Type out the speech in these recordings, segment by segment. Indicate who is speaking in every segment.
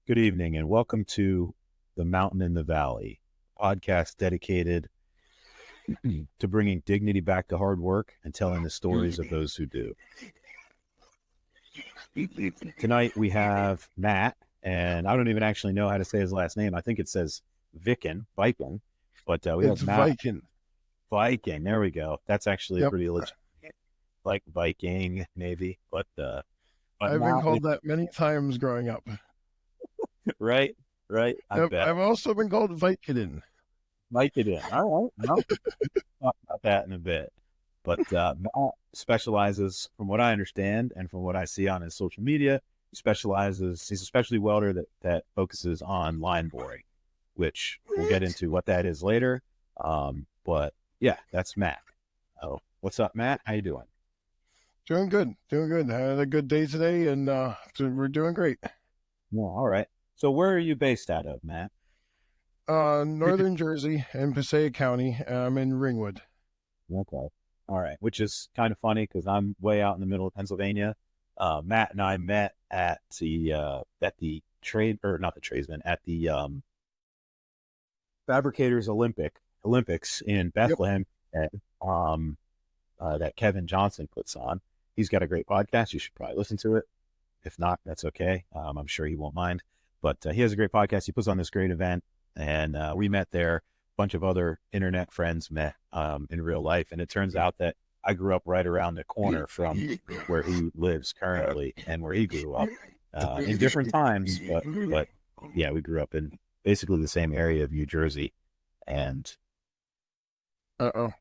Speaker 1: Good evening, and welcome to The Mountain in the Valley, podcast dedicated to bringing dignity back to hard work and telling the stories of those who do. Tonight we have Matt, and I don't even actually know how to say his last name. I think it says Viking, but we
Speaker 2: It's
Speaker 1: have Matt
Speaker 2: Viking.
Speaker 1: Viking. There we go. That's actually
Speaker 2: Yep.
Speaker 1: pretty legit, like Viking, maybe, but
Speaker 2: I've been
Speaker 1: Matt,
Speaker 2: called that many times growing up.
Speaker 1: right, I
Speaker 2: Yep.
Speaker 1: bet.
Speaker 2: I've also been called Vicodin.
Speaker 1: Vicodin. All right. Well, we'll talk about that in a bit. But Matt specializes, from what I understand and from what I see on his social media, he's a specialty welder that focuses on line boring, which we'll get into what that is later. But yeah, that's Matt. Oh, what's up, Matt? How you doing?
Speaker 2: Doing good. I had a good day today, and we're doing great.
Speaker 1: Yeah, all right. So where are you based out of, Matt?
Speaker 2: Northern Jersey in Passaic County. I'm in Ringwood.
Speaker 1: Okay. All right. Which is kind of funny because I'm way out in the middle of Pennsylvania. Matt and I met at the trade, or not the tradesman, at the Fabricators Olympics in
Speaker 2: Yep.
Speaker 1: Bethlehem that Kevin Johnson puts on. He's got a great podcast. You should probably listen to it. If not, that's okay. I'm sure he won't mind. But he has a great podcast. He puts on this great event, and we met there. A bunch of other internet friends met in real life, and it turns out that I grew up right around the corner from where he lives currently and where he grew up in different times. But yeah, we grew up in basically the same area of New Jersey, and
Speaker 2: Uh-oh.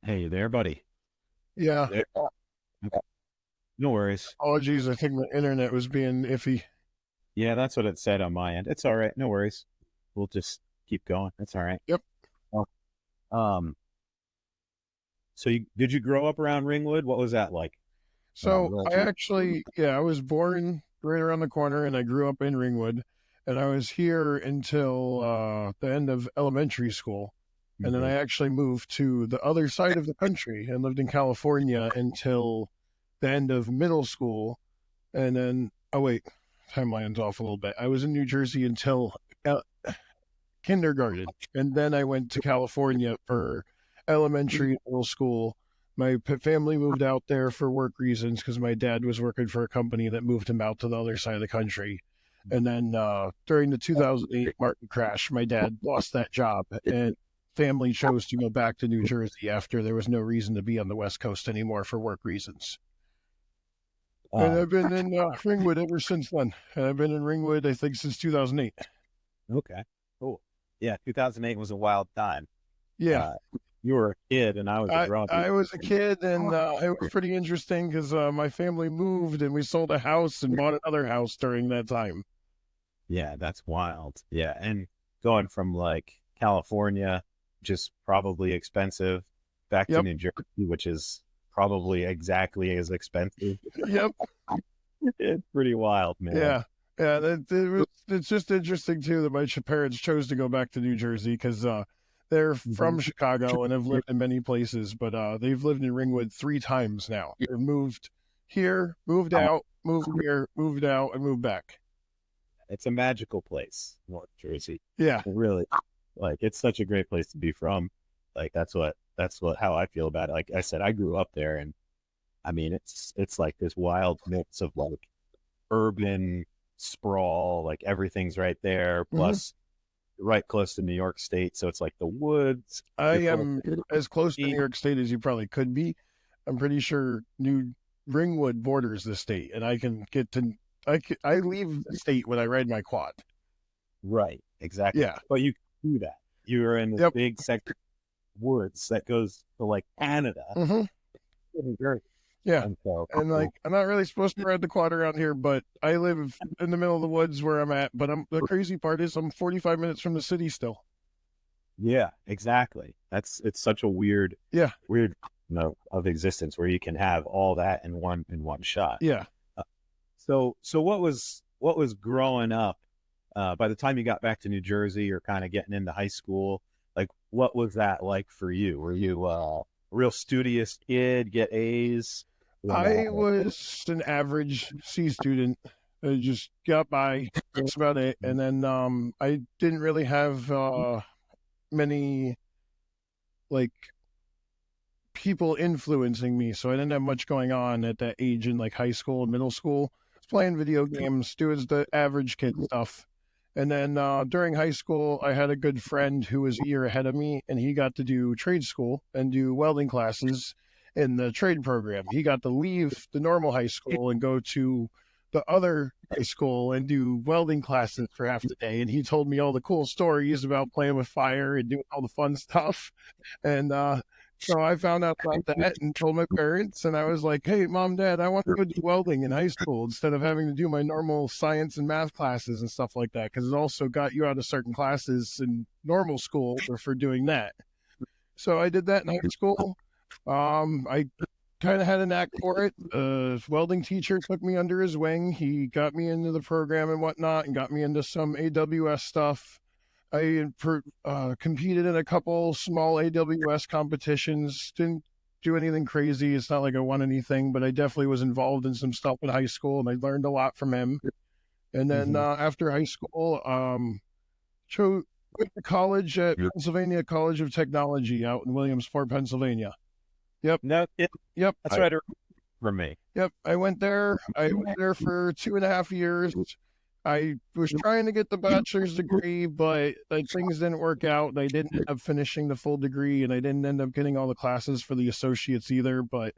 Speaker 1: hey, you there, buddy?
Speaker 2: Yeah.
Speaker 1: There. No worries.
Speaker 2: Apologies. I think the internet was being iffy.
Speaker 1: Yeah, that's what it said on my end. It's all right. No worries. We'll just keep going. That's all right.
Speaker 2: Yep.
Speaker 1: Well, um, so did you grow up around Ringwood? What was that like?
Speaker 2: So
Speaker 1: Real
Speaker 2: I actually, I was born right around the corner, and I grew up in Ringwood, and I was here until the end of elementary school. And then I actually moved to the other side of the country and lived in California until the end of middle school. And then, oh wait, timeline's off a little bit. I was in New Jersey until kindergarten, and then I went to California for elementary and middle school. My family moved out there for work reasons because my dad was working for a company that moved him out to the other side of the country. And then during the 2008 market crash, my dad lost that job, and family chose to go back to New Jersey after there was no reason to be on the West Coast anymore for work reasons. And I've been in Ringwood ever since then. And I've been in Ringwood, I think, since 2008.
Speaker 1: Okay, cool. Yeah, 2008 was a wild time.
Speaker 2: Yeah.
Speaker 1: You were a kid and I was a grown up.
Speaker 2: I was a kid, and it was pretty interesting because my family moved and we sold a house and bought another house during that time.
Speaker 1: Yeah, that's wild. Yeah, and going from like California, just probably expensive, back to
Speaker 2: Yep.
Speaker 1: New Jersey, which is probably exactly as expensive.
Speaker 2: Yep.
Speaker 1: It's pretty wild, man.
Speaker 2: Yeah. Yeah. It's just interesting, too, that my parents chose to go back to New Jersey because they're from Chicago and have lived in many places, but they've lived in Ringwood 3 times now. They've moved here, moved out, moved here, moved out, and moved back.
Speaker 1: It's a magical place, North Jersey.
Speaker 2: Yeah.
Speaker 1: Really, like it's such a great place to be from. Like how I feel about it. Like I said, I grew up there, and I mean, it's like this wild mix of like urban sprawl, like everything's right there, plus right close to New York State, so it's like the woods.
Speaker 2: I am as close to New York State as you probably could be. I'm pretty sure New Ringwood borders the state, and I can get to. I leave the state when I ride my quad.
Speaker 1: Right, exactly.
Speaker 2: Yeah.
Speaker 1: But you can do that. You're in this
Speaker 2: Yep.
Speaker 1: big section of woods that goes to like Canada.
Speaker 2: Yeah.
Speaker 1: And so,
Speaker 2: And like, I'm not really supposed to ride the quad around here, but I live in the middle of the woods where I'm at. But the crazy part is I'm 45 minutes from the city still.
Speaker 1: yeah, exactly. It's such a weird of existence where you can have all that in one shot.
Speaker 2: Yeah.
Speaker 1: So what was growing up By the time you got back to New Jersey or kind of getting into high school, like what was that like for you? Were you a real studious kid, get A's?
Speaker 2: I was an average C student. I just got by. That's about it. And then I didn't really have many like people influencing me, so I didn't have much going on at that age in like high school and middle school. I was playing video games, doing the average kid stuff. And then during high school, I had a good friend who was a year ahead of me, and he got to do trade school and do welding classes in the trade program. He got to leave the normal high school and go to the other high school and do welding classes for half the day. And he told me all the cool stories about playing with fire and doing all the fun stuff. And so I found out about that and told my parents, and I was like, hey, Mom, Dad, I want to go do welding in high school instead of having to do my normal science and math classes and stuff like that, because it also got you out of certain classes in normal school for doing that. So I did that in high school. I kind of had a knack for it. Welding teacher took me under his wing. He got me into the program and whatnot and got me into some AWS stuff. I competed in a couple small AWS competitions. Didn't do anything crazy. It's not like I won anything, but I definitely was involved in some stuff in high school, and I learned a lot from him. And then after high school, went to college at Pennsylvania College of Technology out in Williamsport, Pennsylvania. Yep.
Speaker 1: No,
Speaker 2: Yep.
Speaker 1: that's right for me.
Speaker 2: Yep. I went there. I went there for 2.5 years. I was trying to get the bachelor's degree, but things didn't work out. I didn't end up finishing the full degree, and I didn't end up getting all the classes for the associates either. But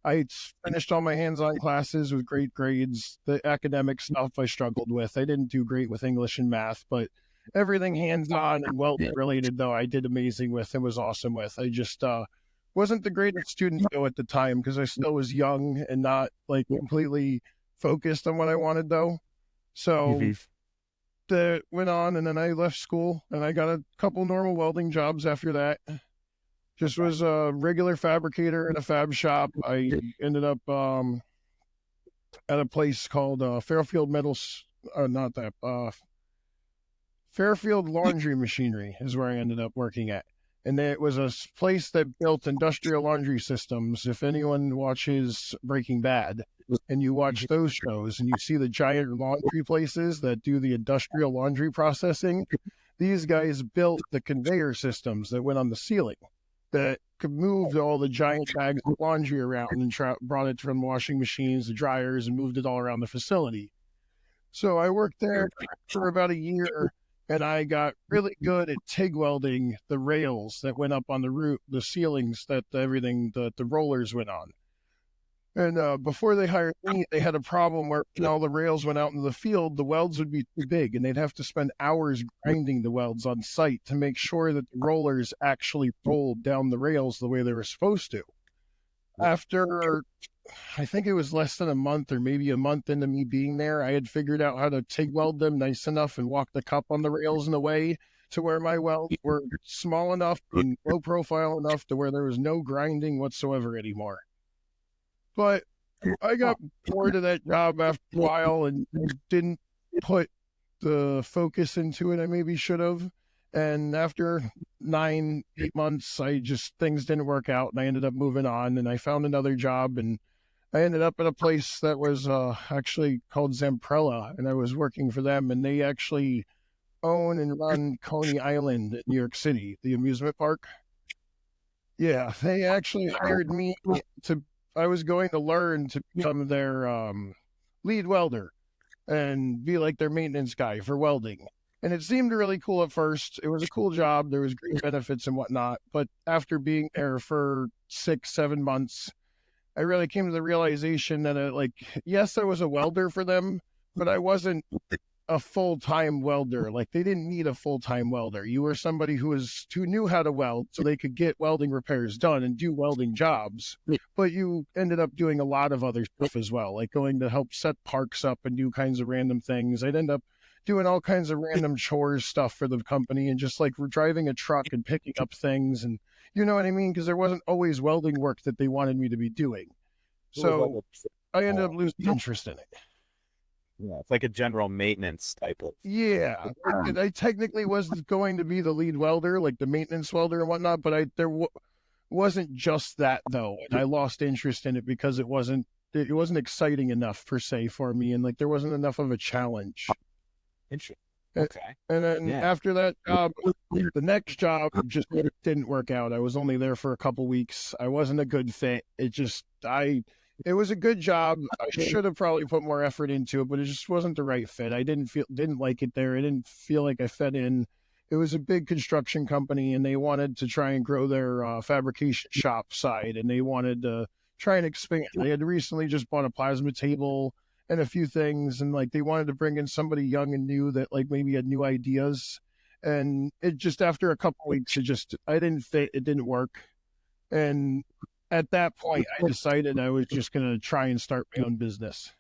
Speaker 2: I finished all my hands-on classes with great grades. The academic stuff I struggled with. I didn't do great with English and math, but everything hands-on and welding-related, though, I did amazing with and was awesome with. I just wasn't the greatest student, though, at the time because I still was young and not, like, completely focused on what I wanted, though. So that went on, and then I left school, and I got a couple normal welding jobs after that. Just was a regular fabricator in a fab shop. I ended up at a place called Fairfield Metals, not that, Fairfield Laundry Machinery is where I ended up working at. And it was a place that built industrial laundry systems. If anyone watches Breaking Bad and you watch those shows and you see the giant laundry places that do the industrial laundry processing, these guys built the conveyor systems that went on the ceiling that could move all the giant bags of laundry around and brought it from washing machines to dryers and moved it all around the facility. So I worked there for about a year, and I got really good at TIG welding the rails that went up on the roof, the ceilings that the rollers went on. And before they hired me, they had a problem where when all the rails went out into the field, the welds would be too big, and they'd have to spend hours grinding the welds on site to make sure that the rollers actually rolled down the rails the way they were supposed to. After, I think it was less than a month or maybe a month into me being there, I had figured out how to TIG weld them nice enough and walk the cup on the rails in a way to where my welds were small enough and low profile enough to where there was no grinding whatsoever anymore. But I got bored of that job after a while and didn't put the focus into it I maybe should have. And after 9-8 months, things didn't work out, and I ended up moving on, and I found another job, and I ended up at a place that was actually called Zamprella, and I was working for them, and they actually own and run Coney Island in New York City, the amusement park. Yeah, they actually hired me I was going to learn to become their lead welder and be like their maintenance guy for welding. And it seemed really cool at first. It was a cool job. There was great benefits and whatnot. But after being there for 6-7 months, I really came to the realization that, yes, I was a welder for them, but I wasn't a full-time welder. Like, they didn't need a full-time welder. You were somebody who knew how to weld so they could get welding repairs done and do welding jobs. But you ended up doing a lot of other stuff as well, like going to help set parks up and do kinds of random things. I'd end up doing all kinds of random chores stuff for the company and just like driving a truck and picking up things, and you know what I mean? Because there wasn't always welding work that they wanted me to be doing. So I ended up losing interest in it.
Speaker 1: Yeah, it's like a general maintenance type of.
Speaker 2: Yeah, I technically was going to be the lead welder, like the maintenance welder and whatnot, but wasn't just that though, and I lost interest in it because it wasn't exciting enough per se for me, and like there wasn't enough of a challenge.
Speaker 1: Interesting.
Speaker 2: A-
Speaker 1: Okay.
Speaker 2: And then
Speaker 1: Yeah.
Speaker 2: after that job, the next job just didn't work out. I was only there for a couple weeks. I wasn't a good fit. It was a good job. I should have probably put more effort into it, but it just wasn't the right fit. I didn't like it there. I didn't feel like I fit in. It was a big construction company, and they wanted to try and grow their fabrication shop side, and they wanted to try and expand. They had recently just bought a plasma table and a few things, and like they wanted to bring in somebody young and new that like maybe had new ideas. And it just after a couple weeks, I didn't fit. It didn't work, and at that point, I decided I was just going to try and start my own business.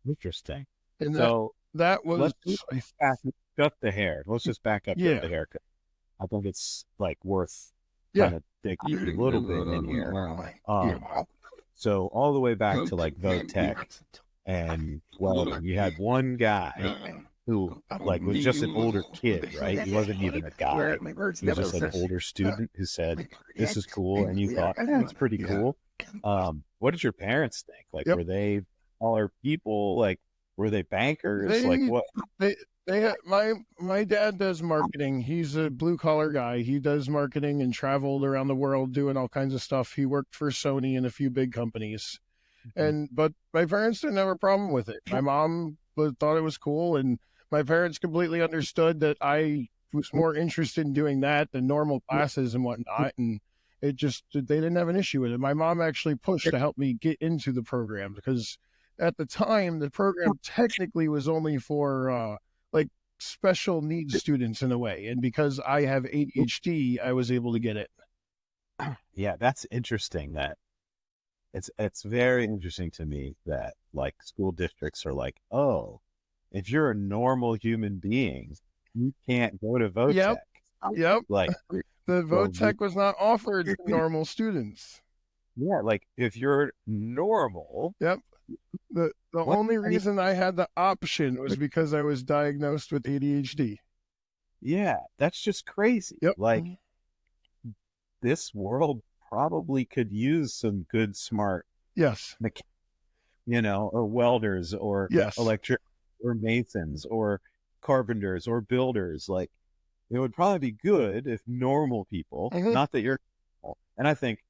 Speaker 1: Interesting.
Speaker 2: And
Speaker 1: So
Speaker 2: that was,
Speaker 1: let's back up the hair. Let's just back up
Speaker 2: yeah,
Speaker 1: the hair. 'Cause I think it's like worth
Speaker 2: yeah,
Speaker 1: kind of digging a little bit in here. So all the way back to like Votech and welding, you had one guy who like was just an older kid, right? He wasn't even a guy. He was just an older student who said, "This is cool," and you thought, "It's pretty cool." What did your parents think? Like,
Speaker 2: Yep.
Speaker 1: were they all people? Like, were they bankers? Like, what?
Speaker 2: My dad does marketing. He's a blue collar guy. He does marketing and traveled around the world doing all kinds of stuff. He worked for Sony and a few big companies. But my parents didn't have a problem with it. My mom thought it was cool, and my parents completely understood that I was more interested in doing that than normal classes and whatnot. And they didn't have an issue with it. My mom actually pushed to help me get into the program because at the time the program technically was only for like special needs students in a way. And because I have ADHD, I was able to get it.
Speaker 1: Yeah, that's interesting. That it's very interesting to me that like school districts are like, oh, if you're a normal human being, you can't go to Votech.
Speaker 2: Yep.
Speaker 1: Like
Speaker 2: The Votech was not offered to normal students.
Speaker 1: yeah, like if you're normal.
Speaker 2: Yep. The only reason I had the option was because I was diagnosed with ADHD.
Speaker 1: Yeah, that's just crazy.
Speaker 2: Yep.
Speaker 1: Like this world probably could use some good, smart,
Speaker 2: Yes.
Speaker 1: or welders or
Speaker 2: Yes.
Speaker 1: electric or masons or carpenters or builders. Like it would probably be good if normal people, not that you're normal, and I think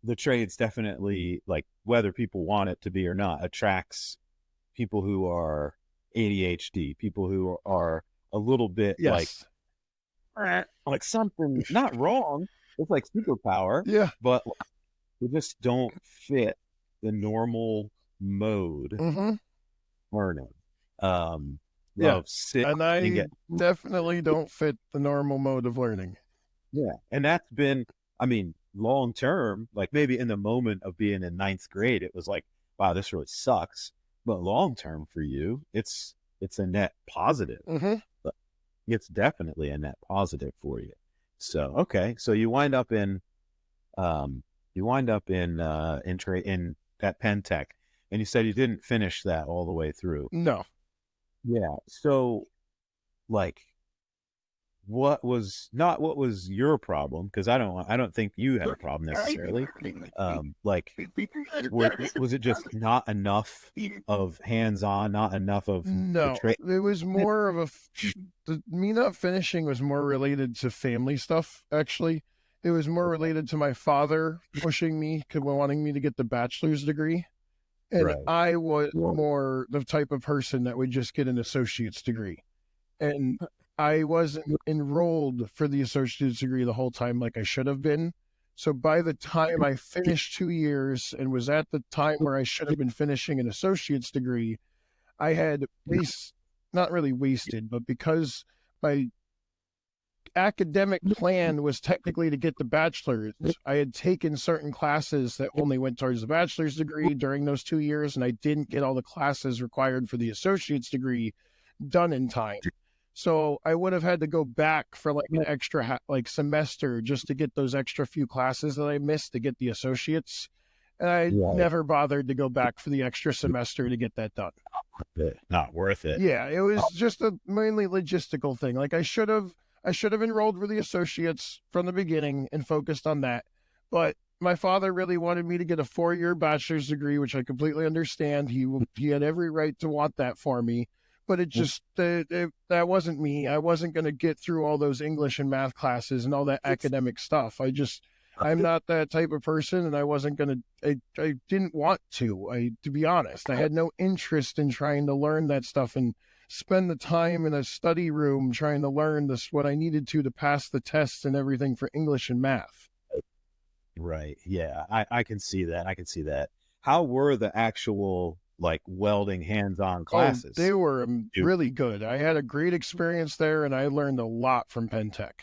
Speaker 1: the trades definitely, like whether people want it to be or not, attracts people who are ADHD, people who are a little bit
Speaker 2: Yes.
Speaker 1: like something not wrong. It's like superpower,
Speaker 2: Yeah.
Speaker 1: but they just don't fit the normal mode learning.
Speaker 2: Yeah.
Speaker 1: Sit
Speaker 2: And I definitely don't fit the normal mode of learning.
Speaker 1: Yeah. And that's been, I mean, long term, like maybe in the moment of being in ninth grade, it was like, wow, this really sucks. But long term for you, it's a net positive. But it's definitely a net positive for you. So okay, so you wind up in that Penn Tech, and you said you didn't finish that all the way through.
Speaker 2: No.
Speaker 1: Yeah. So like what was your problem? Because I don't think you had a problem necessarily. Like was it just not enough of hands-on, not enough of
Speaker 2: no? It was more of me not finishing was more related to family stuff. Actually, it was more related to my father pushing me, wanting me to get the bachelor's degree, and I was more the type of person that would just get an associate's degree, and I wasn't enrolled for the associate's degree the whole time like I should have been. So by the time I finished 2 years and was at the time where I should have been finishing an associate's degree, I had not really wasted, but because my academic plan was technically to get the bachelor's, I had taken certain classes that only went towards the bachelor's degree during those 2 years, and I didn't get all the classes required for the associate's degree done in time. So I would have had to go back for like an extra semester just to get those extra few classes that I missed to get the associates. And I never bothered to go back for the extra semester to get that done.
Speaker 1: not worth it.
Speaker 2: Yeah, it was just a mainly logistical thing. Like I should have enrolled for the associates from the beginning and focused on that. But my father really wanted me to get a 4-year bachelor's degree, which I completely understand. He had every right to want that for me, but it just that wasn't me. I wasn't going to get through all those English and math classes and all that academic stuff. I'm not that type of person, and I wasn't going to. I didn't want to. To be honest, I had no interest in trying to learn that stuff and spend the time in a study room trying to learn this what I needed to pass the tests and everything for English and math.
Speaker 1: Right. Yeah. I can see that. I can see that. How were the actual like welding hands-on
Speaker 2: Oh, they
Speaker 1: classes?
Speaker 2: were
Speaker 1: You,
Speaker 2: really good. I had a great experience there, and I learned a lot from Pentech.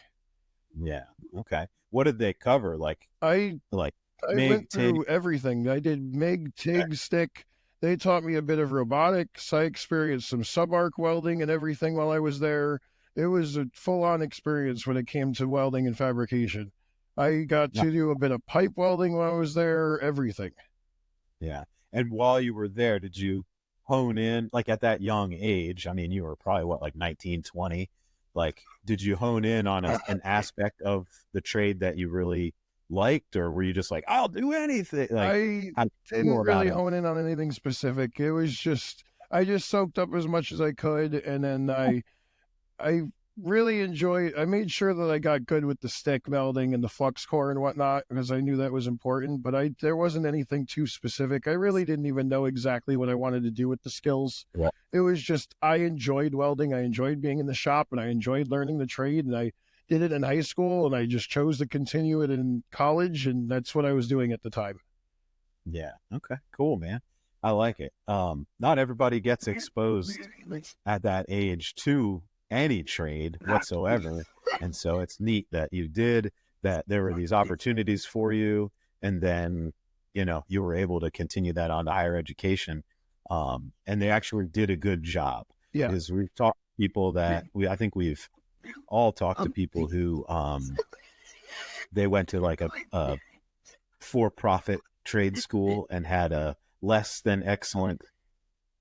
Speaker 1: yeah. Okay. What did they cover?
Speaker 2: I
Speaker 1: Like
Speaker 2: I
Speaker 1: MIG,
Speaker 2: went
Speaker 1: TIG?
Speaker 2: through everything. I did MIG, TIG, stick. They taught me a bit of robotics. I experienced some sub-arc welding and everything while I was there. It was a full-on experience when it came to welding and fabrication. I got
Speaker 1: No.
Speaker 2: to do a bit of pipe welding while I was there, everything.
Speaker 1: Yeah. And while you were there, did you hone in like at that young age? I mean, you were probably what, like 19, 20. Like, did you hone in on an aspect of the trade that you really liked, or were you just like, I'll do anything? Like,
Speaker 2: I
Speaker 1: how did you feel
Speaker 2: didn't
Speaker 1: about
Speaker 2: really
Speaker 1: it?
Speaker 2: hone in on anything specific. It was just I just soaked up as much as I could, and then I really enjoyed. I made sure that I got good with the stick melding and the flux core and whatnot because I knew that was important. But I there wasn't anything too specific. I really didn't even know exactly what I wanted to do with the skills.
Speaker 1: Yeah.
Speaker 2: It was just I enjoyed welding. I enjoyed being in the shop, and I enjoyed learning the trade. And I did it in high school, and I just chose to continue it in college, and that's what I was doing at the time.
Speaker 1: Yeah. Okay. Cool, man. I like it. Not everybody gets exposed at that age to any trade whatsoever. And so it's neat that you did that. There were these opportunities for you. And then, you were able to continue that on to higher education. And they actually did a good job
Speaker 2: Yeah,
Speaker 1: because we've talked to people I think we've all talked to people who, they went to like a for-profit trade school and had a less than excellent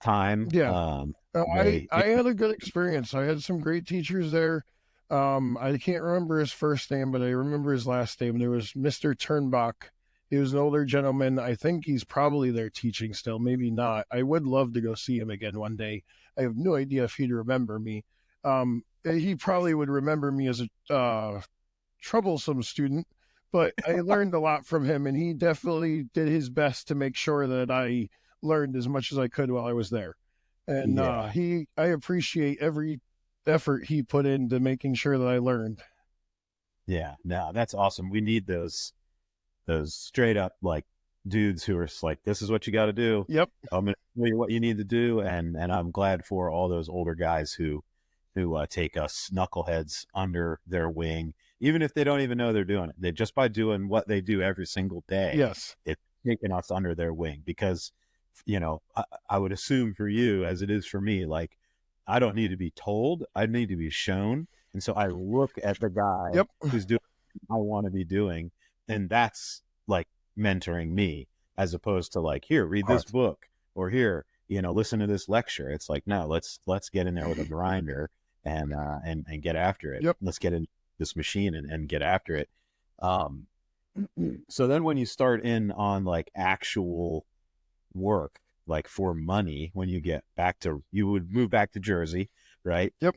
Speaker 1: time.
Speaker 2: yeah.
Speaker 1: They,
Speaker 2: I had a good experience. I had some great teachers there. I can't remember his first name, but I remember his last name. There was Mr. Turnbach. He was an older gentleman. I think he's probably there teaching still, maybe not. I would love to go see him again one day. I have no idea if he'd remember me. He probably would remember me as a troublesome student, but I learned a lot from him, and he definitely did his best to make sure that I learned as much as I could while I was there. And
Speaker 1: yeah,
Speaker 2: I appreciate every effort he put into making sure that I learned.
Speaker 1: yeah, no, that's awesome. We need those straight up like dudes who are just like, this is what you got to do.
Speaker 2: Yep.
Speaker 1: I'm gonna tell you what you need to do, and I'm glad for all those older guys who take us knuckleheads under their wing, even if they don't even know they're doing it. They just by doing what they do every single day,
Speaker 2: Yes.
Speaker 1: it's taking us under their wing because, I would assume for you as it is for me, like I don't need to be told, I need to be shown. And so I look at the guy
Speaker 2: Yep.
Speaker 1: who's doing what I want to be doing, and that's like mentoring me as opposed to like, here, read this book or here, listen to this lecture. It's like, no, let's get in there with a grinder and get after it.
Speaker 2: Yep.
Speaker 1: Let's get in this machine and get after it. Um, so then when you start in on like actual work, like for money, when you would move back to Jersey, right?
Speaker 2: Yep.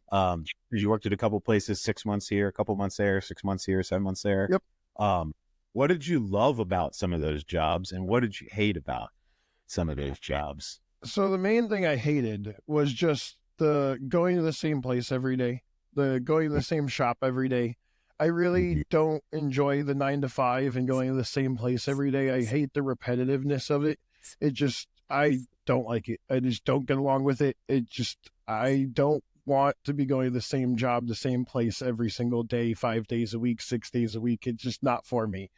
Speaker 1: You worked at a couple places, 6 months here, a couple months there, 6 months here, 7 months there.
Speaker 2: Yep.
Speaker 1: What did you love about some of those jobs and what did you hate about some of those jobs?
Speaker 2: So the main thing I hated was just the going to the same place every day, the going to the same shop every day. I really don't enjoy the 9 to 5 and going to the same place every day. I hate the repetitiveness of it. I don't like it. I just don't get along with it. I don't want to be going to the same job, the same place every single day, 5 days a week, 6 days a week. It's just not for me.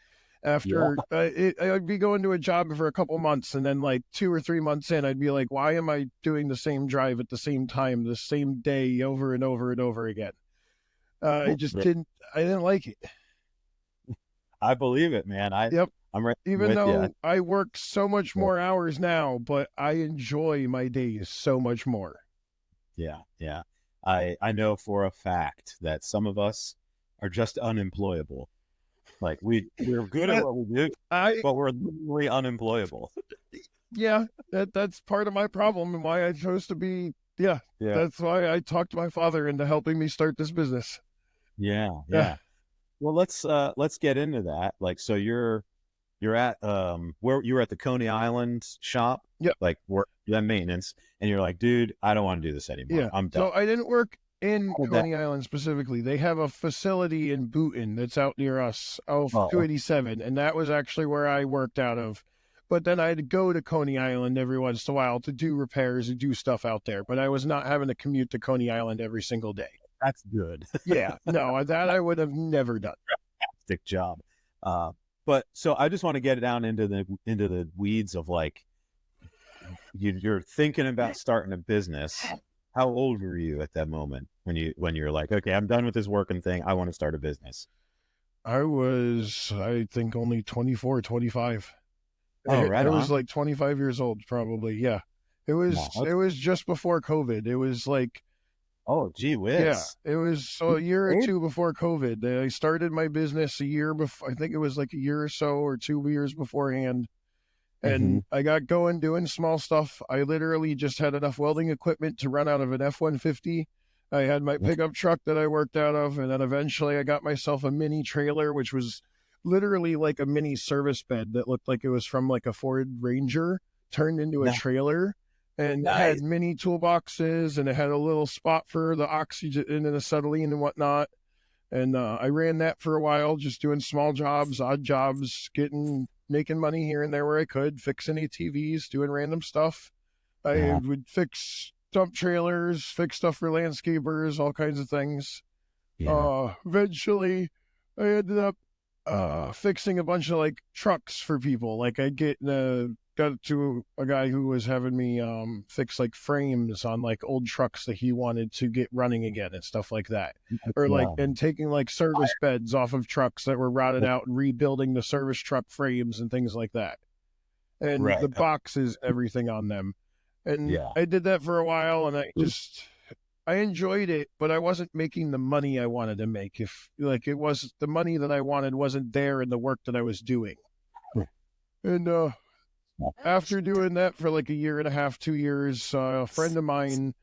Speaker 1: Yeah.
Speaker 2: I'd be going to a job for a couple months, and then like 2 or 3 months in, I'd be like, why am I doing the same drive at the same time, the same day over and over and over again? I just didn't, I didn't like it.
Speaker 1: I believe it, man.
Speaker 2: Yep.
Speaker 1: I'm right
Speaker 2: Even
Speaker 1: with you.
Speaker 2: though I work so much
Speaker 1: Yeah,
Speaker 2: more hours now, but I enjoy my days so much more.
Speaker 1: yeah, yeah. I know for a fact that some of us are just unemployable. Like we're good at
Speaker 2: That
Speaker 1: what we do,
Speaker 2: I
Speaker 1: but we're literally unemployable.
Speaker 2: Yeah, that's part of my problem and why I chose to be. Yeah,
Speaker 1: Yeah,
Speaker 2: that's why I talked my father into helping me start this business.
Speaker 1: yeah,
Speaker 2: Yeah,
Speaker 1: yeah. Well, let's get into that. Like, so you're at where you were at the Coney Island shop,
Speaker 2: yeah,
Speaker 1: like work then maintenance, and you're like, dude, I don't want to do this anymore.
Speaker 2: yeah.
Speaker 1: I'm done.
Speaker 2: So I didn't work in
Speaker 1: How did that?
Speaker 2: Coney Island specifically. They have a facility in Boonton that's out near us,
Speaker 1: Oh,
Speaker 2: 287, and that was actually where I worked out of. But then I'd go to Coney Island every once in a while to do repairs and do stuff out there. But I was not having to commute to Coney Island every single day.
Speaker 1: that's good.
Speaker 2: Yeah, no, that I would have never done.
Speaker 1: Stick job. Uh, but so I just want to get down into the weeds of like you're thinking about starting a business. How old were you at that moment when you're like, okay, I'm done with this working thing. I want to start a business.
Speaker 2: I was, I think, only 24, 25.
Speaker 1: Oh, right
Speaker 2: I was
Speaker 1: on.
Speaker 2: like 25 years old, probably. Yeah.
Speaker 1: No,
Speaker 2: It was just before COVID. It was like,
Speaker 1: oh, gee
Speaker 2: yeah,
Speaker 1: whiz.
Speaker 2: it was so a year or
Speaker 1: Hey,
Speaker 2: two before COVID. I started my business a year before, I think it was like a year or so or 2 years beforehand.
Speaker 1: mhm.
Speaker 2: And I got going doing small stuff. I literally just had enough welding equipment to run out of an F-150. I had my pickup truck that I worked out of, and then eventually I got myself a mini trailer, which was literally like a mini service bed that looked like it was from like a Ford Ranger turned into a
Speaker 1: Nice.
Speaker 2: trailer, and it had
Speaker 1: Nice.
Speaker 2: mini toolboxes, and it had a little spot for the oxygen and the acetylene and whatnot. And I ran that for a while, just doing small jobs, odd jobs, making money here and there where I could, fixing ATVs, doing random stuff. I
Speaker 1: Uh-huh.
Speaker 2: would fix dump trailers, fix stuff for landscapers, all kinds of things.
Speaker 1: Yeah.
Speaker 2: Eventually, I ended up fixing a bunch of like trucks for people. Like I'd got to a guy who was having me fix like frames on like old trucks that he wanted to get running again and stuff like that. Or like
Speaker 1: Yeah.
Speaker 2: and taking like service beds off of trucks that were rotted out and rebuilding the service truck frames and things like that. And the
Speaker 1: Right.
Speaker 2: boxes, everything on them. And
Speaker 1: Yeah.
Speaker 2: I did that for a while and I enjoyed it, but I wasn't making the money I wanted to make. If like it was the money that I wanted wasn't there in the work that I was doing. And after doing that for like a year and a half, 2 years, a friend of mine,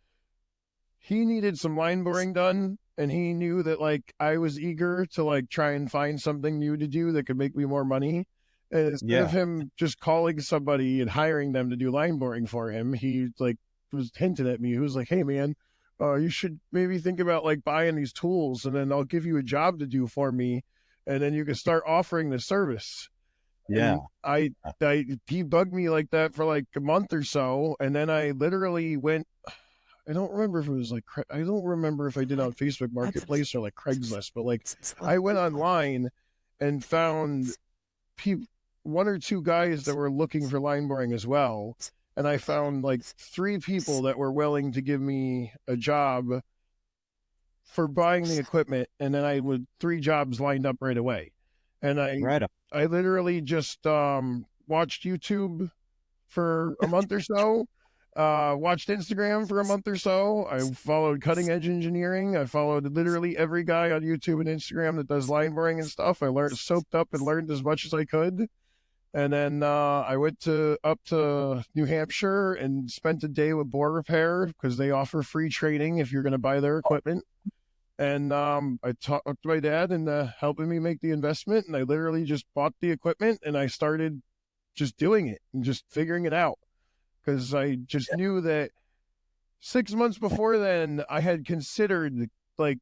Speaker 2: he needed some line boring done, and he knew that like I was eager to like try and find something new to do that could make me more money. And instead of
Speaker 1: Yeah.
Speaker 2: him just calling somebody and hiring them to do line boring for him, he like was hinting at me. He was like, "Hey man, you should maybe think about like buying these tools, and then I'll give you a job to do for me, and then you can start offering the service."
Speaker 1: Yeah.
Speaker 2: And he bugged me like that for like a month or so, and then I literally went. I don't remember if it was like I don't remember if I did on Facebook Marketplace or like Craigslist, but like I went online and found people, one or two guys that were looking for line boring as well, and I found like three people that were willing to give me a job for buying the equipment, and then I would three jobs lined up right away, and
Speaker 1: Right on.
Speaker 2: I literally just watched YouTube for a month or so. Watched Instagram for a month or so. I followed Cutting Edge Engineering. I followed literally every guy on YouTube and Instagram that does line boring and stuff. I learned, soaked up and learned as much as I could. And then I went to up to New Hampshire and spent a day with Bore Repair because they offer free training if you're going to buy their equipment. And I talked to my dad and helping me make the investment. And I literally just bought the equipment and I started just doing it and just figuring it out because I just knew that 6 months before then I had considered like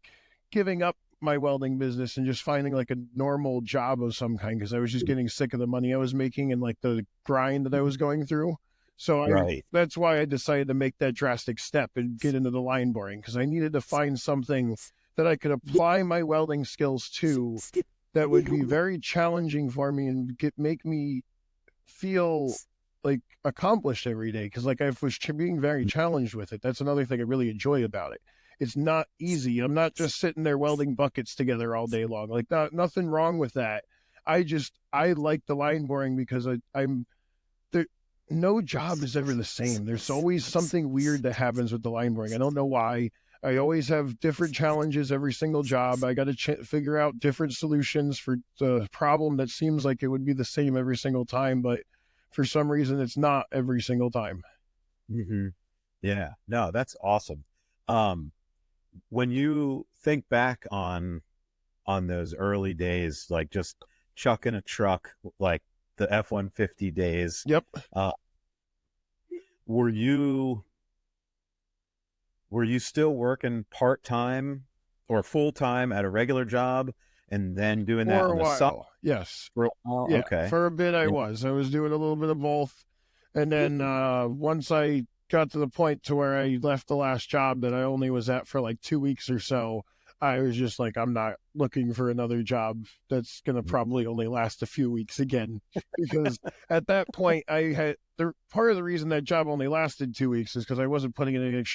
Speaker 2: giving up my welding business and just finding like a normal job of some kind because I was just getting sick of the money I was making and like the grind that I was going through. So
Speaker 1: Right.
Speaker 2: that's why I decided to make that drastic step and get into the line boring because I needed to find something that I could apply my welding skills to that would be very challenging for me and make me feel like accomplished every day because like I was being very challenged with it. That's another thing I really enjoy about it. It's not easy. I'm not just sitting there welding buckets together all day long. Like nothing wrong with that. I like the line boring because I'm there. No job is ever the same. There's always something weird that happens with the line boring. I don't know why. I always have different challenges every single job. I got to figure out different solutions for the problem that seems like it would be the same every single time, but for some reason it's not every single time.
Speaker 1: Mm-hmm. Yeah, no, that's awesome. When you think back on those early days, like just chucking a truck, like the F-150 days,
Speaker 2: Yep.
Speaker 1: uh, were you still working part-time or full-time at a regular job and then doing that
Speaker 2: For a
Speaker 1: on the side
Speaker 2: while. Yes.
Speaker 1: for a while?
Speaker 2: Yeah.
Speaker 1: Okay.
Speaker 2: For a bit I
Speaker 1: And-
Speaker 2: was. I was doing a little bit of both. And then once I got to the point to where I left the last job that I only was at for like 2 weeks or so, I was just like, I'm not looking for another job that's going to probably only last a few weeks again. Because at that point, part of the reason that job only lasted 2 weeks is because I wasn't putting in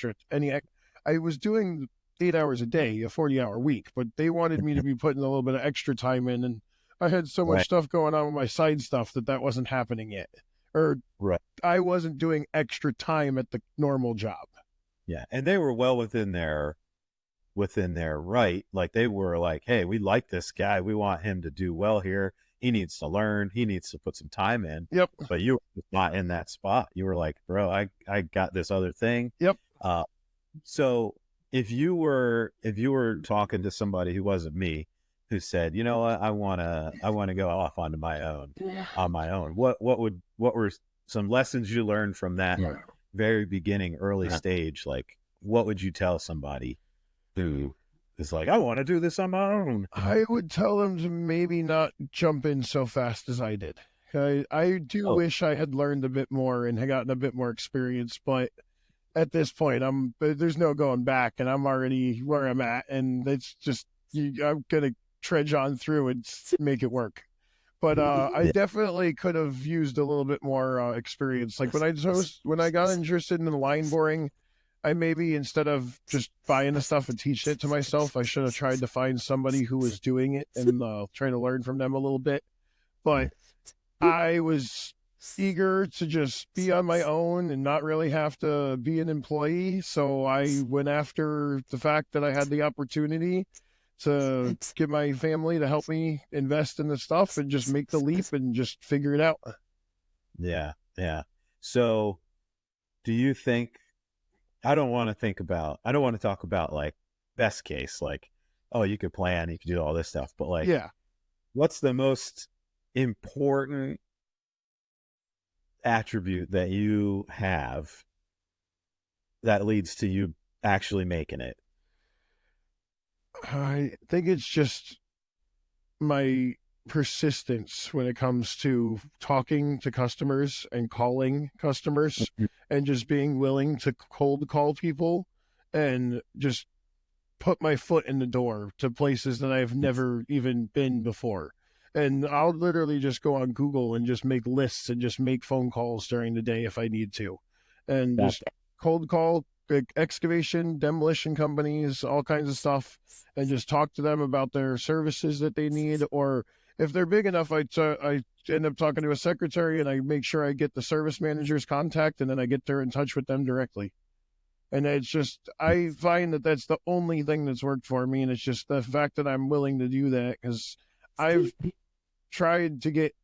Speaker 2: I was doing 8 hours a day, a 40-hour week, but they wanted me to be putting a little bit of extra time in. And I had so much
Speaker 1: Right,
Speaker 2: stuff going on with my side stuff that wasn't happening yet. Or
Speaker 1: right.
Speaker 2: I wasn't doing extra time at the normal job.
Speaker 1: Yeah. And they were well within their right. Like they were like, hey, we like this guy. We want him to do well here. He needs to learn. He needs to put some time in.
Speaker 2: Yep.
Speaker 1: But you were not in that spot. You were like, bro, I got this other thing.
Speaker 2: Yep.
Speaker 1: So if you were talking to somebody who wasn't me, who said, you know what, I wanna go off on my own, what were some lessons you learned from that very beginning, early stage? Like, what would you tell somebody who is like, I want to do this on my own?
Speaker 2: I would tell them to maybe not jump in so fast as I did. I do wish I had learned a bit more and had gotten a bit more experience, but at this point, there's no going back, and I'm already where I'm at, and it's just I'm gonna trudge on through and make it work. But I definitely could have used a little bit more experience. Like when I got interested in the line boring, I maybe instead of just buying the stuff and teaching it to myself, I should have tried to find somebody who was doing it and try to learn from them a little bit. But I was eager to just be on my own and not really have to be an employee. So I went after the fact that I had the opportunity to get my family to help me invest in the stuff and just make the leap and just figure it out.
Speaker 1: Yeah, yeah. So do you think, I don't want to talk about like best case, like, oh, you could plan, you could do all this stuff, but like,
Speaker 2: Yeah.
Speaker 1: what's the most important attribute that you have that leads to you actually making it?
Speaker 2: I think it's just my persistence when it comes to talking to customers and calling customers and just being willing to cold call people and just put my foot in the door to places that I've never even been before. And I'll literally just go on Google and just make lists and just make phone calls during the day if I need to. And just cold call excavation, demolition companies, all kinds of stuff, and just talk to them about their services that they need. Or if they're big enough, I end up talking to a secretary and I make sure I get the service manager's contact and then I get there in touch with them directly. And it's just, I find that that's the only thing that's worked for me. And it's just the fact that I'm willing to do that because I've tried to get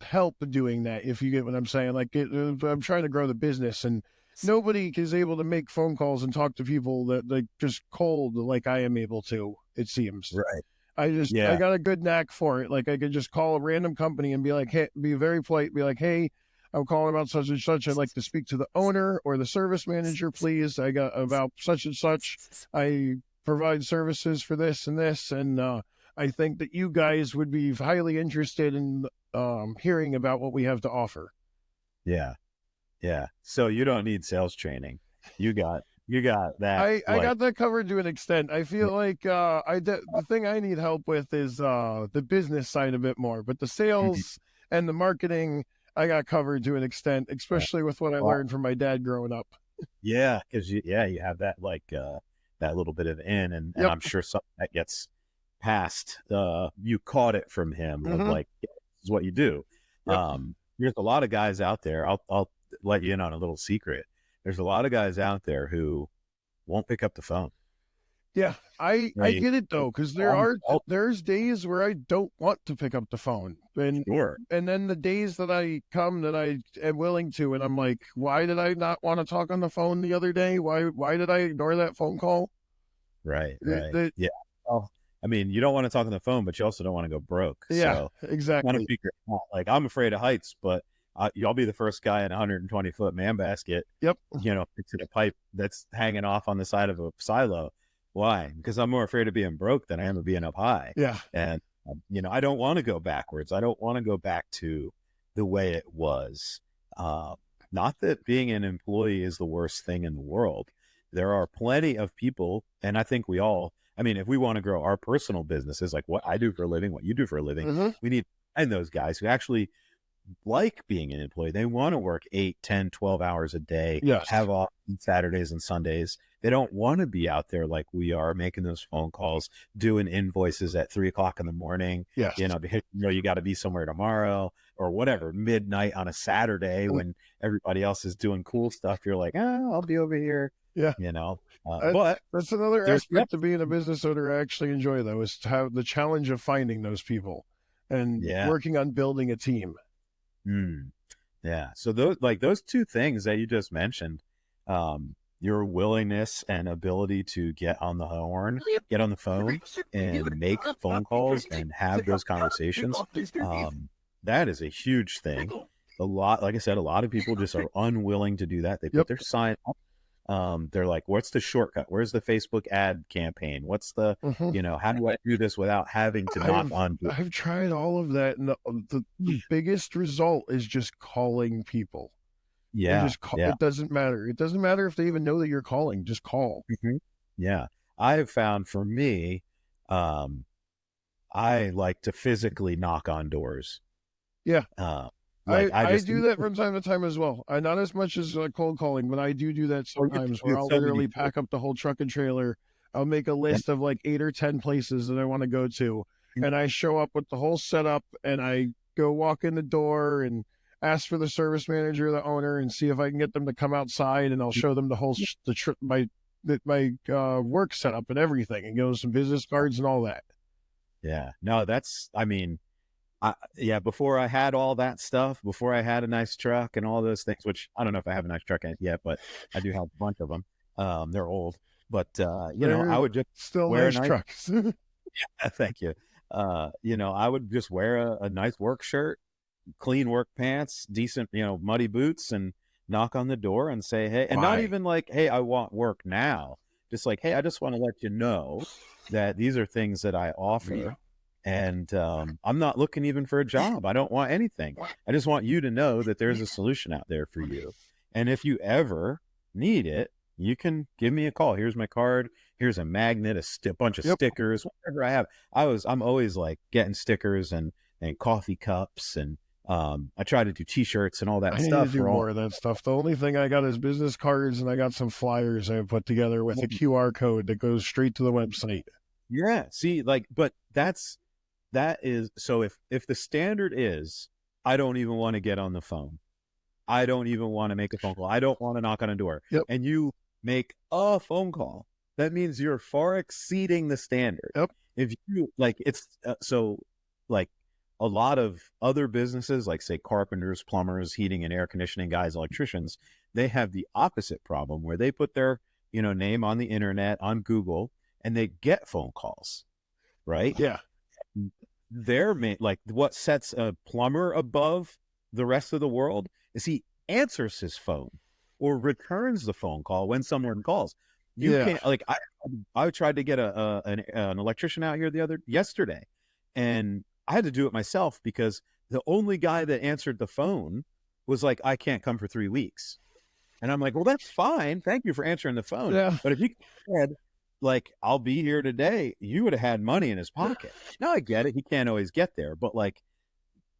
Speaker 2: help doing that, if you get what I'm saying. Like, I'm trying to grow the business and nobody is able to make phone calls and talk to people that like just cold like I am able to, it seems.
Speaker 1: Right.
Speaker 2: I got a good knack for it. Like I could just call a random company and be like, hey, be very polite, be like, hey, I'm calling about such and such. I'd like to speak to the owner or the service manager, please. I got about such and such. I provide services for this and this. And I think that you guys would be highly interested in hearing about what we have to offer.
Speaker 1: Yeah. Yeah. So you don't need sales training. You got that.
Speaker 2: I got that covered to an extent. I feel like the thing I need help with is the business side a bit more, but the sales and the marketing I got covered to an extent, especially with what I learned from my dad growing up.
Speaker 1: Yeah, because you have that like that little bit of in, and I'm sure something that gets past, you caught it from him of
Speaker 2: Mhm.
Speaker 1: like, yeah, this is what you do.
Speaker 2: Yep.
Speaker 1: There's a lot of guys out there. I'll let you in on a little secret. There's a lot of guys out there who won't pick up the phone.
Speaker 2: Yeah, I
Speaker 1: They
Speaker 2: get it though, because there's days where I don't want to pick up the phone,
Speaker 1: sure.
Speaker 2: and then the days that I come that I am willing to, and I'm like, why did I not want to talk on the phone the other day? Why did I ignore that phone call?
Speaker 1: Right,
Speaker 2: Th-
Speaker 1: right.
Speaker 2: that-
Speaker 1: Yeah. Well, I mean, you don't want to talk on the phone, but you also don't want to go broke.
Speaker 2: yeah,
Speaker 1: So kind of
Speaker 2: exactly.
Speaker 1: figure it out. Like, I'm afraid of heights, but y'all be the first guy in a 120-foot man basket,
Speaker 2: Yep.
Speaker 1: fixing a pipe that's hanging off on the side of a silo. Why? Because I'm more afraid of being broke than I am of being up high.
Speaker 2: Yeah.
Speaker 1: And, I don't want to go backwards. I don't want to go back to the way it was. Not that being an employee is the worst thing in the world. There are plenty of people, and I think we all, I mean, if we want to grow our personal businesses, like what I do for a living, what you do for a living,
Speaker 2: Hmm.
Speaker 1: we need to find those guys who actually like being an employee. They want to work 8, 10, 12 hours a day,
Speaker 2: Yes.
Speaker 1: have off on Saturdays and Sundays. They don't want to be out there like we are, making those phone calls, doing invoices at 3 o'clock in the morning.
Speaker 2: Yes.
Speaker 1: You got to be somewhere tomorrow or whatever, midnight on a Saturday when everybody else is doing cool stuff. You're like, I'll be over here.
Speaker 2: Yeah.
Speaker 1: But
Speaker 2: That's another
Speaker 1: there's
Speaker 2: aspect of being a business owner I actually enjoy, though, is to have the challenge of finding those people and
Speaker 1: yeah.
Speaker 2: working on building a team.
Speaker 1: Yeah. So those two things that you just mentioned, your willingness and ability to get on the horn, get on the phone and make phone calls and have those conversations, that is a huge thing. Like I said, a lot of people just are unwilling to do that. They put their sign up. They're like, what's the shortcut? Where's the Facebook ad campaign? What's the, how do I do this without having to knock on doors?
Speaker 2: I've tried all of that, and the biggest result is just calling people.
Speaker 1: Yeah.
Speaker 2: It doesn't matter. It doesn't matter if they even know that you're calling. Just call.
Speaker 1: Mm-hmm. Yeah. I have found for me, I like to physically knock on doors.
Speaker 2: Yeah. I
Speaker 1: just
Speaker 2: do that from time to time as well. Not as much as cold calling, but I do that sometimes where I'll literally pack up the whole truck and trailer. I'll make a list of like 8 or 10 places that I want to go to. And I show up with the whole setup and I go walk in the door and ask for the service manager or the owner and see if I can get them to come outside, and I'll show them the whole my work setup and everything, and give some business cards and all that.
Speaker 1: Yeah. No, before I had all that stuff, before I had a nice truck and all those things, which I don't know if I have a nice truck yet, but I do have a bunch of them. They're old, but I would just
Speaker 2: still
Speaker 1: wear
Speaker 2: nice trucks.
Speaker 1: Yeah, thank you. I would just wear a nice work shirt, clean work pants, decent, muddy boots, and knock on the door and say, hey, and not even like, hey, I want work now. Just like, hey, I just want to let you know that these are things that I offer. And I'm not looking even for a job. I don't want anything. I just want you to know that there's a solution out there for you. And if you ever need it, you can give me a call. Here's my card. Here's a magnet, a bunch of stickers, whatever I have. I'm always like getting stickers and coffee cups, and I try to do T-shirts and all that stuff.
Speaker 2: I need to do more of that stuff. The only thing I got is business cards, and I got some flyers I put together with a QR code that goes straight to the website.
Speaker 1: Yeah. See, but that is, so if the standard is, I don't even want to get on the phone, I don't even want to make a phone call, I don't want to knock on a door, and you make a phone call, that means you're far exceeding the standard. If you it's a lot of other businesses, like say carpenters, plumbers, heating and air conditioning guys, electricians, they have the opposite problem where they put their name on the internet, on Google, and they get phone calls, right?
Speaker 2: Yeah.
Speaker 1: What sets a plumber above the rest of the world is he answers his phone or returns the phone call when someone calls. You can't, I tried to get an electrician out here yesterday, and I had to do it myself because the only guy that answered the phone was like, I can't come for 3 weeks. And I'm like, well, that's fine. Thank you for answering the phone.
Speaker 2: Yeah.
Speaker 1: But if you said, like, I'll be here today, you would have had money in his pocket. Now I get it. He can't always get there. But like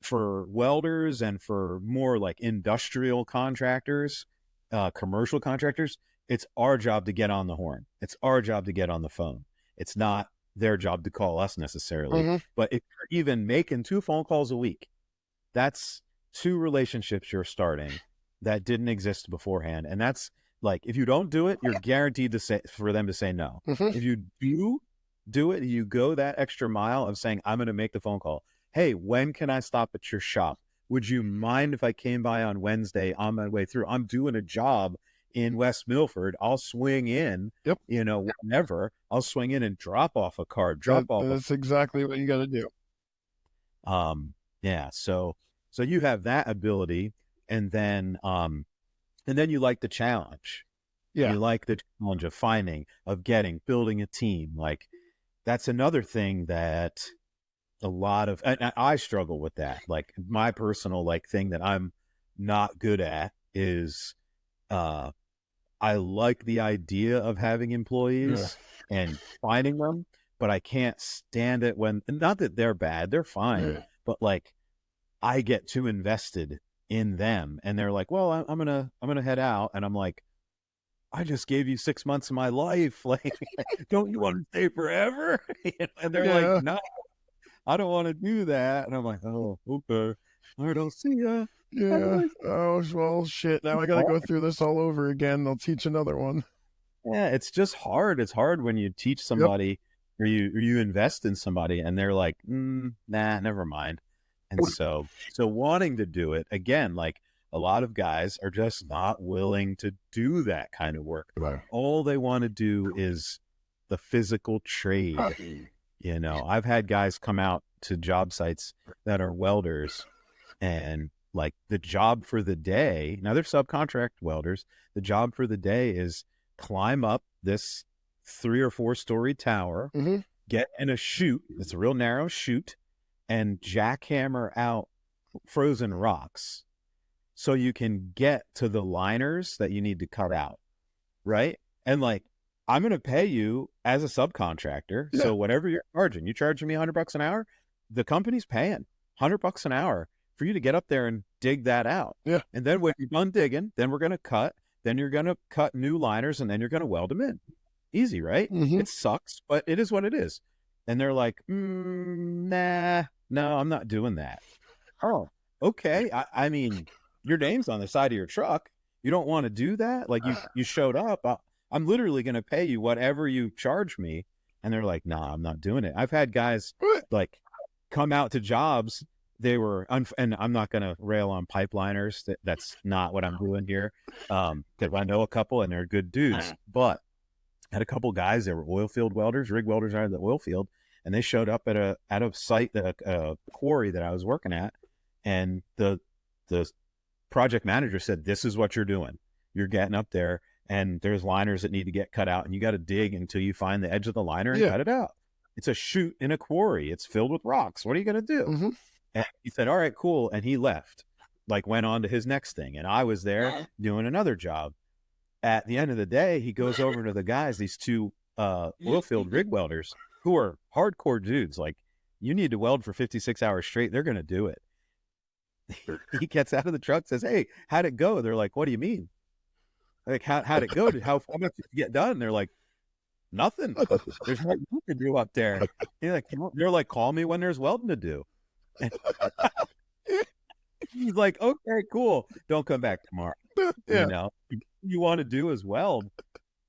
Speaker 1: for welders and for more like industrial contractors, commercial contractors, it's our job to get on the horn. It's our job to get on the phone. It's not their job to call us necessarily.
Speaker 2: Mhm.
Speaker 1: But if you're even making 2 phone calls a week, that's 2 relationships you're starting that didn't exist beforehand. And that's like, if you don't do it, you're guaranteed to say for them to say no.
Speaker 2: Mhm.
Speaker 1: If you do it, you go that extra mile of saying, I'm going to make the phone call. Hey, when can I stop at your shop? Would you mind if I came by on Wednesday on my way through? I'm doing a job in West Milford. I'll swing in,
Speaker 2: Yep.
Speaker 1: whenever. I'll swing in and drop off a card, drop off
Speaker 2: That's exactly what you got to do.
Speaker 1: yeah. So you have that ability, and then you like the challenge.
Speaker 2: Yeah.
Speaker 1: You like the challenge of building a team. Like, that's another thing that a lot of, and I struggle with that. Like, my personal thing that I'm not good at is, I like the idea of having employees and finding them, but I can't stand it when, not that they're bad, they're fine, but like, I get too invested in them, and they're like, well, I'm gonna head out, and I'm like, I just gave you 6 months of my life. Like, don't you want to stay forever? And they're like, no, I don't want to do that. And I'm like, oh, okay. All right, I'll see ya.
Speaker 2: Yeah. Oh, well, shit. Now I got to go through this all over again. They'll teach another one.
Speaker 1: Yeah, it's just hard. It's hard when you teach somebody or you invest in somebody and they're like, nah, never mind. And so wanting to do it again, like, a lot of guys are just not willing to do that kind of work.
Speaker 2: Right.
Speaker 1: All they want to do is the physical trade. I've had guys come out to job sites that are welders, and like, the job for the day, now they're subcontract welders. The job for the day is climb up this 3 or 4 story tower, get in a chute. It's a real narrow chute, and jackhammer out frozen rocks so you can get to the liners that you need to cut out. Right. And like, I'm going to pay you as a subcontractor.
Speaker 2: Yeah.
Speaker 1: So whatever you're charging me $100 an hour, the company's paying $100 an hour for you to get up there and dig that out.
Speaker 2: Yeah.
Speaker 1: And then when you're done digging, then we're going to cut, then you're going to cut new liners, and then you're going to weld them in. Easy, right? It sucks, but it is what it is. And they're like, nah, no, I'm not doing that. Oh, okay. I mean, your name's on the side of your truck. You don't want to do that? Like, you showed up. I'm literally going to pay you whatever you charge me. And they're like, nah, I'm not doing it. I've had guys like come out to jobs. They were, and I'm not going to rail on pipeliners. That's not what I'm doing here. Because I know a couple and they're good dudes, but I had a couple guys that were oil field welders, rig welders out of the oil field. And they showed up at a site, a quarry that I was working at. And the project manager said, this is what you're doing. You're getting up there, and there's liners that need to get cut out, and you got to dig until you find the edge of the liner and cut it out. It's a chute in a quarry. It's filled with rocks. What are you going to do? And he said, all right, cool. And he left, like, went on to his next thing. And I was there doing another job. At the end of the day, he goes over to the guys, these 2 oil field rig welders, who are hardcore dudes. Like, you need to weld for 56 hours straight. They're going to do it. He gets out of the truck, says, hey, how'd it go? They're like, what do you mean? Like, how'd it go? How much did you get done? They're like, nothing. There's nothing to do up there. They're like, call me when there's welding to do. And he's like, okay, cool. Don't come back tomorrow. You want to do is weld.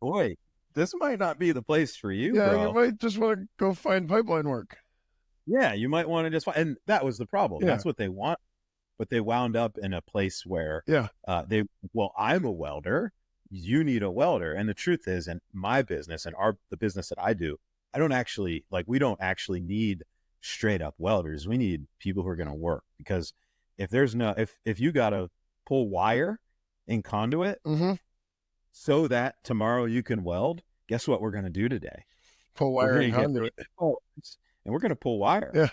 Speaker 1: Boy, this might not be the place for you, bro.
Speaker 2: You might just want to go find pipeline work.
Speaker 1: Yeah, you might want to just find, and that was the problem. That's what they want. But they wound up in a place where I'm a welder, you need a welder. And the truth is, in my business and the business that I do, we don't actually need straight up welders. We need people who are going to work, because if you got to pull wire in conduit so that tomorrow you can weld, guess what we're going to do today?
Speaker 2: Pull wire in conduit.
Speaker 1: And we're going to pull wire.
Speaker 2: Yeah.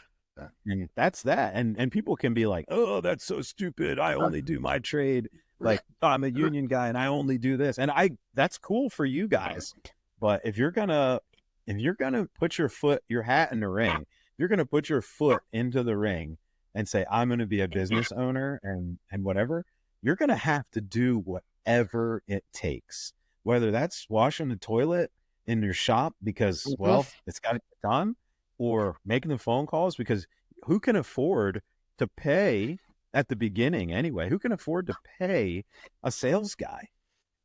Speaker 1: And that's that. And people can be like, oh, that's so stupid. I only do my trade. Like, I'm a union guy and I only do this. And that's cool for you guys. But if you're gonna put your hat in the ring, you're gonna put your foot into the ring and say, I'm gonna be a business owner and whatever, you're gonna have to do whatever it takes. Whether that's washing the toilet in your shop because,
Speaker 2: Mhm.
Speaker 1: well, it's got to get done, or making the phone calls because who can afford to pay at the beginning anyway? Who can afford to pay a sales guy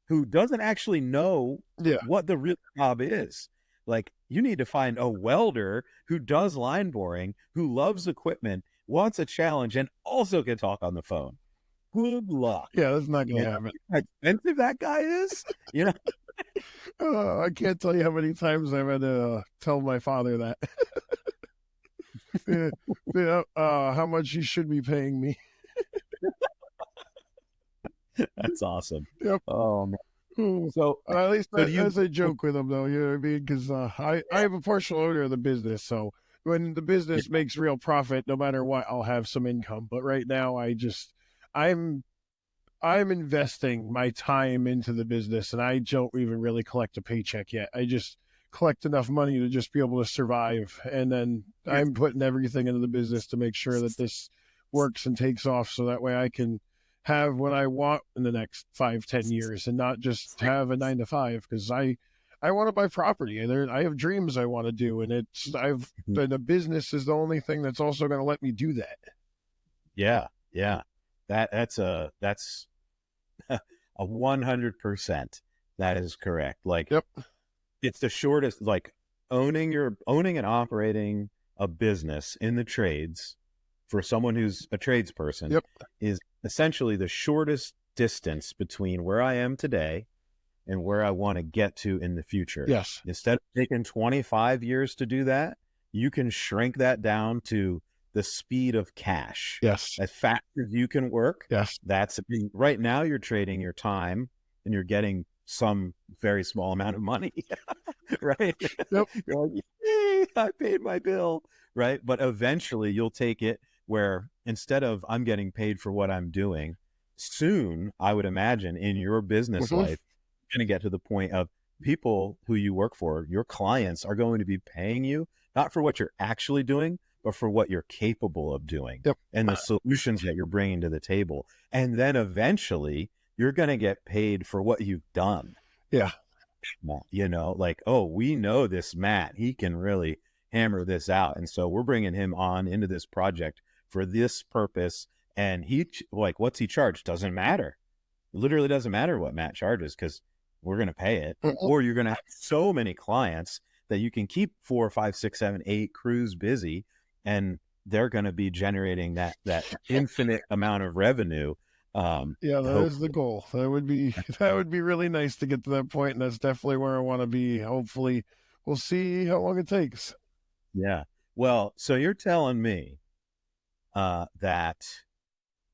Speaker 1: who doesn't actually know
Speaker 2: Yeah.
Speaker 1: what the real job is? Like, you need to find a welder who does line boring, who loves equipment, wants a challenge, and also can talk on the phone. Good luck.
Speaker 2: Yeah, that's not
Speaker 1: You
Speaker 2: gonna
Speaker 1: know
Speaker 2: happen.
Speaker 1: how expensive that guy is? You know?
Speaker 2: I can't tell you how many times I've had to tell my father that. Yeah, yeah, how much he should be paying me.
Speaker 1: That's awesome.
Speaker 2: Yep.
Speaker 1: Oh man.
Speaker 2: Ooh.
Speaker 1: So
Speaker 2: At least
Speaker 1: so do you
Speaker 2: as a joke with him, though, you know what I mean? Because I am a partial owner of the business, so when the business makes real profit, no matter what, I'll have some income. But right now, I'm I'm investing my time into the business, and I don't even really collect a paycheck yet. I just collect enough money to just be able to survive, and then
Speaker 1: here's
Speaker 2: I'm putting everything into the business to make sure that this works and takes off, so that way I can have what I want in the next 5, 10 years, and not just have a 9 to 5. Because I want to buy property, and I have dreams I want to do, and the business is the only thing that's also going to let me do that.
Speaker 1: yeah, yeah. That's a 100%. That is correct. Like,
Speaker 2: Yep.
Speaker 1: it's the shortest, like owning and operating a business in the trades for someone who's a tradesperson
Speaker 2: Yep.
Speaker 1: is essentially the shortest distance between where I am today and where I want to get to in the future.
Speaker 2: Yes.
Speaker 1: Instead of taking 25 years to do that, you can shrink that down to the speed of cash.
Speaker 2: Yes.
Speaker 1: As fast as you can work,
Speaker 2: Yes.
Speaker 1: right now you're trading your time and you're getting some very small amount of money, right?
Speaker 2: Yep.
Speaker 1: You're like, "Yay, I paid my bill," right? But eventually you'll take it where instead of I'm getting paid for what I'm doing, soon, I would imagine in your business
Speaker 2: Mhm.
Speaker 1: life, you're going to get to the point of people who you work for, your clients are going to be paying you, not for what you're actually doing, but for what you're capable of doing
Speaker 2: Yep.
Speaker 1: and the solutions that you're bringing to the table. And then eventually you're going to get paid for what you've done.
Speaker 2: Yeah.
Speaker 1: You know, like, oh, we know this Matt, he can really hammer this out. And so we're bringing him on into this project for this purpose. And like, what's he charged? Doesn't matter. It literally doesn't matter what Matt charges because we're going to pay it.
Speaker 2: Mhm.
Speaker 1: Or you're going to have so many clients that you can keep 4, 5, 6, 7, 8 crews busy, and they're going to be generating that infinite amount of revenue.
Speaker 2: Yeah, that
Speaker 1: Hope,
Speaker 2: is the goal. That would be really nice to get to that point, and that's definitely where I want to be. Hopefully, we'll see how long it takes.
Speaker 1: yeah. Well, so you're telling me that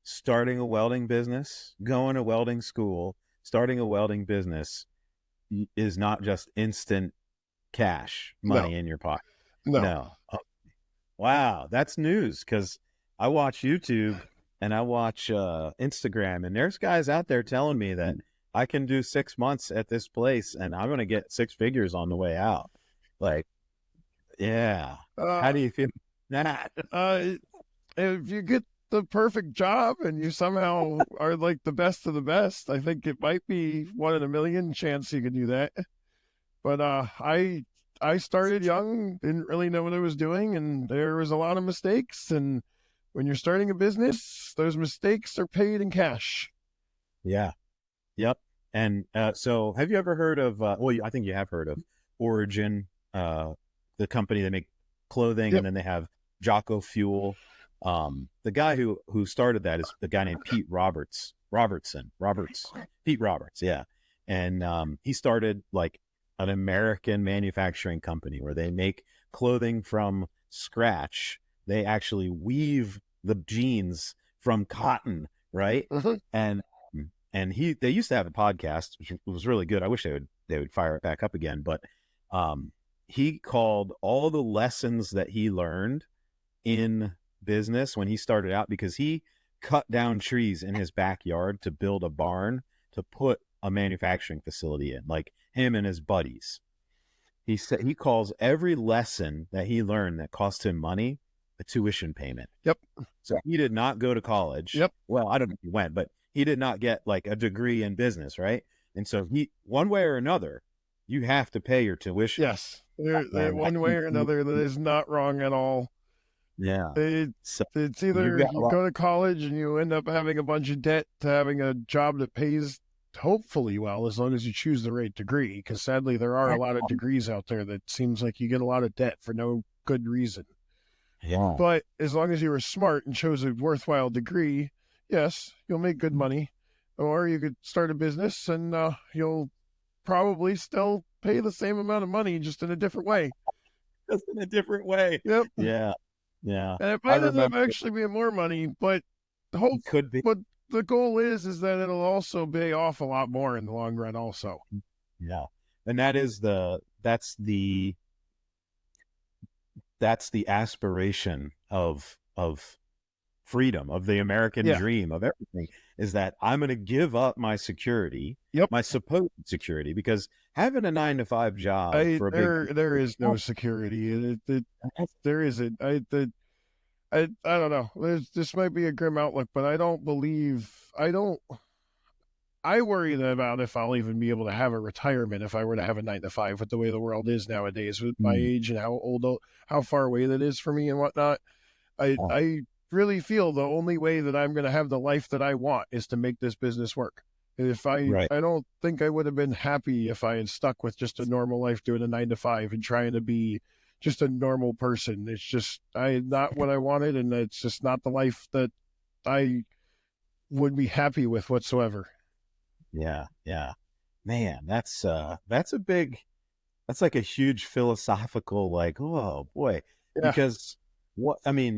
Speaker 1: starting a welding business, going to welding school, starting a welding business is not just instant cash
Speaker 2: No,
Speaker 1: money in your pocket.
Speaker 2: no.
Speaker 1: No. Oh, wow, that's news because I watch YouTube and I watch Instagram, and there's guys out there telling me that I can do 6 months at this place and I'm going to get 6 figures on the way out. Like, yeah. How
Speaker 2: Uh,
Speaker 1: do you feel that?
Speaker 2: uh, if you get the perfect job and you somehow are like the best of the best, I think it might be 1 in a million chance you could do that. But I started young, didn't really know what I was doing, and there was a lot of mistakes. And when you're starting a business, those mistakes are paid in cash.
Speaker 1: Yeah. Yep. And so have you ever heard of, well, I think you have heard of Origin, the company that make clothing,
Speaker 2: Yep.
Speaker 1: and then they have Jocko Fuel. The guy who started that is the guy named Pete Roberts. Yeah. And he started like an American manufacturing company where they make clothing from scratch. They actually weave the jeans from cotton, right?
Speaker 2: Mhm.
Speaker 1: And they used to have a podcast, which was really good. I wish they would fire it back up again. But he called all the lessons that he learned in business when he started out, because he cut down trees in his backyard to build a barn to put a manufacturing facility in, like him and his buddies. He said he calls every lesson that he learned that cost him money a tuition payment.
Speaker 2: Yep.
Speaker 1: So he did not go to college.
Speaker 2: Yep.
Speaker 1: Well, I don't know if he went, but he did not get like a degree in business, right? And so one way or another, you have to pay your tuition.
Speaker 2: Yes, they're
Speaker 1: And that
Speaker 2: one way or another, that is not wrong at all.
Speaker 1: yeah.
Speaker 2: It,
Speaker 1: So
Speaker 2: it's
Speaker 1: you've
Speaker 2: either
Speaker 1: got a
Speaker 2: you
Speaker 1: lot.
Speaker 2: go to college and you end up having a bunch of debt to having a job that pays hopefully well, as long as you choose the right degree. Because sadly, there are a lot of degrees out there that seems like you get a lot of debt for no good reason.
Speaker 1: Yeah.
Speaker 2: But as long as you were smart and chose a worthwhile degree, yes, you'll make good money. Or you could start a business and you'll probably still pay the same amount of money, just in a different way.
Speaker 1: Just in a different way.
Speaker 2: Yep.
Speaker 1: Yeah. Yeah.
Speaker 2: And it
Speaker 1: I
Speaker 2: might end up
Speaker 1: remember
Speaker 2: actually being more money, but the hope,
Speaker 1: it could be.
Speaker 2: but the goal is that it'll also pay off a lot more in the long run also.
Speaker 1: Yeah. And that's the aspiration of freedom, of the American
Speaker 2: Yeah.
Speaker 1: dream, of everything, is that I'm going to give up my security,
Speaker 2: Yep.
Speaker 1: my supposed security, because having a 9 to 5 job for a big
Speaker 2: There is no security. There isn't. I don't know. This might be a grim outlook, but I worry about if I'll even be able to have a retirement if I were to have a 9 to 5 with the way the world is nowadays, with my age and how far away that is for me and whatnot. I really feel the only way that I'm going to have the life that I want is to make this business work.
Speaker 1: Right.
Speaker 2: I don't think I would have been happy if I had stuck with just a normal life doing a 9 to 5 and trying to be just a normal person. It's just not what I wanted, and it's just not the life that I would be happy with whatsoever.
Speaker 1: Yeah. Yeah. Man, that's like a huge philosophical, like, oh boy,
Speaker 2: Yeah,
Speaker 1: because the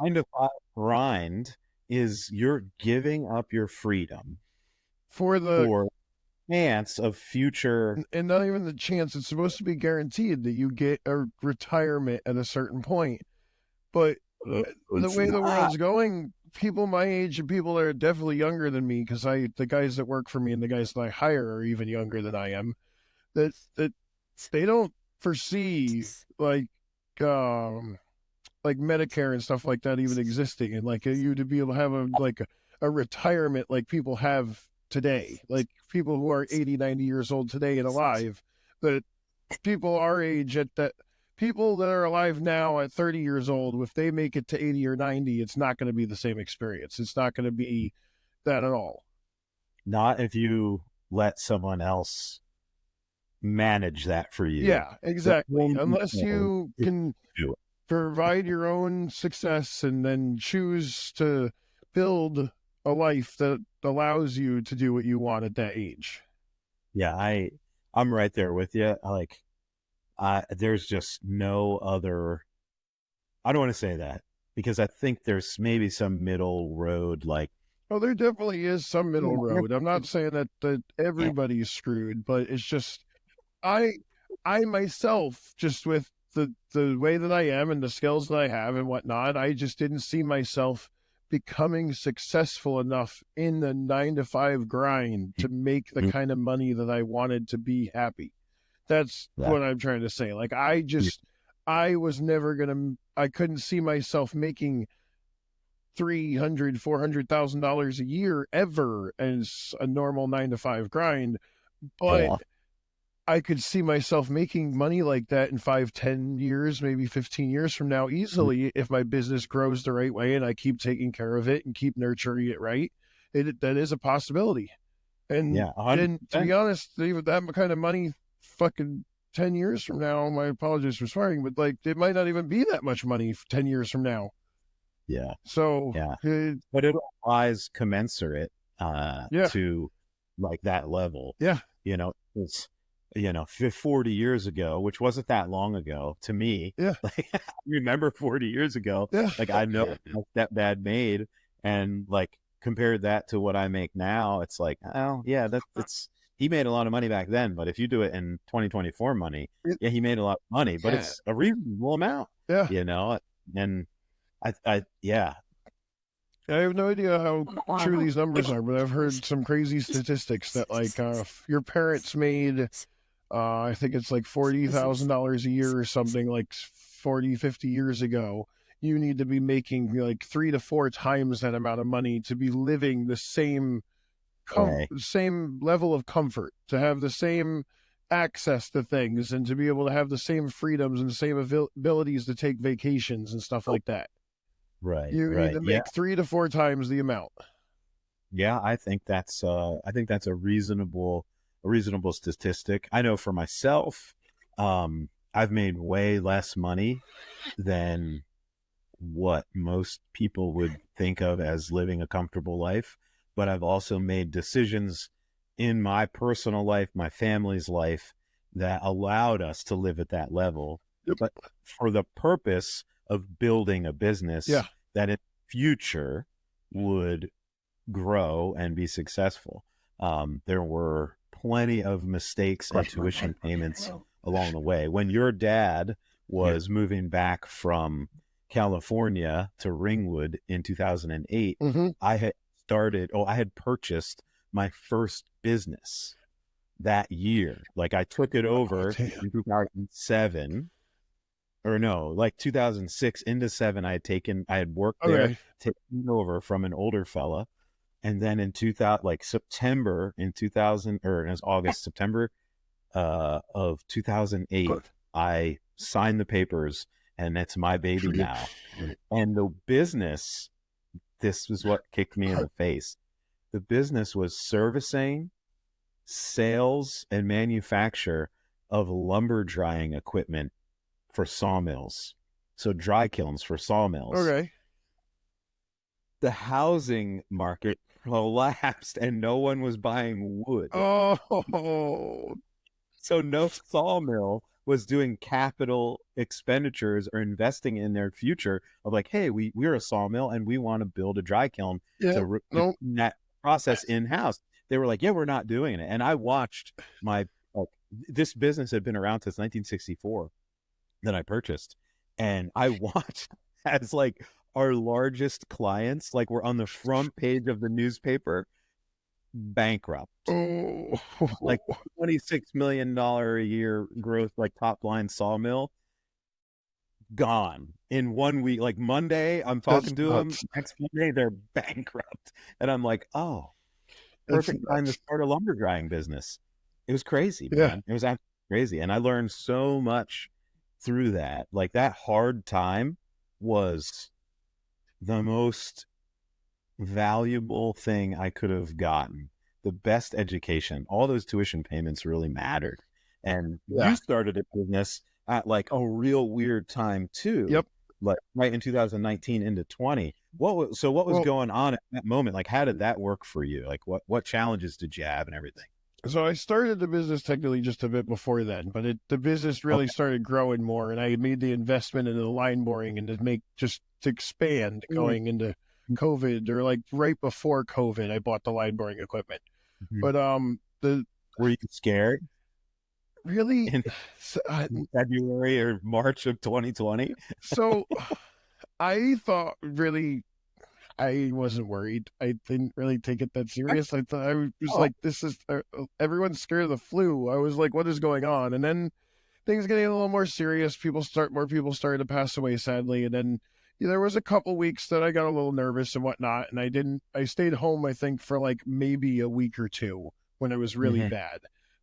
Speaker 1: 9 to 5 grind is you're giving up your freedom
Speaker 2: for the
Speaker 1: for chance of future.
Speaker 2: and not even the chance. It's supposed to be guaranteed that you get a retirement at a certain point, but the way the world's going, people my age and people that are definitely younger than me, because the guys that work for me and the guys that I hire are even younger than I am, that they don't foresee like Medicare and stuff like that even existing, and like you to be able to have a retirement like people have today, like people who are 80, 90 years old today and alive, that people our age at that people that are alive now at 30 years old, if they make it to 80 or 90, it's not going to be the same experience. It's not going to be that at all.
Speaker 1: Not if you let someone else manage that for you.
Speaker 2: Yeah, exactly. Unless you can
Speaker 1: do it.
Speaker 2: provide your own success and then choose to build a life that allows you to do what you want at that age.
Speaker 1: Yeah, I'm right there with you. There's just no other. I don't want to say that, because I think there's maybe some middle road, like,
Speaker 2: Oh, there definitely is some middle road. I'm not saying that everybody's screwed, but it's just I myself, just with the way that I am and the skills that I have and whatnot, I just didn't see myself becoming successful enough in the 9 to 5 grind to make the kind of money that I wanted to be happy. That's what I'm trying to say. Like I was never I couldn't see myself making $300,000-$400,000 a year ever as a normal 9 to 5 grind, but I could see myself making money like that in 5, 10 years, maybe 15 years from now easily, if my business grows the right way and I keep taking care of it and keep nurturing it right. That is a possibility. And
Speaker 1: yeah,
Speaker 2: then, to
Speaker 1: 100%.
Speaker 2: be honest, even that kind of money, fucking 10 years from now, my apologies for swearing, but like it might not even be that much money 10 years from now.
Speaker 1: Yeah,
Speaker 2: So
Speaker 1: yeah, but it applies commensurate
Speaker 2: yeah,
Speaker 1: to like that level.
Speaker 2: yeah,
Speaker 1: It's 40 years ago, which wasn't that long ago to me.
Speaker 2: yeah,
Speaker 1: Like, I remember 40 years ago,
Speaker 2: yeah,
Speaker 1: like I know what my stepdad made, and like compared that to what I make now, it's like, oh yeah, he made a lot of money back then, but if you do it in 2024 money, yeah, he made a lot of money, but it's a reasonable amount,
Speaker 2: yeah.
Speaker 1: and yeah.
Speaker 2: I have no idea how true these numbers are, but I've heard some crazy statistics that like if your parents made I think it's like $40,000 a year or something, like 40, 50 years ago, you need to be making like 3 to 4 times that amount of money to be living the same
Speaker 1: Right.
Speaker 2: same level of comfort, to have the same access to things and to be able to have the same freedoms and the same abilities to take vacations and stuff like that.
Speaker 1: Right,
Speaker 2: You need
Speaker 1: right.
Speaker 2: to
Speaker 1: Yeah.
Speaker 2: make 3 to 4 times the amount.
Speaker 1: Yeah, I think that's a reasonable statistic. I know for myself, I've made way less money than what most people would think of as living a comfortable life, but I've also made decisions in my personal life, my family's life, that allowed us to live at that level,
Speaker 2: Yep.
Speaker 1: but for the purpose of building a business
Speaker 2: Yeah.
Speaker 1: that in future would grow and be successful. There were plenty of mistakes and tuition payments along the way. When your dad was moving back from California to Ringwood in 2008,
Speaker 2: Mm-hmm.
Speaker 1: I had purchased my first business that year. Like I took it over in 2007, or no, like 2006 into 7. I had worked there,
Speaker 2: Okay.
Speaker 1: taken over from an older fella. And then in 2000, like September in 2000, or it was August, September of 2008, I signed the papers, and it's my baby now. And the business, this was what kicked me in the face. The business was servicing, sales, and manufacture of lumber drying equipment for sawmills. So dry kilns for sawmills.
Speaker 2: Okay.
Speaker 1: The housing market collapsed and no one was buying wood.
Speaker 2: Oh.
Speaker 1: So no sawmill was doing capital expenditures or investing in their future of like, hey, we're a sawmill and we want to build a dry kiln
Speaker 2: Yeah.
Speaker 1: to
Speaker 2: No.
Speaker 1: that process in-house. They were like, yeah, we're not doing it. And I watched this business had been around since 1964 that I purchased. And I watched as like our largest clients, like were on the front page of the newspaper, bankrupt.
Speaker 2: Oh.
Speaker 1: Like $26 million a year growth, like top line sawmill, gone in 1 week. Like Monday, I'm talking to them.
Speaker 2: Nuts.
Speaker 1: Next Monday, they're bankrupt. And I'm like, oh,
Speaker 2: That's
Speaker 1: perfect time to
Speaker 2: nuts.
Speaker 1: start a lumber drying business. It was crazy,
Speaker 2: Yeah.
Speaker 1: man. It was absolutely crazy. And I learned so much through that. Like that hard time was the most valuable thing I could have gotten. The best education. All those tuition payments really mattered. And
Speaker 2: Yeah.
Speaker 1: you started a business at like a real weird time too.
Speaker 2: Yep.
Speaker 1: Like right in 2019 into 20. What was
Speaker 2: Well,
Speaker 1: going on at that moment? Like how did that work for you? Like what challenges did you have and everything?
Speaker 2: so I started the business technically just a bit before then, but the business really
Speaker 1: Okay.
Speaker 2: started growing more, and I made the investment into the line boring and to expand going into COVID, or like right before COVID, I bought the line boring equipment.
Speaker 1: Mhm.
Speaker 2: But the
Speaker 1: Were you scared
Speaker 2: really,
Speaker 1: in
Speaker 2: so, uh,
Speaker 1: February or March of 2020?
Speaker 2: so I thought really I wasn't worried. I didn't really take it that serious. I thought I was
Speaker 1: Oh,
Speaker 2: like, this is everyone's scared of the flu. I was like, what is going on? And then things getting a little more serious. More people started to pass away, sadly. And then there was a couple weeks that I got a little nervous and whatnot. And I stayed home, I think, for like maybe a week or two when it was really
Speaker 1: mhm,
Speaker 2: bad.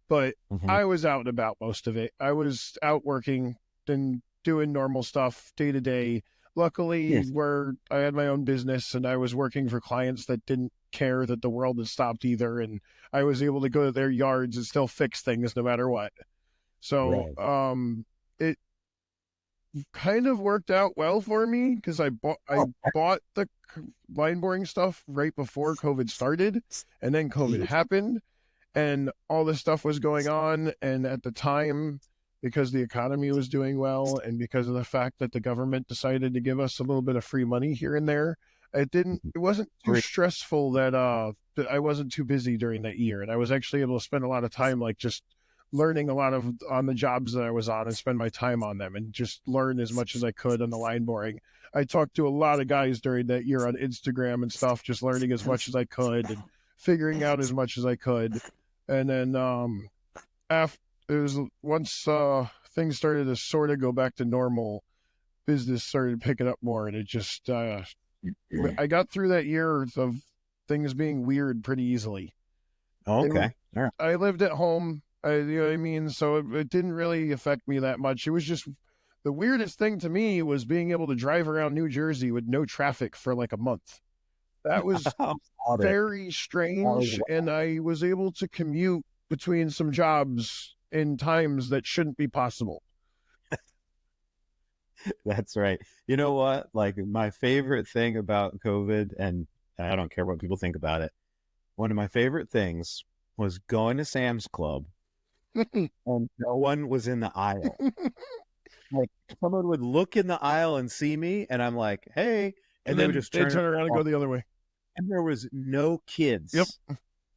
Speaker 2: But
Speaker 1: mhm.
Speaker 2: I was out and about most of it. I was out working and doing normal stuff day to day. Luckily,
Speaker 1: Yes.
Speaker 2: where I had my own business and I was working for clients that didn't care that the world had stopped either. And I was able to go to their yards and still fix things no matter what. So,
Speaker 1: Right.
Speaker 2: it kind of worked out well for me because I
Speaker 1: Oh,
Speaker 2: bought the line boring stuff right before COVID started, and then COVID
Speaker 1: geez.
Speaker 2: happened, and all this stuff was going on. And at the time, because the economy was doing well, and because of the fact that the government decided to give us a little bit of free money here and there, it wasn't too
Speaker 1: Great.
Speaker 2: stressful that I wasn't too busy during that year, and I was actually able to spend a lot of time like just learning a lot of on the jobs that I was on and spend my time on them and just learn as much as I could on the line boring. I talked to a lot of guys during that year on Instagram and stuff, just learning as much as I could and figuring out as much as I could. And then after it was once things started to sort of go back to normal, business started picking up more, and it just I got through that year of things being weird pretty easily.
Speaker 1: Oh,
Speaker 2: They were
Speaker 1: okay. All right.
Speaker 2: I lived at home. You know what I mean? So it didn't really affect me that much. It was just the weirdest thing to me was being able to drive around New Jersey with no traffic for like a month. That was
Speaker 1: About it.
Speaker 2: very strange, and I was able to commute between some jobs in times that shouldn't be possible.
Speaker 1: That's right. You know what? Like my favorite thing about COVID, and I don't care what people think about it. One of my favorite things was going to Sam's Club and no one was in the aisle. Like someone would look in the aisle and see me, and I'm like, "Hey," and they would
Speaker 2: then
Speaker 1: just
Speaker 2: they
Speaker 1: turn
Speaker 2: turn around and
Speaker 1: off,
Speaker 2: go the other way.
Speaker 1: and there was no
Speaker 2: Yep.
Speaker 1: kids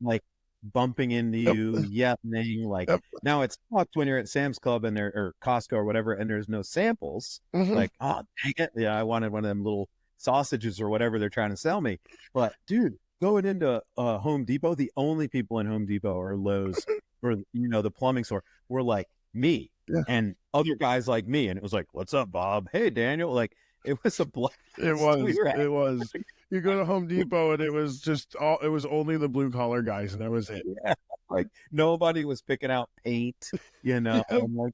Speaker 1: like bumping into
Speaker 2: Yep.
Speaker 1: you, yelling. Like
Speaker 2: Yep.
Speaker 1: now, it's fucked when you're at Sam's Club and there or Costco or whatever, and there's no samples.
Speaker 2: Mhm.
Speaker 1: Like, oh dang it, yeah, I wanted one of them little sausages or whatever they're trying to sell me. But dude, going into Home Depot, the only people in Home Depot or Lowe's or the plumbing store were like me
Speaker 2: Yeah.
Speaker 1: and other guys like me, and it was like, "What's up, Bob? Hey, Daniel." Like it was a blast.
Speaker 2: It
Speaker 1: We
Speaker 2: was.
Speaker 1: were
Speaker 2: It was. You go to Home Depot and it was just all. It was only the blue collar guys, and that was it.
Speaker 1: yeah, like nobody was picking out paint.
Speaker 2: Yep.
Speaker 1: I'm like,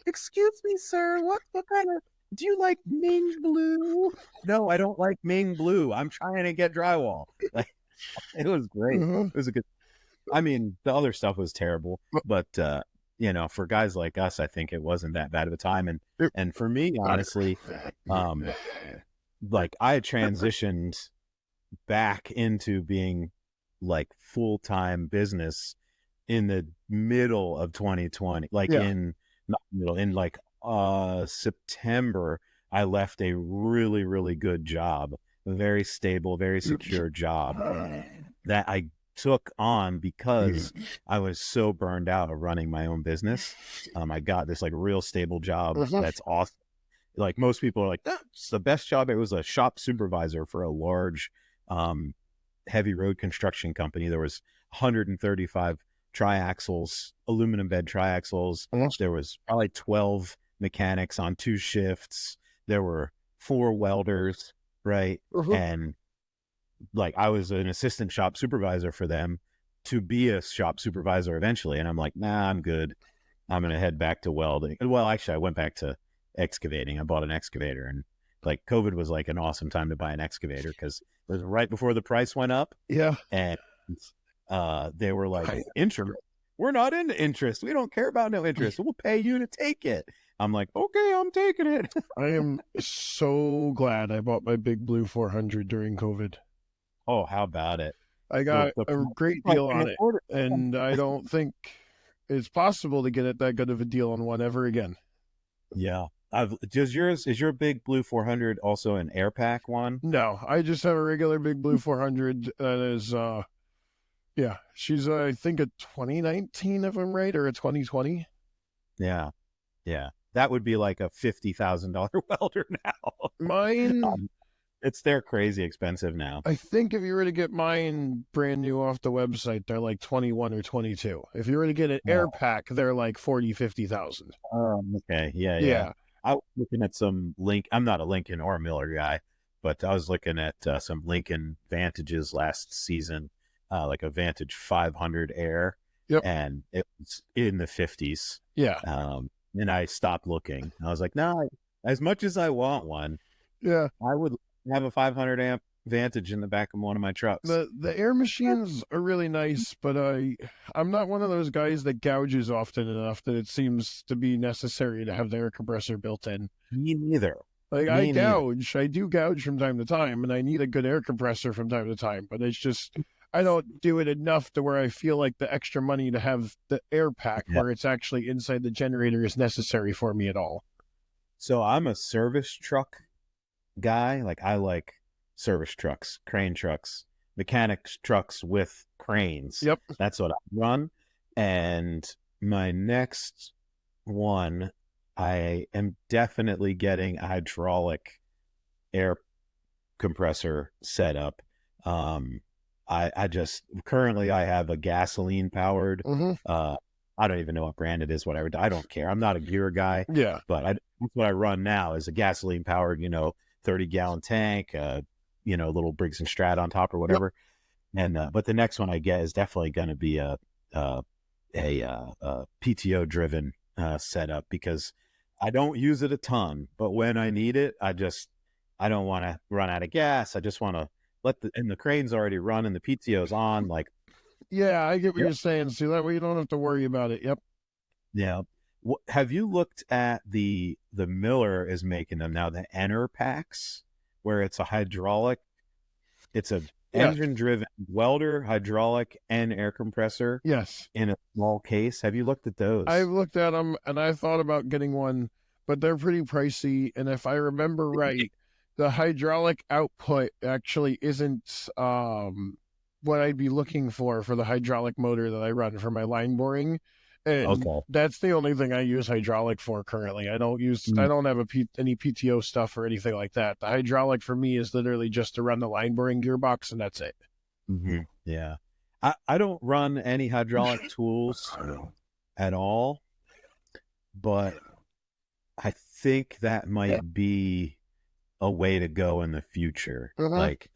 Speaker 1: "Excuse me, sir. What kind of? Do you like Ming blue?" "No, I don't like Ming blue. I'm trying to get drywall." Like it was great.
Speaker 2: Mhm.
Speaker 1: It was a good. I mean, the other stuff was terrible, but for guys like us, I think it wasn't that bad of a time. And for me, honestly, like I had transitioned back into being like full-time business in the middle of 2020, like
Speaker 2: Yeah.
Speaker 1: not middle, in like September. I left a really, really good job, a very stable, very secure job that I took on because I was so burned out of running my own business. I got this like real stable job
Speaker 2: Mhm.
Speaker 1: that's awesome. Like most people are like, "That's the best job." It was a shop supervisor for a large heavy road construction company. There was 135 triaxles, aluminum bed triaxles.
Speaker 2: Mhm.
Speaker 1: There was probably 12 mechanics on 2 shifts. There were 4 welders, right?
Speaker 2: Mhm.
Speaker 1: And like I was an assistant shop supervisor for them to be a shop supervisor eventually. And I'm like, nah, I'm good. I'm going to head back to welding. Well, actually, I went back to excavating. I bought an excavator, and like COVID was like an awesome time to buy an excavator because it was right before the price went up.
Speaker 2: Yeah.
Speaker 1: And they were like,
Speaker 2: I-
Speaker 1: interest. We're not into interest. We don't care about no interest. We'll pay you to take it. I'm like, okay, I'm taking it.
Speaker 2: I am so glad I bought my big blue 400 during COVID.
Speaker 1: Oh, how about it?
Speaker 2: I got
Speaker 1: The
Speaker 2: a great
Speaker 1: price
Speaker 2: deal
Speaker 1: can
Speaker 2: on it,
Speaker 1: afford it.
Speaker 2: and I don't think it's possible to get it that good of a deal on one ever again.
Speaker 1: Yeah. Is your big blue 400 also an air pack one?
Speaker 2: No, I just have a regular big blue 400 that is, yeah, she's, I think, a 2019, if I'm right, or a 2020.
Speaker 1: Yeah. Yeah. That would be like a $50,000 welder now.
Speaker 2: Mine,
Speaker 1: They're crazy expensive now.
Speaker 2: I think if you were to get mine brand new off the website, they're like 21 or 22. If you were to get an air pack, they're like 40, 50,000.
Speaker 1: Okay. Yeah.
Speaker 2: Yeah.
Speaker 1: I was looking at some I'm not a Lincoln or Miller guy, but I was looking at some Lincoln Vantages last season, like a Vantage 500 Air.
Speaker 2: Yep.
Speaker 1: And it was in the 50s.
Speaker 2: Yeah.
Speaker 1: And I stopped looking. I was like, no, as much as I want one,
Speaker 2: Yeah.
Speaker 1: I would have a 500 amp Vantage in the back of one of my trucks.
Speaker 2: The air machines are really nice, but I'm not one of those guys that gouges often enough that it seems to be necessary to have the air compressor built in.
Speaker 1: Me neither.
Speaker 2: Like
Speaker 1: Me
Speaker 2: I
Speaker 1: neither.
Speaker 2: gouge, I do gouge from time to time, and I need a good air compressor from time to time, but it's just I don't do it enough to where I feel like the extra money to have the air pack where it's actually inside the generator is necessary for me at all.
Speaker 1: So I'm a service truck guy. Like I like service trucks, crane trucks, mechanics trucks with cranes.
Speaker 2: Yep.
Speaker 1: That's what I run. And my next one, I am definitely getting a hydraulic air compressor setup. I just currently I have a gasoline powered. I don't even know what brand it is, whatever. I don't care. I'm not a gear guy.
Speaker 2: Yeah.
Speaker 1: But that's what I run now is a gasoline powered, 30-gallon tank, little Briggs and Strat on top or whatever. Yep. And but the next one I get is definitely going to be a a PTO driven setup because I don't use it a ton, but when I need it, I don't want to run out of gas. I just want to and the crane's already running, the PTO's on, like,
Speaker 2: Yeah, I get what
Speaker 1: yep,
Speaker 2: you're saying. So that way you don't have to worry about it. Yep.
Speaker 1: yeah. Have you looked at the Miller is making them now, the Enter packs, where it's a hydraulic, it's a
Speaker 2: Yes.
Speaker 1: engine driven welder, hydraulic, and air compressor
Speaker 2: Yes.
Speaker 1: in a small case? Have you looked at
Speaker 2: I've
Speaker 1: those?
Speaker 2: looked at them and I thought about getting one, but they're pretty pricey. And if I remember right, the hydraulic output actually isn't what I'd be looking for the hydraulic motor that I run for my line boring. And
Speaker 1: Okay.
Speaker 2: that's the only thing I use hydraulic for currently. I don't have any PTO stuff or anything like that. The hydraulic for me is literally just to run the line boring gearbox and that's it.
Speaker 1: Mm-hmm. Yeah. I don't run any hydraulic tools at all, but I think that might be a way to go in the future.
Speaker 2: Uh-huh.
Speaker 1: Like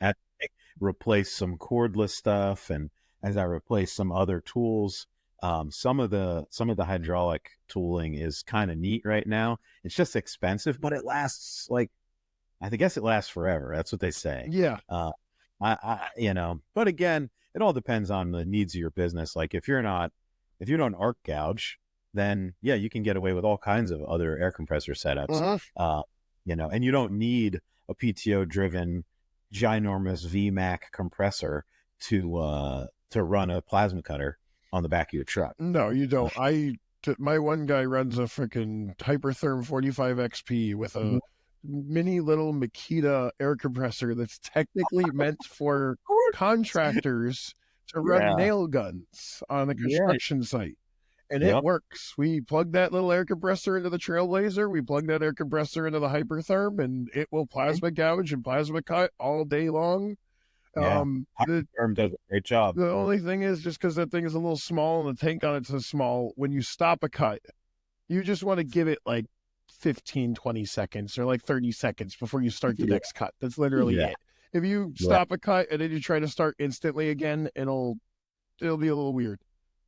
Speaker 1: replace some cordless stuff, and as I replace some other tools, some of the hydraulic tooling is kind of neat right now. It's just expensive, but it lasts like I guess it lasts forever. That's what they say.
Speaker 2: Yeah.
Speaker 1: Uh, but again, it all depends on the needs of your business. Like if you don't arc gouge, then yeah, you can get away with all kinds of other air compressor setups.
Speaker 2: Uh-huh.
Speaker 1: And you don't need a PTO driven ginormous VMAC compressor to run a plasma cutter on the back of your truck.
Speaker 2: No, you don't. My one guy runs a freaking Hypertherm 45 XP with a
Speaker 1: Mhm.
Speaker 2: mini little Makita air compressor that's technically meant for contractors to run
Speaker 1: Yeah.
Speaker 2: nail guns on a
Speaker 1: Yeah.
Speaker 2: construction site. And it
Speaker 1: Yep.
Speaker 2: works. We plug that little air compressor into the Trailblazer, we plug that air compressor into the Hypertherm, and it will plasma gouge and plasma cut all day long.
Speaker 1: Yeah.
Speaker 2: The
Speaker 1: Firm does a great job.
Speaker 2: the only thing is just because that thing is a little small and the tank on it's so small, when you stop a cut, you just want to give it like 15, 20 seconds or like 30 seconds before you start the
Speaker 1: Yeah.
Speaker 2: next cut. That's literally
Speaker 1: Yeah.
Speaker 2: it. If you
Speaker 1: Yeah.
Speaker 2: stop a cut and then you try to start instantly again, it'll be a little weird.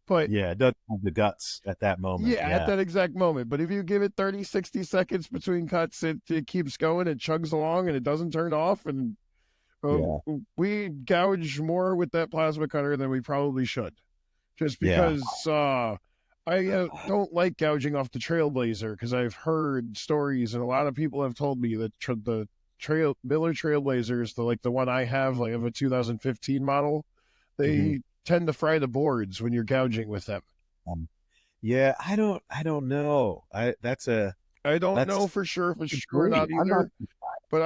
Speaker 2: But
Speaker 1: Yeah. It doesn't have the guts at that moment.
Speaker 2: yeah, at
Speaker 1: Yeah.
Speaker 2: that exact moment. But if you give it 30, 60 seconds between cuts, it keeps going, it chugs along and it doesn't turn off. And
Speaker 1: Yeah.
Speaker 2: we gouge more with that plasma cutter than we probably should. Just
Speaker 1: Yeah.
Speaker 2: because I don't like gouging off the Trailblazer because I've heard stories and a lot of people have told me that the Miller Trailblazers, the one I have, like of a 2015 model,
Speaker 1: Mhm.
Speaker 2: they tend to fry the boards when you're gouging with them.
Speaker 1: Um, yeah. I don't know.
Speaker 2: I don't know
Speaker 1: That's
Speaker 2: for sure if it's true or
Speaker 1: great.
Speaker 2: not
Speaker 1: I'm not.
Speaker 2: either, but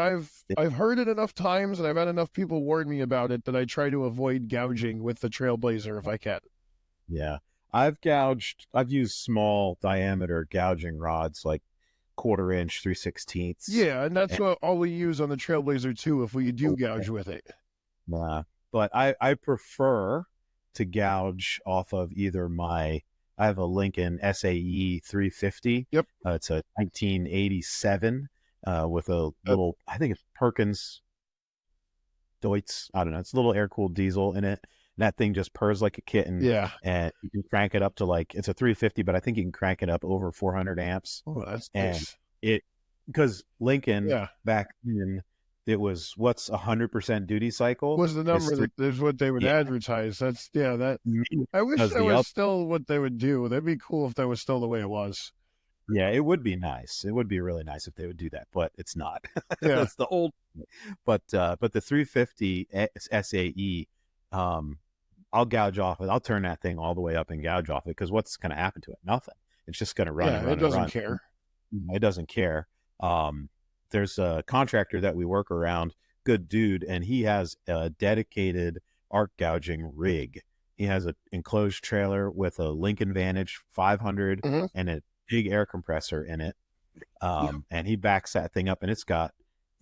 Speaker 2: I've heard it enough times and I've had enough people warn me about it that I try to avoid gouging with the Trailblazer if I can.
Speaker 1: Yeah. I've used small diameter gouging rods, like 1/4 inch, 3/16.
Speaker 2: Yeah, and that's
Speaker 1: And,
Speaker 2: what all we use on the Trailblazer too if we do gouge with it.
Speaker 1: but I prefer to gouge off of I have a Lincoln SAE 350.
Speaker 2: Yep.
Speaker 1: It's a 1987 with a little, I think it's Perkins Deutz. I don't know. It's a little air cooled diesel in it. And that thing just purrs like a kitten.
Speaker 2: Yeah.
Speaker 1: And you can crank it up to it's a 350, but I think you can crank it up over 400 amps.
Speaker 2: Oh, that's
Speaker 1: And
Speaker 2: nice.
Speaker 1: because Lincoln
Speaker 2: Yeah.
Speaker 1: back then, it was what's 100% duty cycle
Speaker 2: Was the
Speaker 1: is
Speaker 2: number that is what they would
Speaker 1: yeah,
Speaker 2: advertise. That's that I wish
Speaker 1: because
Speaker 2: that was still what they would do. That'd be cool if that was still the way it was.
Speaker 1: yeah, it would be nice. It would be really nice if they would do that, but it's not.
Speaker 2: Yeah.
Speaker 1: That's the old. But the 350 SAE, I'll gouge off it. I'll turn that thing all the way up and gouge off it because what's going to happen to it? Nothing. It's just going to run and
Speaker 2: Yeah,
Speaker 1: run
Speaker 2: it
Speaker 1: and
Speaker 2: doesn't
Speaker 1: run.
Speaker 2: care.
Speaker 1: It doesn't care. There's a contractor that we work around, good dude, and he has a dedicated arc gouging rig. He has an enclosed trailer with a Lincoln Vantage 500
Speaker 2: Mhm.
Speaker 1: and a big air compressor in it. And he backs that thing up, and it's got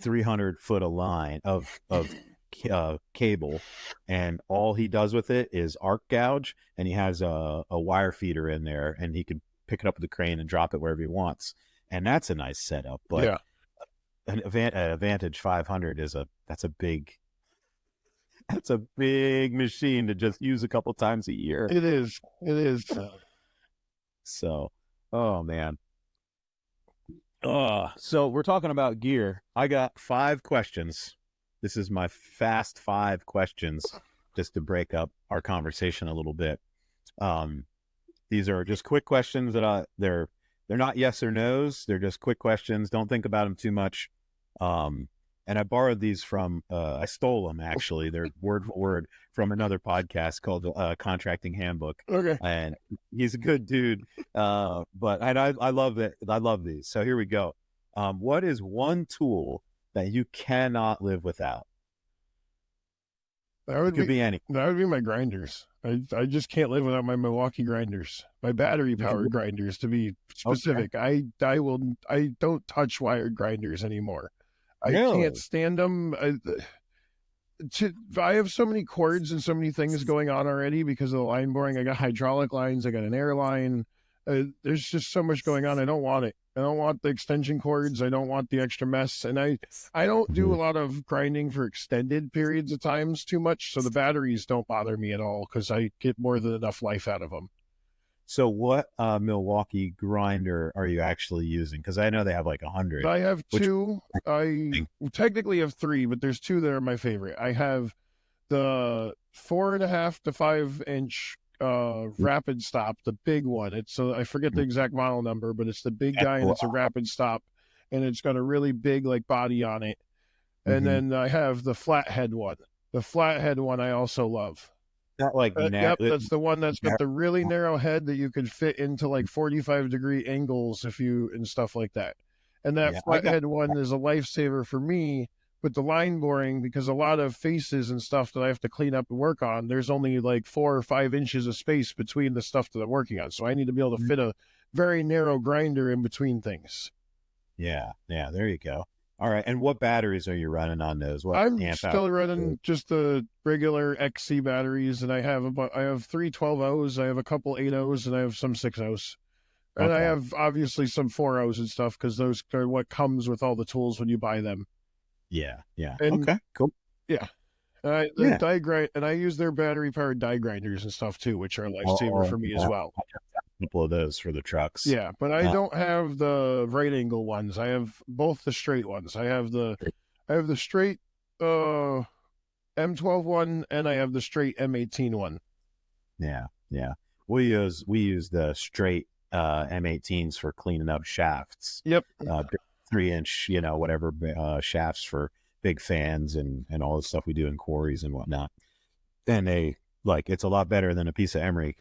Speaker 1: 300 foot of line of cable, and all he does with it is arc gouge, and he has a wire feeder in there, and he can pick it up with the crane and drop it wherever he wants, and that's a nice setup. But
Speaker 2: Yeah.
Speaker 1: a Vantage 500 that's a big machine to just use a couple times a year.
Speaker 2: It is. It is.
Speaker 1: So, oh man. So we're talking about gear. I got 5 questions. This is my fast 5 questions just to break up our conversation a little bit. Um, these are just quick questions they're not yes or no's. They're just quick questions. Don't think about them too much. And I borrowed these from, I stole them actually. They're word for word from another podcast called Contracting Handbook.
Speaker 2: Okay.
Speaker 1: And he's a good dude. I love it. I love these. So here we go. What is one tool that you cannot live without?
Speaker 2: That would
Speaker 1: Could be any.
Speaker 2: That would be my grinders. I just can't live without my Milwaukee grinders, my battery powered grinders to be specific.
Speaker 1: Okay.
Speaker 2: I don't touch wired grinders anymore. I can't
Speaker 1: Really?
Speaker 2: stand them. I have so many cords and so many things going on already because of the line boring. I got hydraulic lines. I got an air line. There's just so much going on. I don't want it. I don't want the extension cords. I don't want the extra mess. And I don't do a lot of grinding for extended periods of times too much. So the batteries don't bother me at all because I get more than enough life out of them.
Speaker 1: So what Milwaukee grinder are you actually using? Because I know they have like 100.
Speaker 2: I have two. I technically have three, but there's two that are my favorite. I have the 4.5 to 5 inch rapid stop, the big one. It's I forget the exact model number, but it's the big guy and it's a rapid stop, and it's got a really big like body on it. And then I have the flathead one. The flathead one I also love.
Speaker 1: Not like
Speaker 2: Yep, that's the one that's got the really narrow head that you could fit into like 45-degree angles and stuff like that. And that flathead one is a lifesaver for me with the line boring because a lot of faces and stuff that I have to clean up and work on, there's only like 4 or 5 inches of space between the stuff that I'm working on. So I need to be able to fit a very narrow grinder in between things.
Speaker 1: Yeah, there you go. All right, and what batteries are you running on those? What
Speaker 2: I'm
Speaker 1: amp
Speaker 2: still
Speaker 1: out?
Speaker 2: running just the regular XC batteries, and I have 3 12-0s, I have a couple 8-0s, and I have some 6-0s. And I have obviously some 4-0s and stuff because those are what comes with all the tools when you buy them.
Speaker 1: Yeah.
Speaker 2: And,
Speaker 1: okay, cool.
Speaker 2: Yeah. Die grind, and I use their battery powered die grinders and stuff too, which are a lifesaver for me as well.
Speaker 1: A couple of those for the trucks.
Speaker 2: Yeah, but I don't have the right angle ones. I have both the straight ones. I have the straight M12 one, and I have the straight M18 one.
Speaker 1: Yeah. We use the straight M18s for cleaning up shafts.
Speaker 2: Yep.
Speaker 1: 3-inch, whatever shafts for big fans and all the stuff we do in quarries and whatnot. And it's a lot better than a piece of emery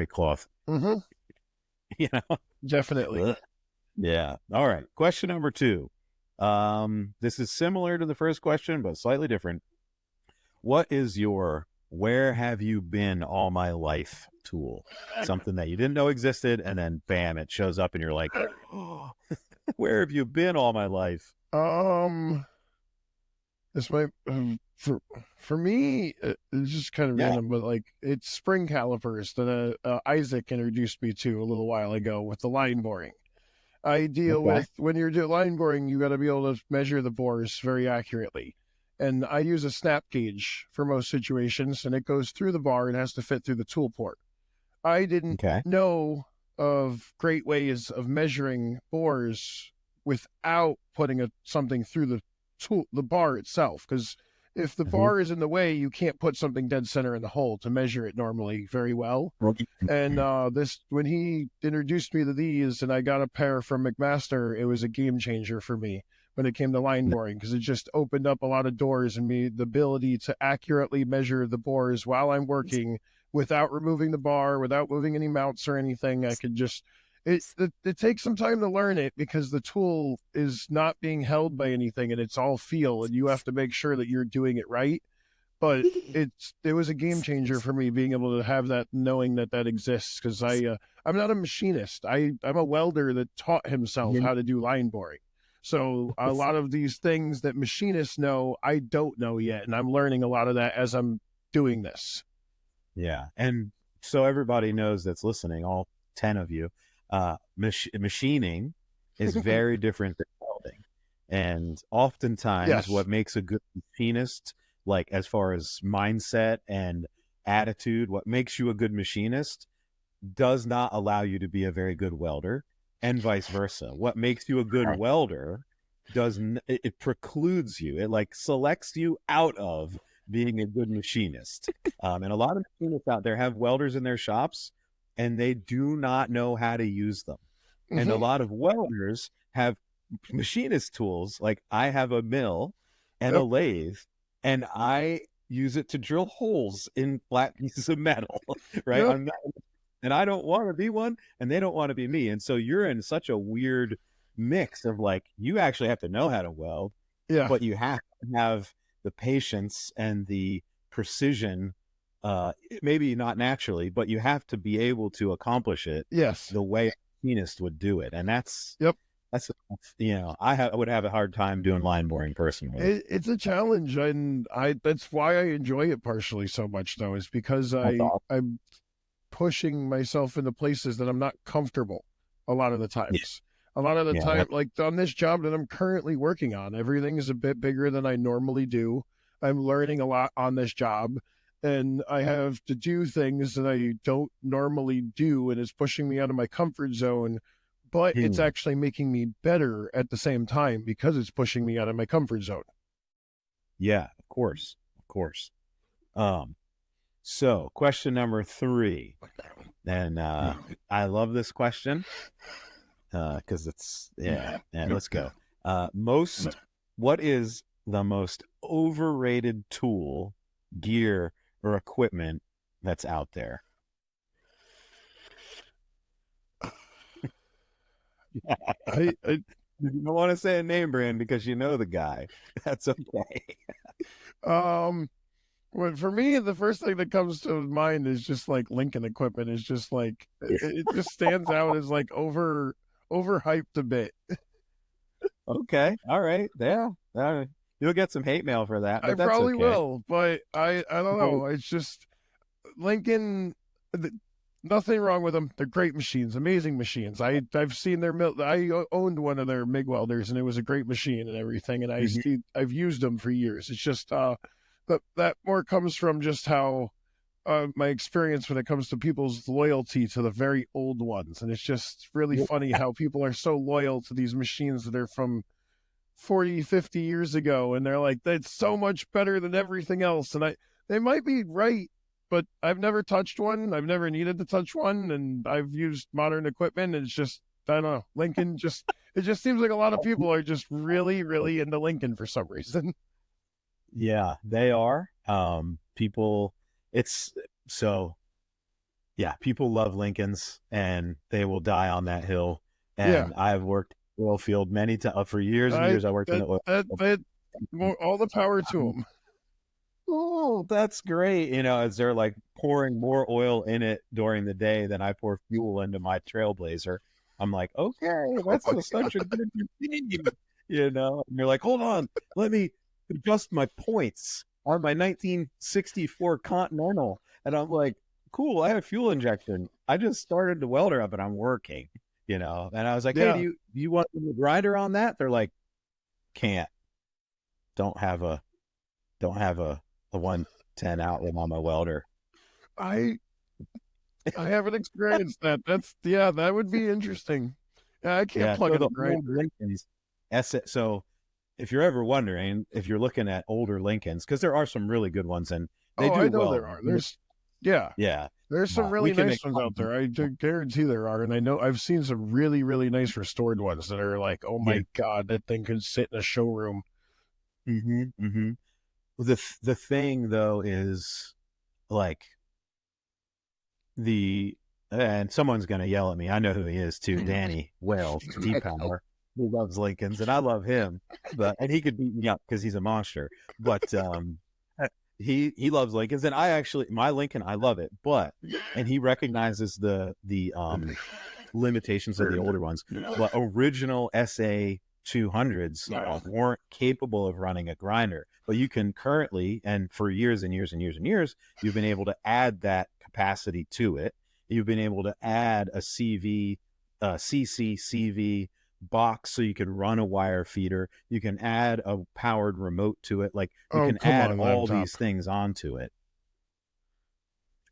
Speaker 1: cloth.
Speaker 2: Mm-hmm. Definitely.
Speaker 1: Ugh. Yeah. All right. Question number 2. This is similar to the first question, but slightly different. What is your "where have you been all my life" tool? Something that you didn't know existed, and then bam, it shows up, and you're like, oh, "Where have you been all my life?"
Speaker 2: This might for me, it's just kind of random, but like it's spring calipers that Isaac introduced me to a little while ago with the line boring. I deal with when you're doing line boring, you got to be able to measure the bores very accurately. And I use a snap gauge for most situations, and it goes through the bar and has to fit through the tool port. I didn't know of great ways of measuring bores without putting something through the bar itself, because if the bar is in the way, you can't put something dead center in the hole to measure it normally very well. And when he introduced me to these and I got a pair from McMaster, it was a game changer for me when it came to line boring, because it just opened up a lot of doors and me the ability to accurately measure the bores while I'm working without removing the bar, without moving any mounts or anything. I could just it takes some time to learn it because the tool is not being held by anything and it's all feel, and you have to make sure that you're doing it right. But it was a game changer for me being able to have that, knowing that exists, because I'm not a machinist. I'm a welder that taught himself how to do line boring. So a lot of these things that machinists know, I don't know yet, and I'm learning a lot of that as I'm doing this.
Speaker 1: Yeah, and so everybody knows that's listening, all 10 of you. Machining is very different than welding, and oftentimes what makes a good machinist, like as far as mindset and attitude, what makes you a good machinist does not allow you to be a very good welder, and vice versa. What makes you a good welder it precludes you. It like selects you out of being a good machinist. And a lot of machinists out there have welders in their shops, and they do not know how to use them. And a lot of welders have machinist tools. Like I have a mill and a lathe, and I use it to drill holes in flat pieces of metal, right?
Speaker 2: Yep.
Speaker 1: I'm not, and I don't want to be one, and they don't want to be me. And so you're in such a weird mix of like, you actually have to know how to weld,
Speaker 2: Yeah.
Speaker 1: but you have to have the patience and the precision, maybe not naturally, but you have to be able to accomplish it
Speaker 2: Yes.
Speaker 1: the way a machinist would do it. And that's
Speaker 2: Yep.
Speaker 1: I would have a hard time doing line boring personally.
Speaker 2: It's a challenge, and that's why I enjoy it partially so much, though, is because
Speaker 1: That's awesome.
Speaker 2: I'm pushing myself into places that I'm not comfortable a lot of the times. A lot of the time, like on this job that I'm currently working on, everything is a bit bigger than I normally do. I'm learning a lot on this job, and I have to do things that I don't normally do, and it's pushing me out of my comfort zone, but it's actually making me better at the same time because it's pushing me out of my comfort zone.
Speaker 1: Yeah, of course. Of course. So question number 3, and I love this question because it's let's go. What is the most overrated tool, gear, or equipment that's out there?
Speaker 2: I
Speaker 1: You don't want to say a name brand because you know the guy. That's okay.
Speaker 2: Well, for me, the first thing that comes to mind is just like Lincoln equipment. Is just like it just stands out as like overhyped a bit.
Speaker 1: Okay. All right. Yeah. You'll get some hate mail for that, but
Speaker 2: I
Speaker 1: that's
Speaker 2: probably
Speaker 1: okay.
Speaker 2: will, but I don't know. It's just Lincoln. Nothing wrong with them. They're great machines, amazing machines. I've seen their mill. I owned one of their MIG welders, and it was a great machine and everything. And I've used them for years. It's just that more comes from just how my experience when it comes to people's loyalty to the very old ones, and it's just really funny how people are so loyal to these machines that are from 40, 50 years ago, and they're like, that's so much better than everything else. And they might be right, but I've never touched one. I've never needed to touch one, and I've used modern equipment. And it's just, I don't know, Lincoln it just seems like a lot of people are just really, really into Lincoln for some reason.
Speaker 1: Yeah, they are. People people love Lincolns, and they will die on that hill. And I've worked oil field many times for years and years. I worked in the oil field.
Speaker 2: All the power to them.
Speaker 1: Oh, that's great. As they're like pouring more oil in it during the day than I pour fuel into my Trailblazer. I'm like, okay, that's such a good machine. And you're like, hold on, let me adjust my points on my 1964 Continental. And I'm like, cool, I have fuel injection. I just started the welder up and I'm working, and I was like, hey, do you want a grinder on that? They're like, can't. Don't have a 110 outlet on my welder.
Speaker 2: I haven't experienced that. That would be interesting. I can't plug in a grinder.
Speaker 1: So if you're ever wondering, if you're looking at older Lincolns, because there are some really good ones, and they do
Speaker 2: I know
Speaker 1: well.
Speaker 2: There are. There's some really nice ones out there. I guarantee there are, and I know I've seen some really, really nice restored ones that are like, oh my god, that thing could sit in a showroom.
Speaker 1: The thing though is like and someone's gonna yell at me. I know who he is too. Danny Wells, D-Power, who loves Lincolns, and I love him, and he could beat me up because he's a monster. But he loves Lincolns, and my Lincoln, I love it, and he recognizes the limitations of the older ones. But original SA 200s weren't capable of running a grinder, but you can currently, and for years and years and years and years, you've been able to add that capacity to it. You've been able to add a CC CV box so you can run a wire feeder. You can add a powered remote to it. Like you can add all these things onto it.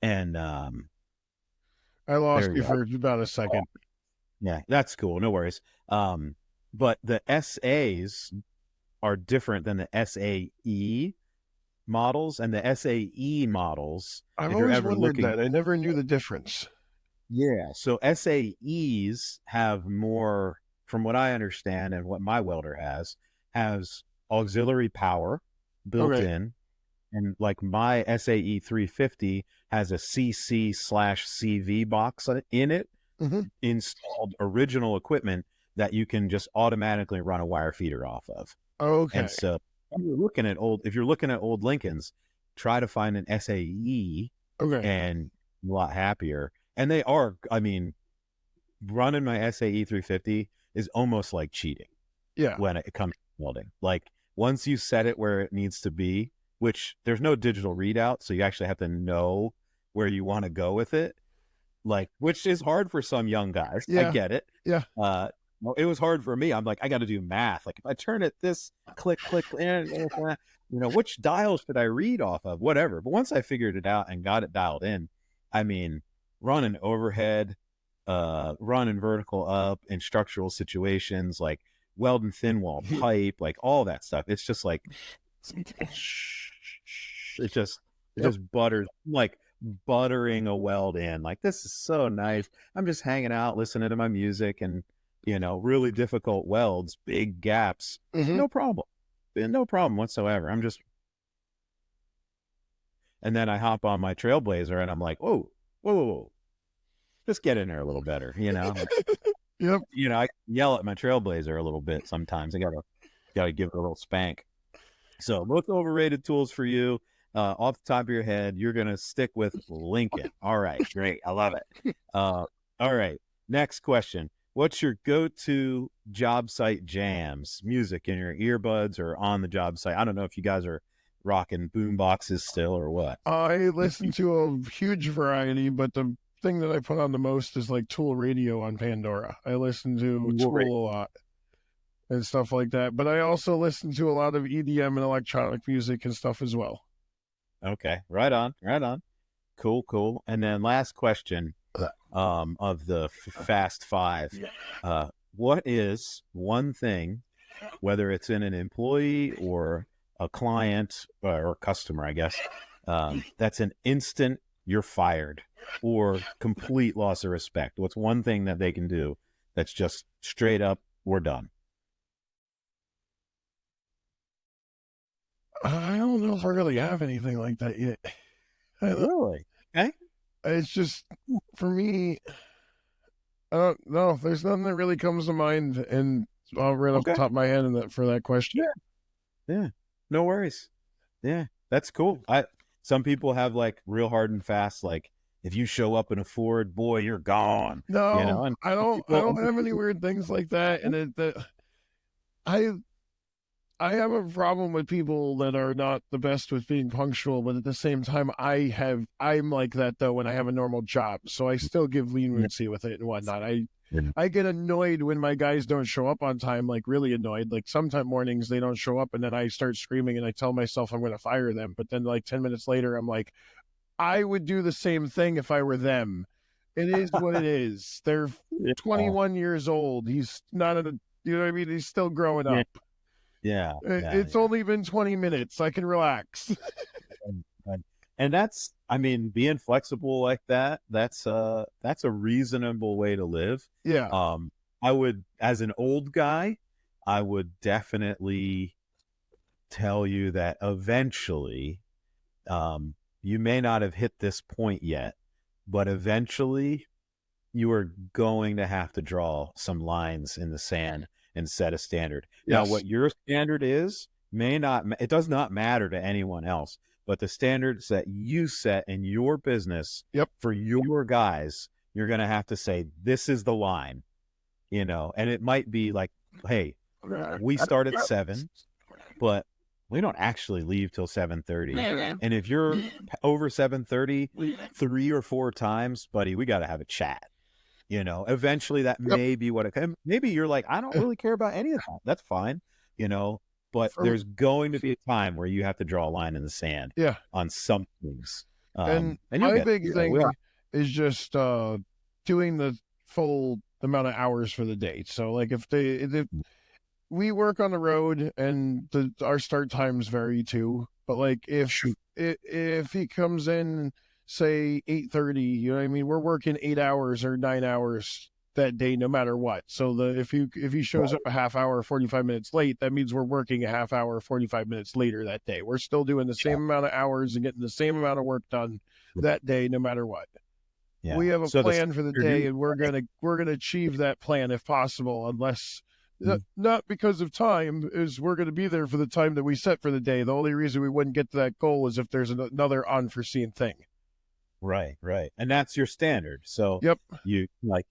Speaker 1: And
Speaker 2: I lost
Speaker 1: There
Speaker 2: you
Speaker 1: you go.
Speaker 2: for about a second.
Speaker 1: Yeah, that's cool. No worries. But the SAs are different than the SAE models, and the SAE models,
Speaker 2: I've
Speaker 1: if you're
Speaker 2: always
Speaker 1: ever
Speaker 2: wondered
Speaker 1: looking,
Speaker 2: that. I never knew the difference.
Speaker 1: yeah. So SAEs have more, from what I understand, and what my welder has auxiliary power built
Speaker 2: Okay.
Speaker 1: in, and like my SAE 350 has a CC/CV box in it,
Speaker 2: Hmm.
Speaker 1: installed original equipment that you can just automatically run a wire feeder off of.
Speaker 2: Okay.
Speaker 1: And so if you're looking at old Lincolns, try to find an SAE
Speaker 2: Okay.
Speaker 1: and a lot happier. And they are, I mean, running my SAE 350 is almost like cheating
Speaker 2: Yeah.
Speaker 1: when it comes to welding. Like once you set it where it needs to be, which there's no digital readout, so you actually have to know where you want to go with it. Like, which is hard for some young guys. I
Speaker 2: Yeah.
Speaker 1: get it.
Speaker 2: Yeah.
Speaker 1: Well, it was hard for me. I'm like, I got to do math. Like, if I turn it this, click, click, which dial should I read off of? Whatever. But once I figured it out and got it dialed in, I mean, running overhead, running vertical up in structural situations, like welding thin wall pipe, like all that stuff. It's just like, it just, it
Speaker 2: Yep.
Speaker 1: just butters, like buttering a weld in. Like, this is so nice. I'm just hanging out, listening to my music, and really difficult welds, big gaps,
Speaker 2: Hmm.
Speaker 1: no problem. No problem whatsoever. And then I hop on my Trailblazer and I'm like, whoa, just get in there a little better,
Speaker 2: Yep.
Speaker 1: I yell at my Trailblazer a little bit sometimes. I gotta give it a little spank. So most overrated tools for you, off the top of your head, you're gonna stick with Lincoln. All right, great, I love it. All right, next question. What's your go-to job site jams? Music in your earbuds or on the job site? I don't know if you guys are rocking boom boxes still or what.
Speaker 2: I listen to a huge variety, but the thing that I put on the most is like Tool radio on Pandora. I listen to
Speaker 1: Great.
Speaker 2: Tool a lot and stuff like that. But I also listen to a lot of EDM and electronic music and stuff as well.
Speaker 1: Okay, right on, right on. Cool. And then last question, of the fast five. What is one thing, whether it's in an employee or a client or customer, I guess, that's an instant you're fired or complete loss of respect? What's one thing that they can do that's just straight up, we're done?
Speaker 2: I don't know if I really have anything like that yet.
Speaker 1: Really? Okay.
Speaker 2: It's just for me. I don't know. There's nothing that really comes to mind, and right off the
Speaker 1: Okay.
Speaker 2: top of my head, for that question.
Speaker 1: Yeah. No worries. Yeah, that's cool. Some people have like real hard and fast, like if you show up in a Ford, boy, you're gone.
Speaker 2: No,
Speaker 1: And
Speaker 2: I don't. I
Speaker 1: people,
Speaker 2: don't have any weird things like that, and I I have a problem with people that are not the best with being punctual, but at the same time, I'm like that though when I have a normal job, so I still give leniency with it and whatnot. I get annoyed when my guys don't show up on time, like really annoyed. Like sometime mornings they don't show up, and then I start screaming and I tell myself I'm going to fire them. But then like 10 minutes later, I'm like, I would do the same thing if I were them. It is what it is. They're
Speaker 1: yeah,
Speaker 2: 21 years old. He's not you know what I mean? He's still growing
Speaker 1: yeah,
Speaker 2: up.
Speaker 1: yeah.
Speaker 2: It's only been 20 minutes. I can relax.
Speaker 1: And that's, I mean, being flexible like that, that's a reasonable way to live.
Speaker 2: Yeah.
Speaker 1: I would, as an old guy, I would definitely tell you that eventually, you may not have hit this point yet, but eventually you are going to have to draw some lines in the sand and set a standard. Now,
Speaker 2: Yes.
Speaker 1: what your standard is it does not matter to anyone else, but the standards that you set in your business
Speaker 2: Yep.
Speaker 1: for your guys, you're going to have to say, this is the line, and it might be like, hey, we start at 7, but we don't actually leave till 7:30. And if you're over 7:30 3 or 4 times, buddy, we got to have a chat. Eventually that may be what maybe you're like, I don't really care about any of that. That's fine. But there's going to be a time where you have to draw a line in the sand
Speaker 2: Yeah.
Speaker 1: on some things.
Speaker 2: And
Speaker 1: you'll
Speaker 2: my
Speaker 1: get
Speaker 2: big thing is just doing the full amount of hours for the day. So like if we work on the road and our start times vary too, but like if he comes in say 8:30, you know what I mean, we're working 8 hours or 9 hours that day no matter what. So if he shows up a half hour 45 minutes late, that means we're working a half hour 45 minutes later that day. We're still doing the same amount of hours and getting the same amount of work done that day no matter what.
Speaker 1: Yeah.
Speaker 2: We have a
Speaker 1: So
Speaker 2: plan for the day, and we're gonna achieve that plan if possible, unless not because of time, is we're gonna be there for the time that we set for the day. The only reason we wouldn't get to that goal is if there's another unforeseen thing.
Speaker 1: Right, right. And that's your standard. So
Speaker 2: Yep.
Speaker 1: you like,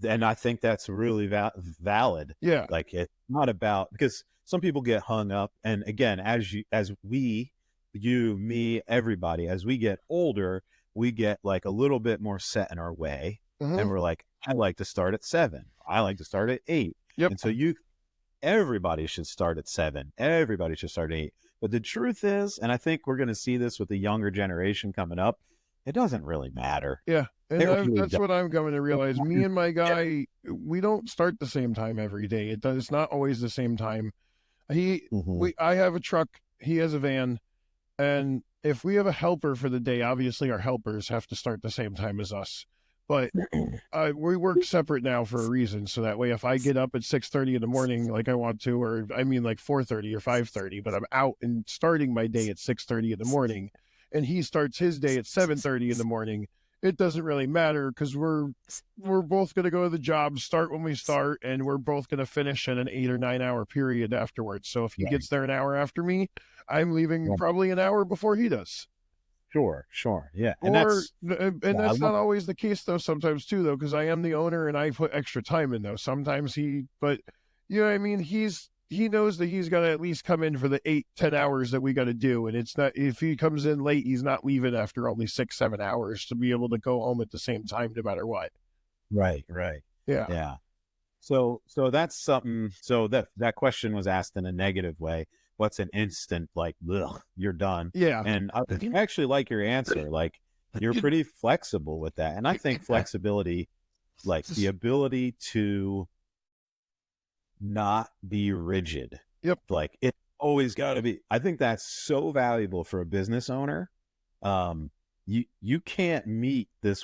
Speaker 1: and I think that's really valid.
Speaker 2: Yeah.
Speaker 1: Like it's not about, because some people get hung up. And again, as we, you, me, everybody, as we get older, we get like a little bit more set in our way. And we're like, I like to start at 7. I like to start at 8.
Speaker 2: Yep.
Speaker 1: And so everybody should start at 7. Everybody should start at 8. But the truth is, and I think we're going to see this with the younger generation coming up, it doesn't really matter.
Speaker 2: Yeah. And that's what I'm going to realize. Me and my guy,
Speaker 1: Yeah.
Speaker 2: we don't start the same time every day. It's not always the same time. I have a truck, he has a van, and if we have a helper for the day, obviously our helpers have to start the same time as us. But we work separate now for a reason. So that way, if I get up at 6:30 in the morning, like I want to, or I mean like 4:30 or 5:30, but I'm out and starting my day at 6:30 in the morning, and he starts his day at 7:30 in the morning, it doesn't really matter because we're both going to go to the job, start when we start, and we're both going to finish in an 8 or 9 hour period afterwards. So if he gets there an hour after me, I'm leaving probably an hour before he does.
Speaker 1: Sure. Yeah.
Speaker 2: And that's not always the case though, sometimes too, though, because I am the owner and I put extra time in though. Sometimes but you know what I mean? He knows that he's got to at least come in for the 8-10 hours that we got to do. And it's not, if he comes in late, he's not leaving after only 6-7 hours to be able to go home at the same time, no matter what.
Speaker 1: Right.
Speaker 2: Yeah.
Speaker 1: Yeah. So that's something. So that question was asked in a negative way. What's an instant, like, ugh, you're done.
Speaker 2: Yeah.
Speaker 1: And I actually like your answer. Like, you're pretty flexible with that. And I think flexibility, like the ability to not be rigid.
Speaker 2: Yep.
Speaker 1: Like it always got to be. I think that's so valuable for a business owner. You can't meet the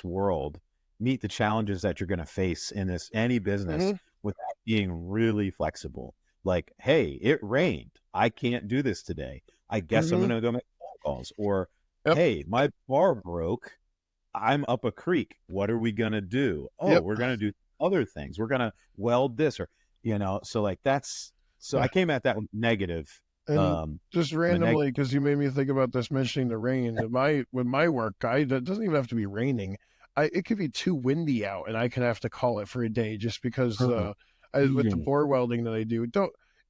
Speaker 1: challenges that you're going to face in any business without being really flexible. Like, hey, it rained. I can't do this today. I guess I'm going to go make phone calls. Or, hey, my bar broke. I'm up a creek. What are we going to do? Oh, we're going to do other things. We're going to weld this, or, so like I came at that negative.
Speaker 2: And just randomly, because you made me think about this, mentioning the rain. With my work, it doesn't even have to be raining. It could be too windy out, and I could have to call it for a day just because with the bore welding that I do,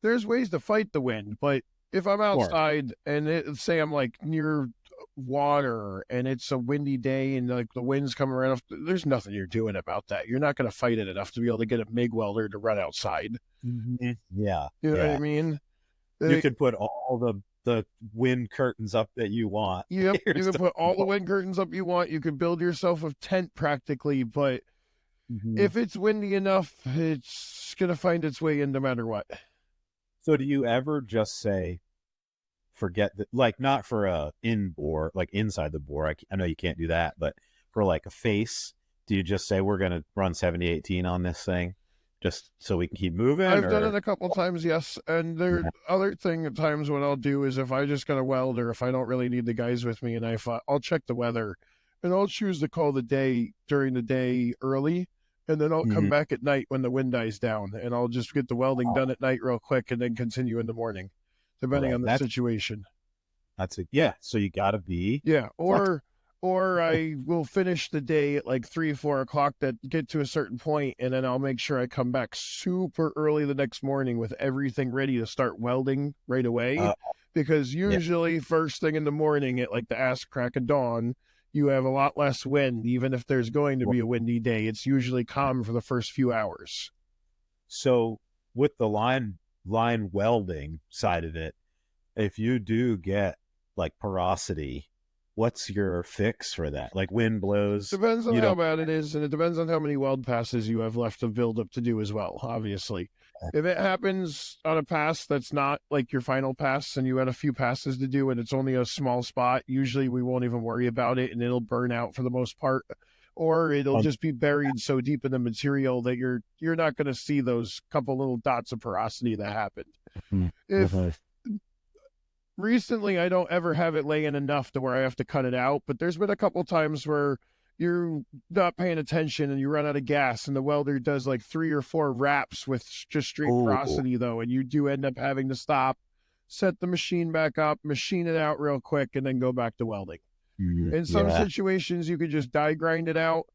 Speaker 2: there's ways to fight the wind. But if I'm outside and say I'm like near water and it's a windy day and like the wind's coming around, there's nothing you're doing about that. You're not going to fight it enough to be able to get a MIG welder to run outside.
Speaker 1: Yeah.
Speaker 2: You know what I mean?
Speaker 1: You could put all the wind curtains up that you want.
Speaker 2: Yep. You can put all the wind curtains up you want. You could build yourself a tent practically, but if it's windy enough, it's going to find its way in no matter what.
Speaker 1: So do you ever just say, forget that, like not for a in-bore, like inside the bore, I know you can't do that, but for like a face, do you just say, we're going to run 70-18 on this thing just so we can keep moving?
Speaker 2: I've done it a couple of times, yes. And other thing at times what I'll do is if I just got to weld, or if I don't really need the guys with me, and I'll check the weather and I'll choose to call the day during the day early. And then I'll come back at night when the wind dies down, and I'll just get the welding done at night real quick and then continue in the morning, depending on the situation.
Speaker 1: That's it. Yeah. So you got to be.
Speaker 2: Yeah. Or I will finish the day at like 3-4 o'clock, that get to a certain point, and then I'll make sure I come back super early the next morning with everything ready to start welding right away. Because usually first thing in the morning at like the ass crack of dawn, you have a lot less wind. Even if there's going to be a windy day, it's usually calm for the first few hours.
Speaker 1: So with the line welding side of it, if you do get like porosity what's your fix for that? Like wind blows,
Speaker 2: Depends on
Speaker 1: you
Speaker 2: how
Speaker 1: don't.
Speaker 2: bad it is, and it depends on how many weld passes you have left of buildup to do as well, obviously. If it happens on a pass that's not like your final pass and you had a few passes to do and it's only a small spot, usually we won't even worry about it and it'll burn out for the most part. Or it'll
Speaker 1: Um,
Speaker 2: just be buried so deep in the material that you're not going to see those couple little dots of porosity that happened. If
Speaker 1: mhm.
Speaker 2: recently I don't ever have it laying enough to where I have to cut it out, but there's been a couple times where you're not paying attention and you run out of gas and the welder does like 3 or 4 wraps with just straight
Speaker 1: Oh,
Speaker 2: porosity though, and you do end up having to stop, set the machine back up, machine it out real quick, and then go back to welding. In some
Speaker 1: yeah.
Speaker 2: situations you could just die grind it out,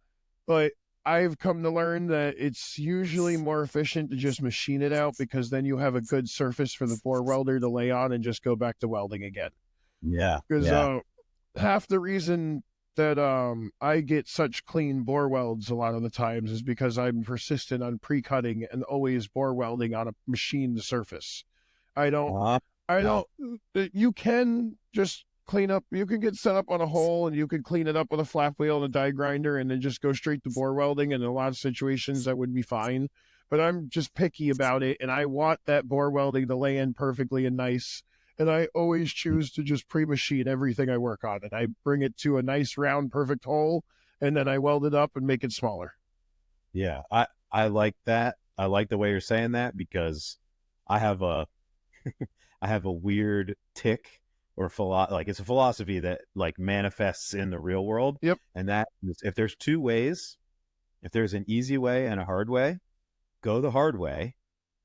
Speaker 2: but I've come to learn that it's usually more efficient to just machine it out because then you have a good surface for the bore welder to lay on and just go back to welding again.
Speaker 1: Yeah.
Speaker 2: Because
Speaker 1: Yeah.
Speaker 2: half the reason that I get such clean bore welds a lot of the times is because I'm persistent on pre-cutting and always bore welding on a machined surface. I don't
Speaker 1: Uh,
Speaker 2: I
Speaker 1: yeah.
Speaker 2: don't. You can just clean up. You can get set up on a hole, and you can clean it up with a flap wheel and a die grinder, and then just go straight to bore welding. And in a lot of situations, that would be fine. But I'm just picky about it, and I want that bore welding to lay in perfectly and nice. And I always choose to just pre-machine everything I work on, and I bring it to a nice round, perfect hole, and then I weld it up and make it smaller.
Speaker 1: Yeah. I like that. I like the way you're saying that because I have a I have a weird tick or like it's a philosophy that like manifests in the real world.
Speaker 2: Yep.
Speaker 1: And that is if there's two ways, if there's an easy way and a hard way, go the hard way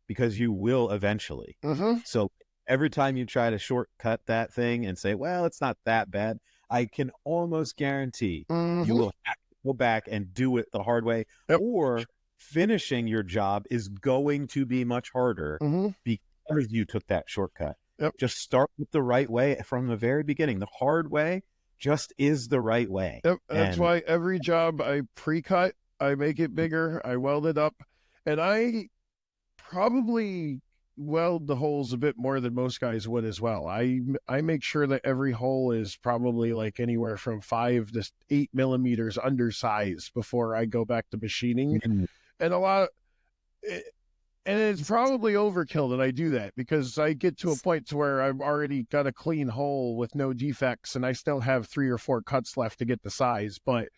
Speaker 1: because you will eventually.
Speaker 2: Mm-hmm.
Speaker 1: So every time you try to shortcut that thing and say, well, it's not that bad, I can almost guarantee you
Speaker 2: Mm-hmm.
Speaker 1: will have to go back and do it the hard way,
Speaker 2: Yep.
Speaker 1: or finishing your job is going to be much harder
Speaker 2: Mm-hmm.
Speaker 1: because you took that shortcut.
Speaker 2: Yep.
Speaker 1: Just start with the right way from the very beginning. The hard way just is the right way.
Speaker 2: Yep, that's
Speaker 1: And
Speaker 2: why every job I pre-cut, I make it bigger, I weld it up, and I probably weld the holes a bit more than most guys would as well. I make sure that every hole is probably like anywhere from 5 to 8 millimeters undersized before I go back to machining, and a lot. And it's probably overkill that I do that because I get to a point to where I've already got a clean hole with no defects and I still have 3 or 4 cuts left to get the size, but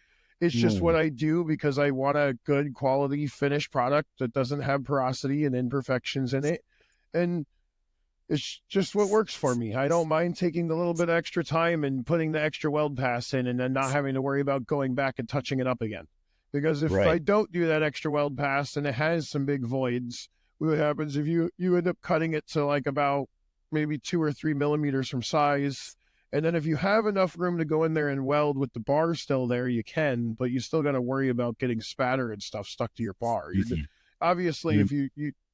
Speaker 2: it's just what I do because I want a good quality finished product that doesn't have porosity and imperfections in it. And it's just what works for me. I don't mind taking the little bit of extra time and putting the extra weld pass in and then not having to worry about going back and touching it up again. Because if I
Speaker 1: right.
Speaker 2: don't do that extra weld pass and it has some big voids, what happens if you end up cutting it to like about maybe 2 or 3 millimeters from size, and then if you have enough room to go in there and weld with the bar still there, you can, but you still got to worry about getting spatter and stuff stuck to your bar. Obviously, if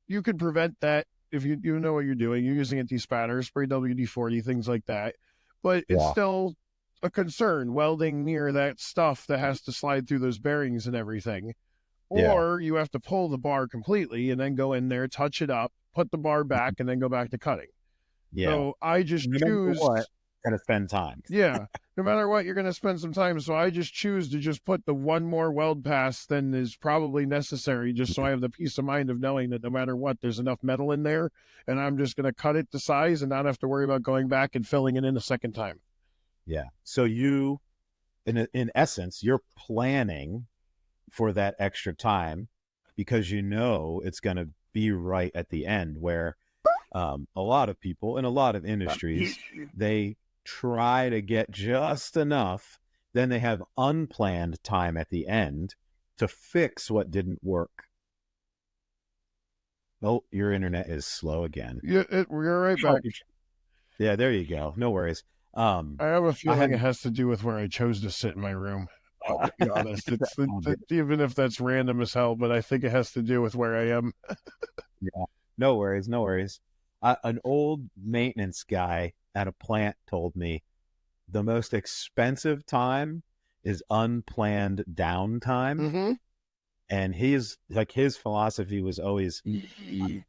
Speaker 2: you can prevent that if you know what you're doing, you're using anti-spatter, spray WD-40, things like that, but it's
Speaker 1: Yeah.
Speaker 2: still a concern welding near that stuff that has to slide through those bearings and everything.
Speaker 1: Yeah.
Speaker 2: Or you have to pull the bar completely and then go in there, touch it up, put the bar back, and then go back to cutting.
Speaker 1: Yeah.
Speaker 2: So I just
Speaker 1: No matter
Speaker 2: choose,
Speaker 1: what, gotta spend time.
Speaker 2: yeah, no matter what, you're going to spend some time. So I just choose to just put the one more weld pass than is probably necessary, just so I have the peace of mind of knowing that no matter what, there's enough metal in there. And I'm just going to cut it to size and not have to worry about going back and filling it in a second time.
Speaker 1: Yeah. So you, in essence, you're planning for that extra time because you know it's going to be right at the end where a lot of people in a lot of industries, they try to get just enough, then they have unplanned time at the end to fix what didn't work. Oh, your internet is slow again.
Speaker 2: Yeah, we're right back.
Speaker 1: Yeah, there you go. No worries.
Speaker 2: I have a
Speaker 1: I
Speaker 2: feeling
Speaker 1: had
Speaker 2: it has to do with where I chose to sit in my room. I'll be honest. Even if that's random as hell, but I think it has to do with where I am.
Speaker 1: Yeah, no worries, no worries. An old maintenance guy at a plant told me the most expensive time is unplanned downtime.
Speaker 2: Mm-hmm.
Speaker 1: And his philosophy was always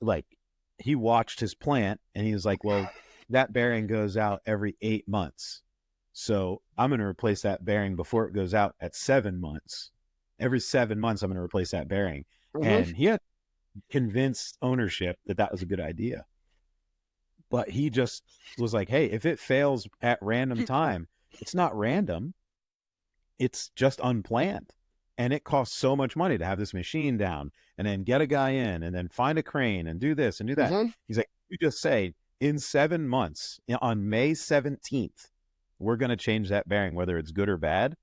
Speaker 1: like he watched his plant and he was like, well, that bearing goes out every 8 months. So I'm going to replace that bearing before it goes out at 7 months. Every 7 months, I'm going to replace that bearing. And he had convinced ownership that that was a good idea. But he just was like, hey, if it fails at random time, it's not random. It's just unplanned. And it costs so much money to have this machine down and then get a guy in and then find a crane and do this and do that. He's like, you just say in 7 months, on May 17th, we're going to change that bearing, whether it's good or bad.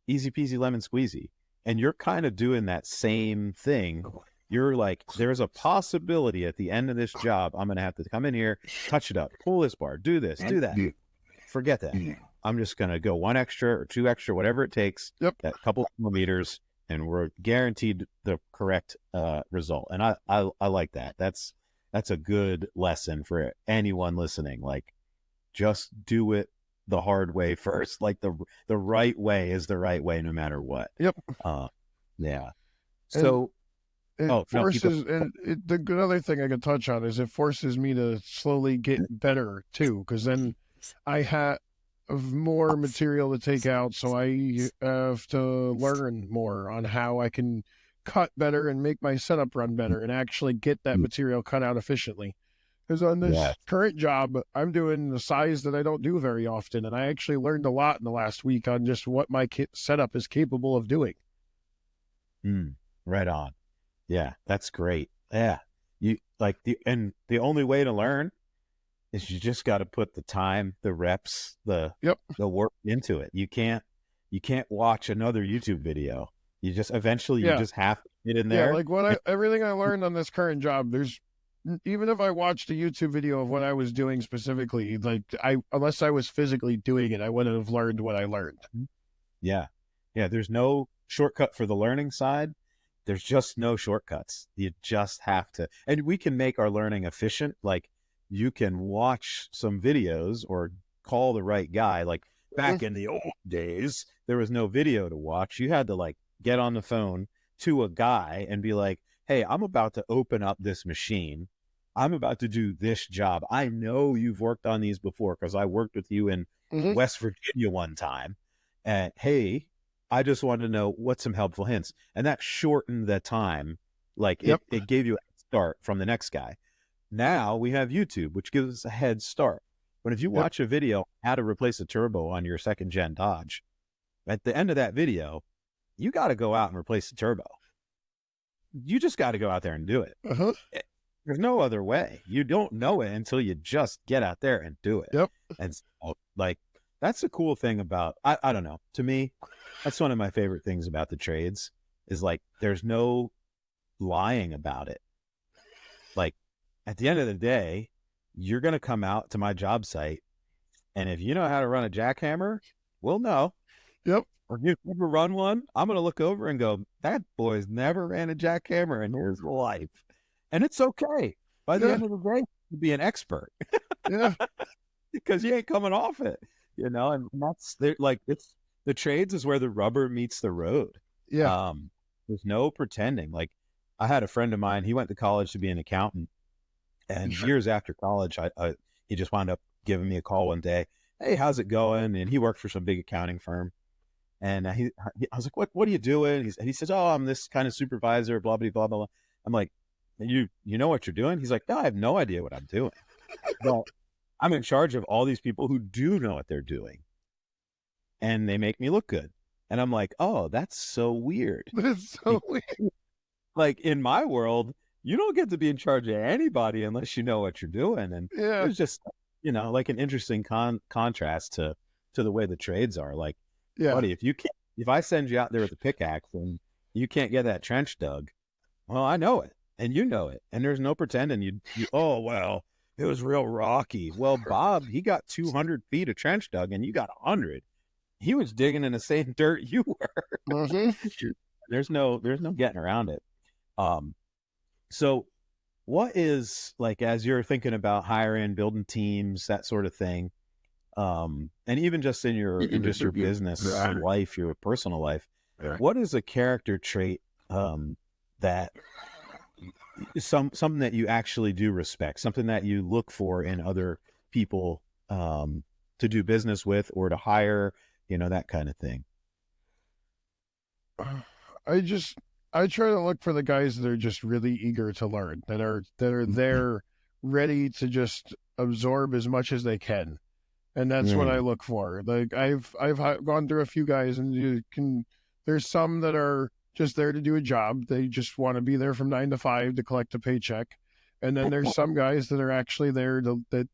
Speaker 1: Easy peasy lemon squeezy. And you're kind of doing that same thing. You're like, there's a possibility at the end of this job, I'm going to have to come in here, touch it up, pull this bar, do this, do that. Forget that. I'm just going to go 1 extra or 2 extra, whatever it takes, that couple millimeters, and we're guaranteed the correct result. And I like that. That's a good lesson for anyone listening. Like, just do it the hard way first. Like the right way is the right way no matter what. Yeah. So
Speaker 2: it forces, and the other thing I could touch on is it forces me to slowly get better too, because then I have more material to take out, so I have to learn more on how I can cut better and make my setup run better and actually get that material cut out efficiently. Because on this current job, I'm doing the size that I don't do very often, and I actually learned a lot in the last week on just what my setup is capable of doing.
Speaker 1: Right on. Yeah, that's great. Yeah, you like the only way to learn is you just got to put the time, the reps, the work into it. You can't watch another YouTube video. You just eventually you just have to get in there.
Speaker 2: Yeah, like everything I learned on this current job, there's, even if I watched a YouTube video of what I was doing specifically, like unless I was physically doing it, I wouldn't have learned what I learned.
Speaker 1: Yeah. There's no shortcut for the learning side. There's just no shortcuts. You just have to, and we can make our learning efficient. Like, you can watch some videos or call the right guy. Like back in the old days, there was no video to watch. You had to like get on the phone to a guy and be like, hey, I'm about to open up this machine. I'm about to do this job. I know you've worked on these before because I worked with you in West Virginia one time. And hey, I just wanted to know what's some helpful hints. And that shortened the time. Like it gave you a start from the next guy. Now we have YouTube, which gives us a head start. But if you watch a video how to replace a turbo on your 2nd gen Dodge, at the end of that video, you got to go out and replace the turbo. You just got to go out there and do it. There's no other way. You don't know it until you just get out there and do it. And so, like, that's the cool thing about, I don't know, to me, that's one of my favorite things about the trades is like, there's no lying about it. Like, at the end of the day, you're going to come out to my job site, and if you know how to run a jackhammer, we'll know. Or if you've never run one, I'm going to look over and go, that boy's never ran a jackhammer in his life. And it's okay. By the end of the day, you'll be an expert. Because you ain't coming off it, you know, and that's like, it's the trades is where the rubber meets the road. There's no pretending. Like, I had a friend of mine, he went to college to be an accountant. And years after college, he just wound up giving me a call one day. Hey, how's it going? And he worked for some big accounting firm. And I was like, what are you doing? He says, oh, I'm this kind of supervisor, blah, blah, blah, blah. I'm like, you know what you're doing? He's like, no, I have no idea what I'm doing. Well, I'm in charge of all these people who do know what they're doing. And they make me look good. And I'm like, oh, that's so weird.
Speaker 2: That's so weird.
Speaker 1: Like, in my world, you don't get to be in charge of anybody unless you know what you're doing. And it was just, you know, like an interesting contrast to the way the trades are. Like, buddy, if I send you out there with a pickaxe and you can't get that trench dug, well, I know it and you know it. And there's no pretending you oh, well, it was real rocky. Well, Bob, he got 200 feet of trench dug and you got 100. He was digging in the same dirt you were. There's no getting around it. So what is, like, as you're thinking about hiring, building teams, that sort of thing, and even just in your business life, your personal life, what is a character trait that is something that you actually do respect, something that you look for in other people to do business with or to hire, that kind of thing?
Speaker 2: I try to look for the guys that are just really eager to learn, that are there ready to just absorb as much as they can. And that's what I look for. Like I've gone through a few guys, and there's some that are just there to do a job. They just want to be there from 9 to 5 to collect a paycheck. And then there's some guys that are actually there that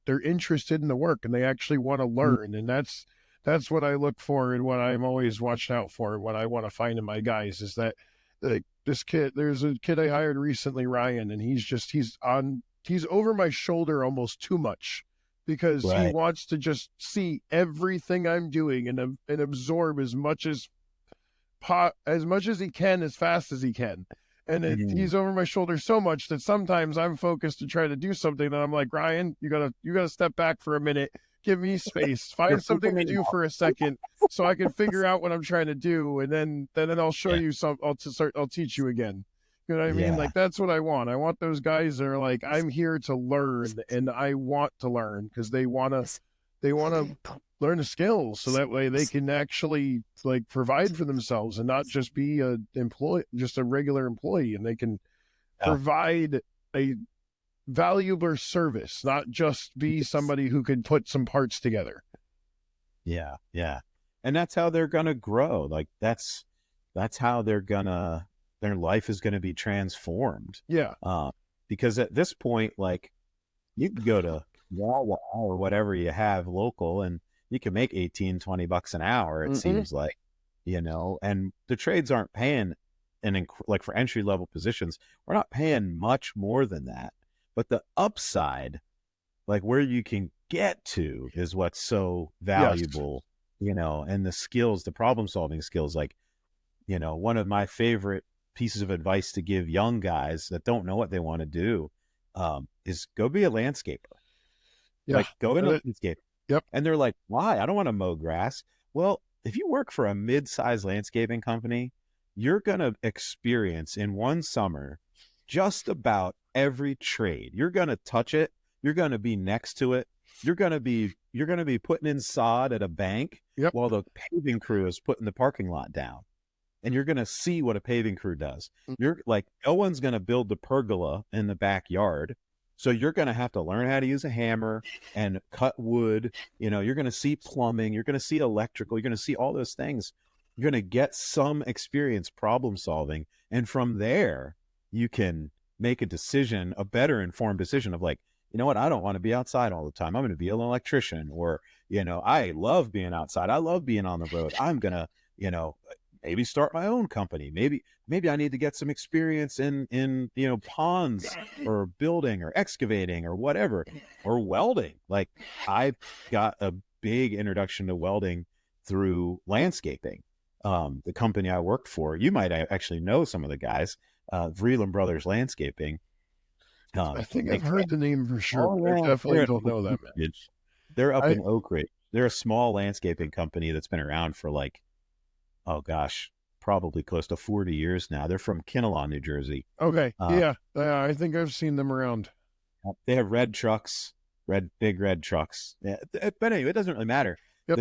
Speaker 2: they're interested in the work, and they actually want to learn. And that's what I look for, and what I'm always watching out for. What I want to find in my guys is that, like, there's a kid I hired recently, Ryan, and he's over my shoulder almost too much, because he wants to just see everything I'm doing and absorb as much as he can, as fast as he can. And he's over my shoulder so much that sometimes I'm focused to try to do something that I'm like, Ryan, you gotta step back for a minute, give me space, find something to do for a second, so I can figure out what I'm trying to do, and then I'll show you I'll teach you again. You know what I mean? Like, that's what I want. I want those guys that are like, I'm here to learn, and I want to learn, because they want to learn the skills, so that way they can actually, like, provide for themselves and not just be just a regular employee, and they can provide a valuable service, not just be somebody who can put some parts together.
Speaker 1: Yeah. And that's how they're going to grow. Like, that's how their life is going to be transformed.
Speaker 2: Yeah.
Speaker 1: Because at this point, like, you can go to Wawa or whatever you have local, and you can make $18-20 an hour, it seems like, and the trades aren't paying, like, for entry level positions, we're not paying much more than that. But the upside, like, where you can get to, is what's so valuable, and the skills, the problem solving skills. Like, one of my favorite pieces of advice to give young guys that don't know what they want to do is go be a landscaper. Like, go in a landscape.
Speaker 2: Yep.
Speaker 1: And they're like, why? I don't want to mow grass. Well, if you work for a mid-sized landscaping company, you're going to experience in one summer just about every trade. You're going to touch it. You're going to be next to it. You're going to be putting in sod at a bank while the paving crew is putting the parking lot down. And you're going to see what a paving crew does. You're like, no one's going to build the pergola in the backyard. So you're going to have to learn how to use a hammer and cut wood. You're going to see plumbing. You're going to see electrical. You're going to see all those things. You're going to get some experience problem solving. And from there, you can make a decision, a better informed decision of, like, you know what? I don't want to be outside all the time. I'm going to be an electrician. Or, I love being outside. I love being on the road. I'm going to, maybe start my own company. Maybe I need to get some experience in ponds, or building, or excavating, or whatever, or welding. Like, I got a big introduction to welding through landscaping. The company I worked for, you might actually know some of the guys, Vreeland Brothers Landscaping.
Speaker 2: I think I've heard the name for sure. I definitely don't know that, man.
Speaker 1: They're up in Oak Ridge. They're a small landscaping company that's been around for, like, oh gosh, probably close to 40 years now. They're from Kinnelon, New Jersey.
Speaker 2: Okay. I think I've seen them around.
Speaker 1: They have red trucks, big red trucks. Yeah, but anyway, it doesn't really matter.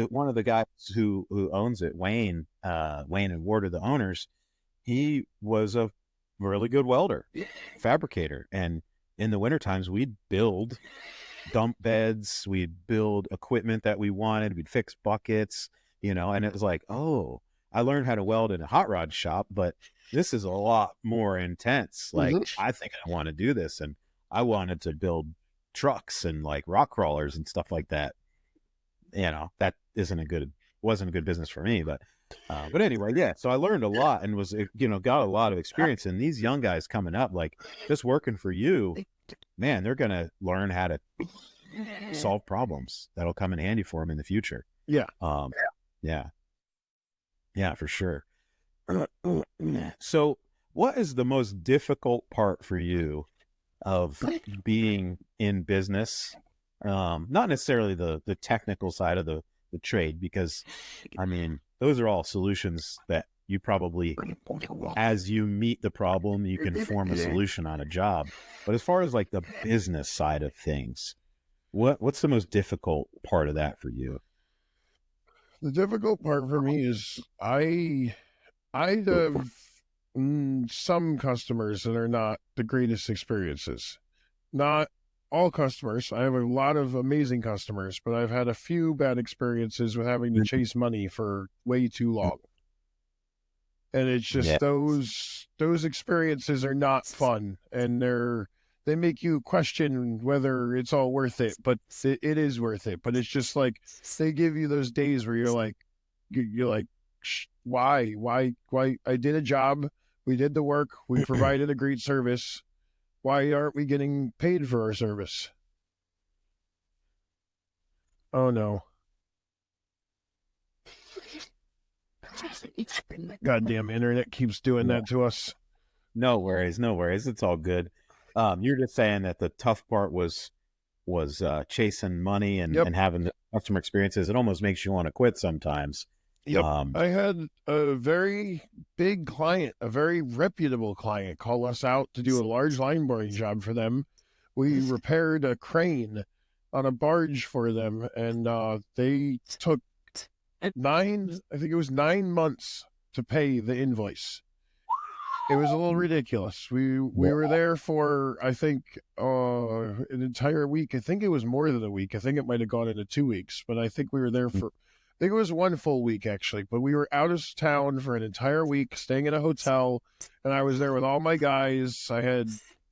Speaker 1: One of the guys who owns it, Wayne and Ward are the owners. He was a really good welder, fabricator. And in the winter times, we'd build dump beds. We'd build equipment that we wanted. We'd fix buckets, and it was like, oh, I learned how to weld in a hot rod shop, but this is a lot more intense. Like, I think I want to do this. And I wanted to build trucks and, like, rock crawlers and stuff like that. That wasn't a good business for me, but anyway, yeah. So I learned a lot and was, got a lot of experience. And these young guys coming up, like, just working for you, man, they're going to learn how to solve problems that'll come in handy for them in the future.
Speaker 2: Yeah.
Speaker 1: Yeah, for sure. So what is the most difficult part for you of being in business? Not necessarily the technical side of the trade, because, I mean, those are all solutions that you probably, as you meet the problem, you can form a solution on a job. But as far as, like, the business side of things, What's the most difficult part of that for you?
Speaker 2: The difficult part for me is I have some customers that are not the greatest experiences. Not all customers. I have a lot of amazing customers, but I've had a few bad experiences with having to chase money for way too long. And it's
Speaker 1: Yeah.
Speaker 2: just those experiences are not fun, and they make you question whether it's all worth it, but it is worth it. But it's just like they give you those days where you're like, why? I did a job, we did the work, we provided a great service. Why aren't we getting paid for our service? Oh no. Goddamn internet keeps doing
Speaker 1: Yeah.
Speaker 2: that to us.
Speaker 1: No worries, no worries. It's all good. You're just saying that the tough part was chasing money
Speaker 2: Yep.
Speaker 1: and having the customer experiences. It almost makes you want to quit sometimes.
Speaker 2: Yep.
Speaker 1: Um,
Speaker 2: I had a very big client, a very reputable client, call us out to do a large line boring job for them. We repaired a crane on a barge for them, and they took I think it was 9 months to pay the invoice. It was a little ridiculous. We were there for, I think, an entire week. I think it was more than a week. I think it might have gone into 2 weeks, but I think we were there for, I think it was one full week actually. But we were out of town for an entire week, staying in a hotel, and I was there with all my guys. I had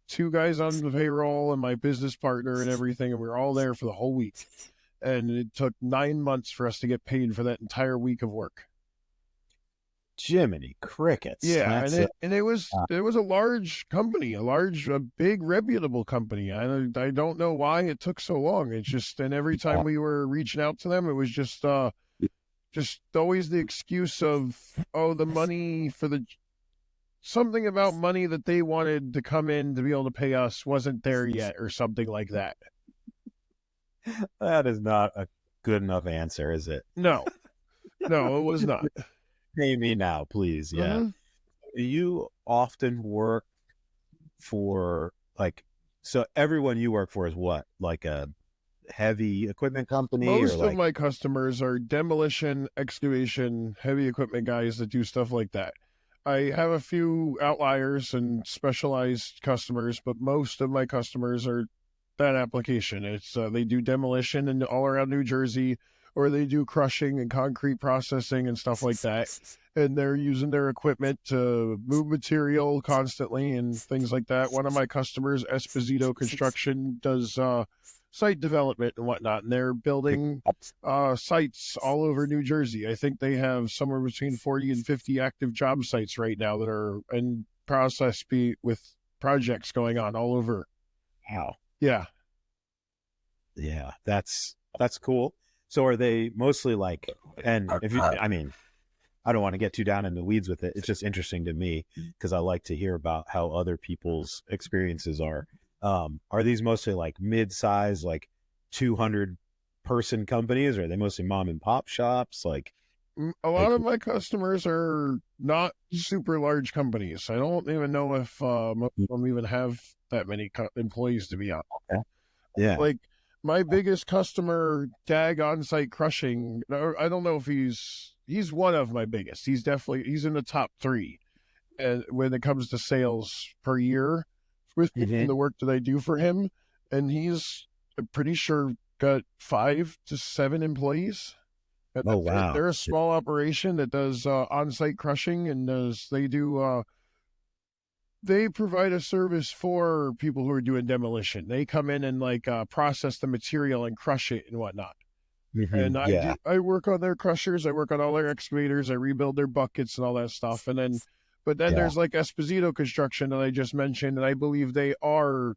Speaker 2: two guys on the payroll and my business partner and everything, and we were all there for the whole week. And it took 9 months for us to get paid for that entire week of work.
Speaker 1: Jiminy crickets.
Speaker 2: Yeah,
Speaker 1: That's
Speaker 2: and it was a large company, a big reputable company. I don't know why it took so long. It's just, and every time we were reaching out to them, it was just always the excuse of, oh, the money for the something about money that they wanted to come in to be able to pay us wasn't there yet, or something like that.
Speaker 1: that is not a good enough answer, is it?
Speaker 2: No, no, it was not.
Speaker 1: Pay me now, please. Yeah.
Speaker 2: Mhm.
Speaker 1: You often work for like, so everyone you work for is what? Like a heavy equipment company or
Speaker 2: Most of
Speaker 1: like,
Speaker 2: my customers are demolition, excavation, heavy equipment guys that do stuff like that. I have a few outliers and specialized customers, but most of my customers are that application. It's they do demolition and all around New Jersey, or they do crushing and concrete processing and stuff like that. And they're using their equipment to move material constantly and things like that. One of my customers, Esposito Construction, does site development and whatnot, and they're building sites all over New Jersey. I think they have somewhere between 40 and 50 active job sites right now that are in process with projects going on all over.
Speaker 1: wow.
Speaker 2: Yeah.
Speaker 1: Yeah, that's cool. So are they mostly like, and if you, I mean, I don't want to get too down in the weeds with it. It's just interesting to me because I like to hear about how other people's experiences are. Are these mostly like mid-size, like 200 person companies, or are they mostly mom and pop shops?
Speaker 2: A
Speaker 1: Like,
Speaker 2: lot of my customers are not super large companies. I don't even know if most of them even have that many employees, to be honest.
Speaker 1: yeah,
Speaker 2: Like my biggest customer, Dag On-Site Crushing, I don't know if he's one of my biggest. He's in the top three, and when it comes to sales per year with the work that I do for him, and he's pretty sure got 5 to 7 employees. And
Speaker 1: oh
Speaker 2: that's it.
Speaker 1: wow,
Speaker 2: They're a small operation that does on-site crushing, and they provide a service for people who are doing demolition. They come in and process the material and crush it and whatnot. And
Speaker 1: yeah,
Speaker 2: I work on their crushers, I work on all their excavators, I rebuild their buckets and all that stuff. But then
Speaker 1: yeah,
Speaker 2: there's like Esposito Construction that I just mentioned, and I believe they are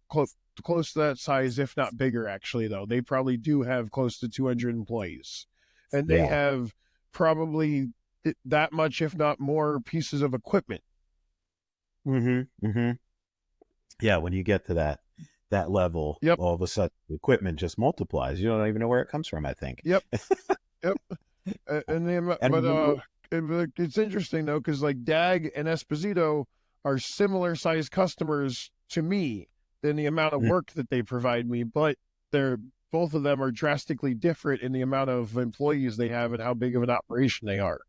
Speaker 2: close to that size, if not bigger. Actually, though, they probably do have close to 200 employees, and they
Speaker 1: yeah,
Speaker 2: have probably that much, if not more, pieces of equipment.
Speaker 1: mm-hmm. Yeah. When you get to that level,
Speaker 2: Yep,
Speaker 1: all of a sudden the equipment just multiplies. You don't even know where it comes from, I think.
Speaker 2: yep, yep. And the
Speaker 1: And
Speaker 2: it's interesting though, because like Dag and Esposito are similar sized customers to me than the amount of work that they provide me, but both of them are drastically different in the amount of employees they have and how big of an operation they are.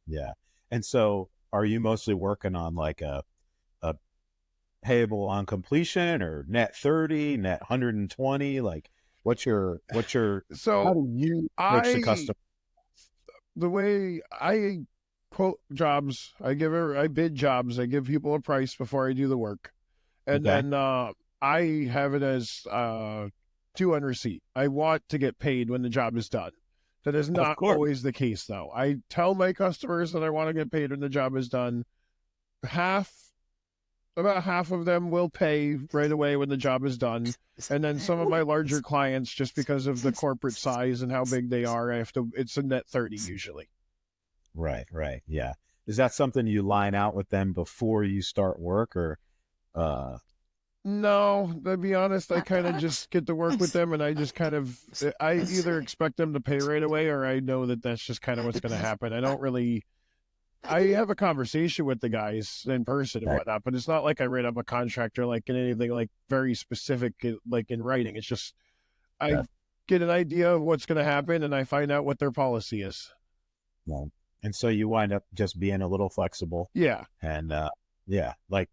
Speaker 1: Yeah. And so are you mostly working on like a payable on completion or net 30, net 120? Like how
Speaker 2: So
Speaker 1: do you approach the
Speaker 2: I
Speaker 1: customer?
Speaker 2: the way I quote jobs, I bid jobs, I give people a price before I do the work. And
Speaker 1: Okay.
Speaker 2: then I have it as due on receipt. I want to get paid when the job is done. That is
Speaker 1: Of
Speaker 2: not
Speaker 1: course.
Speaker 2: always the case, though. I tell my customers that I want to get paid when the job is done. About half of them will pay right away when the job is done. And then some of my larger clients, just because of the corporate size and how big they are, it's a net 30 usually.
Speaker 1: Right, right. Yeah. Is that something you line out with them before you start work or uh
Speaker 2: No, to be honest, I kind of just get to work with them, and I either expect them to pay right away, or I know that that's just kind of what's going to happen. I have a conversation with the guys in person and whatnot, but it's not like I write up a contract or like in anything like very specific, like in writing. It's just, I
Speaker 1: Yeah.
Speaker 2: get an idea of what's going to happen, and I find out what their policy is.
Speaker 1: No. And so you wind up just being a little flexible
Speaker 2: Yeah.
Speaker 1: and yeah, like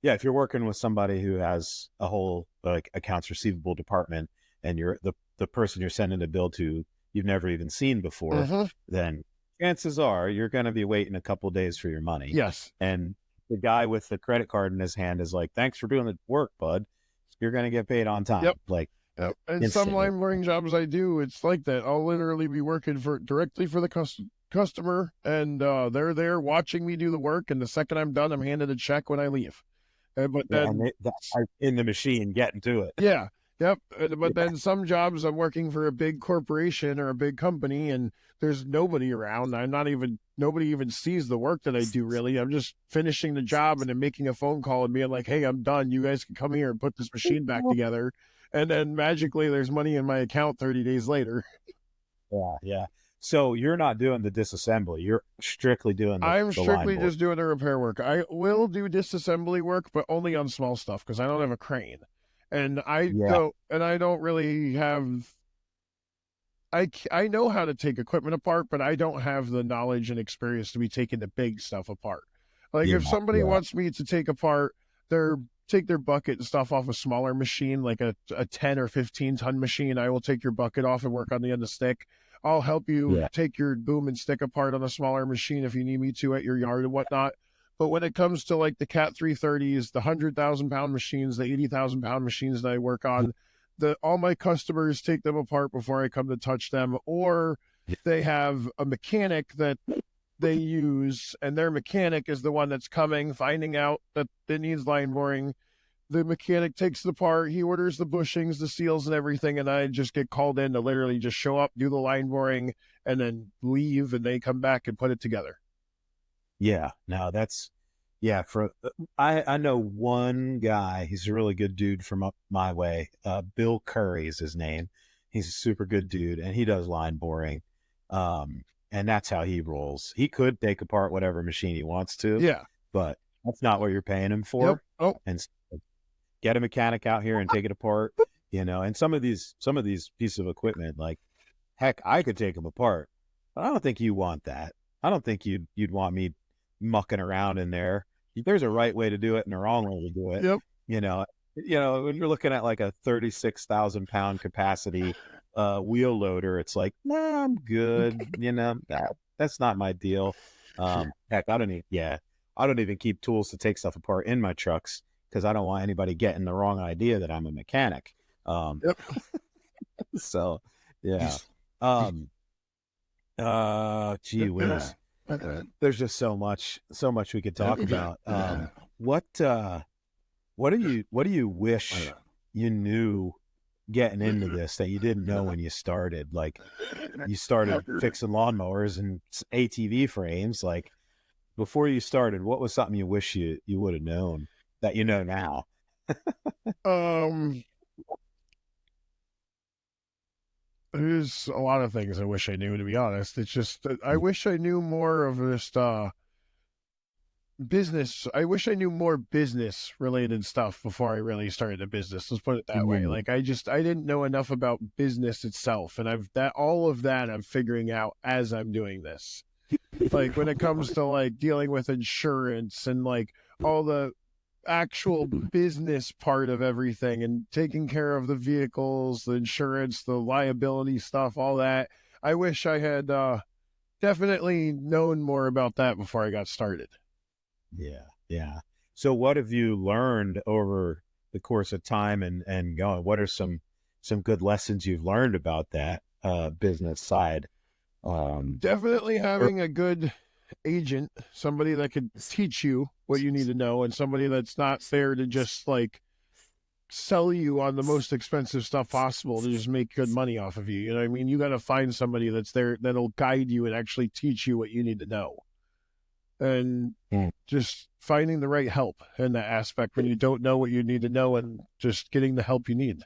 Speaker 1: yeah, if you're working with somebody who has a whole like accounts receivable department and you're the person you're sending a bill to you've never even seen before,
Speaker 2: Mm-hmm.
Speaker 1: then chances are you're going to be waiting a couple days for your money.
Speaker 2: Yes.
Speaker 1: And the guy with the credit card in his hand is like, "Thanks for doing the work, bud. You're going to get paid on time."
Speaker 2: Yep.
Speaker 1: Like
Speaker 2: Yep. And some
Speaker 1: instantly.
Speaker 2: line boring jobs I do, it's like that. I'll literally be working directly for the customer, and they're there watching me do the work. And the second I'm done, I'm handed a check when I leave. But
Speaker 1: Yeah, and
Speaker 2: then,
Speaker 1: they are in the machine getting to it.
Speaker 2: yeah, yep. But
Speaker 1: Yeah.
Speaker 2: then some jobs I'm working for a big corporation or a big company, and there's nobody around. Nobody even sees the work that I do. Really, I'm just finishing the job and then making a phone call and being like, "Hey, I'm done. You guys can come here and put this machine back together." And then magically, there's money in my account 30 days later.
Speaker 1: Yeah, yeah. So you're not doing the disassembly. You're strictly doing
Speaker 2: I'm
Speaker 1: the line
Speaker 2: strictly
Speaker 1: board.
Speaker 2: just doing the repair work. I will do disassembly work, but only on small stuff because I don't have a crane, and
Speaker 1: Yeah,
Speaker 2: I don't really have. I know how to take equipment apart, but I don't have the knowledge and experience to be taking the big stuff apart. Like
Speaker 1: yeah,
Speaker 2: if somebody
Speaker 1: yeah,
Speaker 2: wants me to take apart take their bucket and stuff off a smaller machine, like a 10 or 15-ton machine, I will take your bucket off and work on the end of stick. I'll help you
Speaker 1: yeah,
Speaker 2: take your boom and stick apart on a smaller machine if you need me to at your yard and whatnot. But when it comes to like the Cat 330s, the 100,000 pound machines, the 80,000 pound machines that I work on, all my customers take them apart before I come to touch them, or they have a mechanic that they use, and their mechanic is the one that's coming, finding out that it needs line boring. The mechanic takes the part, he orders the bushings, the seals, and everything, and I just get called in to literally just show up, do the line boring, and then leave, and they come back and put it together.
Speaker 1: yeah. No, that's yeah. For I know one guy. He's a really good dude from up my way. Bill Curry is his name. He's a super good dude, and he does line boring. And that's how he rolls. He could take apart whatever machine he wants to,
Speaker 2: Yeah.
Speaker 1: but that's not what you're paying him
Speaker 2: Yep.
Speaker 1: for.
Speaker 2: Oh,
Speaker 1: And get a mechanic out here and take it apart. And some of these pieces of equipment, like heck, I could take them apart, but I don't think you want that. I don't think you'd want me mucking around in there. There's a right way to do it and a wrong way to do it.
Speaker 2: yep.
Speaker 1: You know, when you're looking at like a 36,000 pound capacity wheel loader, it's like, nah, I'm good. That's not my deal. Heck, I don't even keep tools to take stuff apart in my trucks because I don't want anybody getting the wrong idea that I'm a mechanic. Um,
Speaker 2: Yep.
Speaker 1: so yeah. Um, gee whiz. There's just so much we could talk about. What do you wish you knew getting into this that you didn't know when you started? Like you started fixing lawnmowers and ATV frames. Like before you started, what was something you wish you would have known that you know now?
Speaker 2: Um, there's a lot of things I wish I knew, to be honest. It's just I wish I knew more of just business. I wish I knew more business related stuff before I really started a business. Let's put it that way.
Speaker 1: Mm.
Speaker 2: Like I didn't know enough about business itself, and all of that I'm figuring out as I'm doing this. Like when it comes to like dealing with insurance and like all the actual business part of everything and taking care of the vehicles, the insurance, the liability stuff, all that. I wish I had definitely known more about that before I got started.
Speaker 1: Yeah, yeah. So what have you learned over the course of time and going? What are some good lessons you've learned about that business side?
Speaker 2: Definitely
Speaker 1: Or,
Speaker 2: having a good agent, somebody that could teach you what you need to know, and somebody that's not there to just like sell you on the most expensive stuff possible to just make good money off of you. You know what I mean? You got to find somebody that's there that'll guide you and actually teach you what you need to know. And
Speaker 1: Mm.
Speaker 2: just finding the right help in that aspect when you don't know what you need to know and just getting the help you need.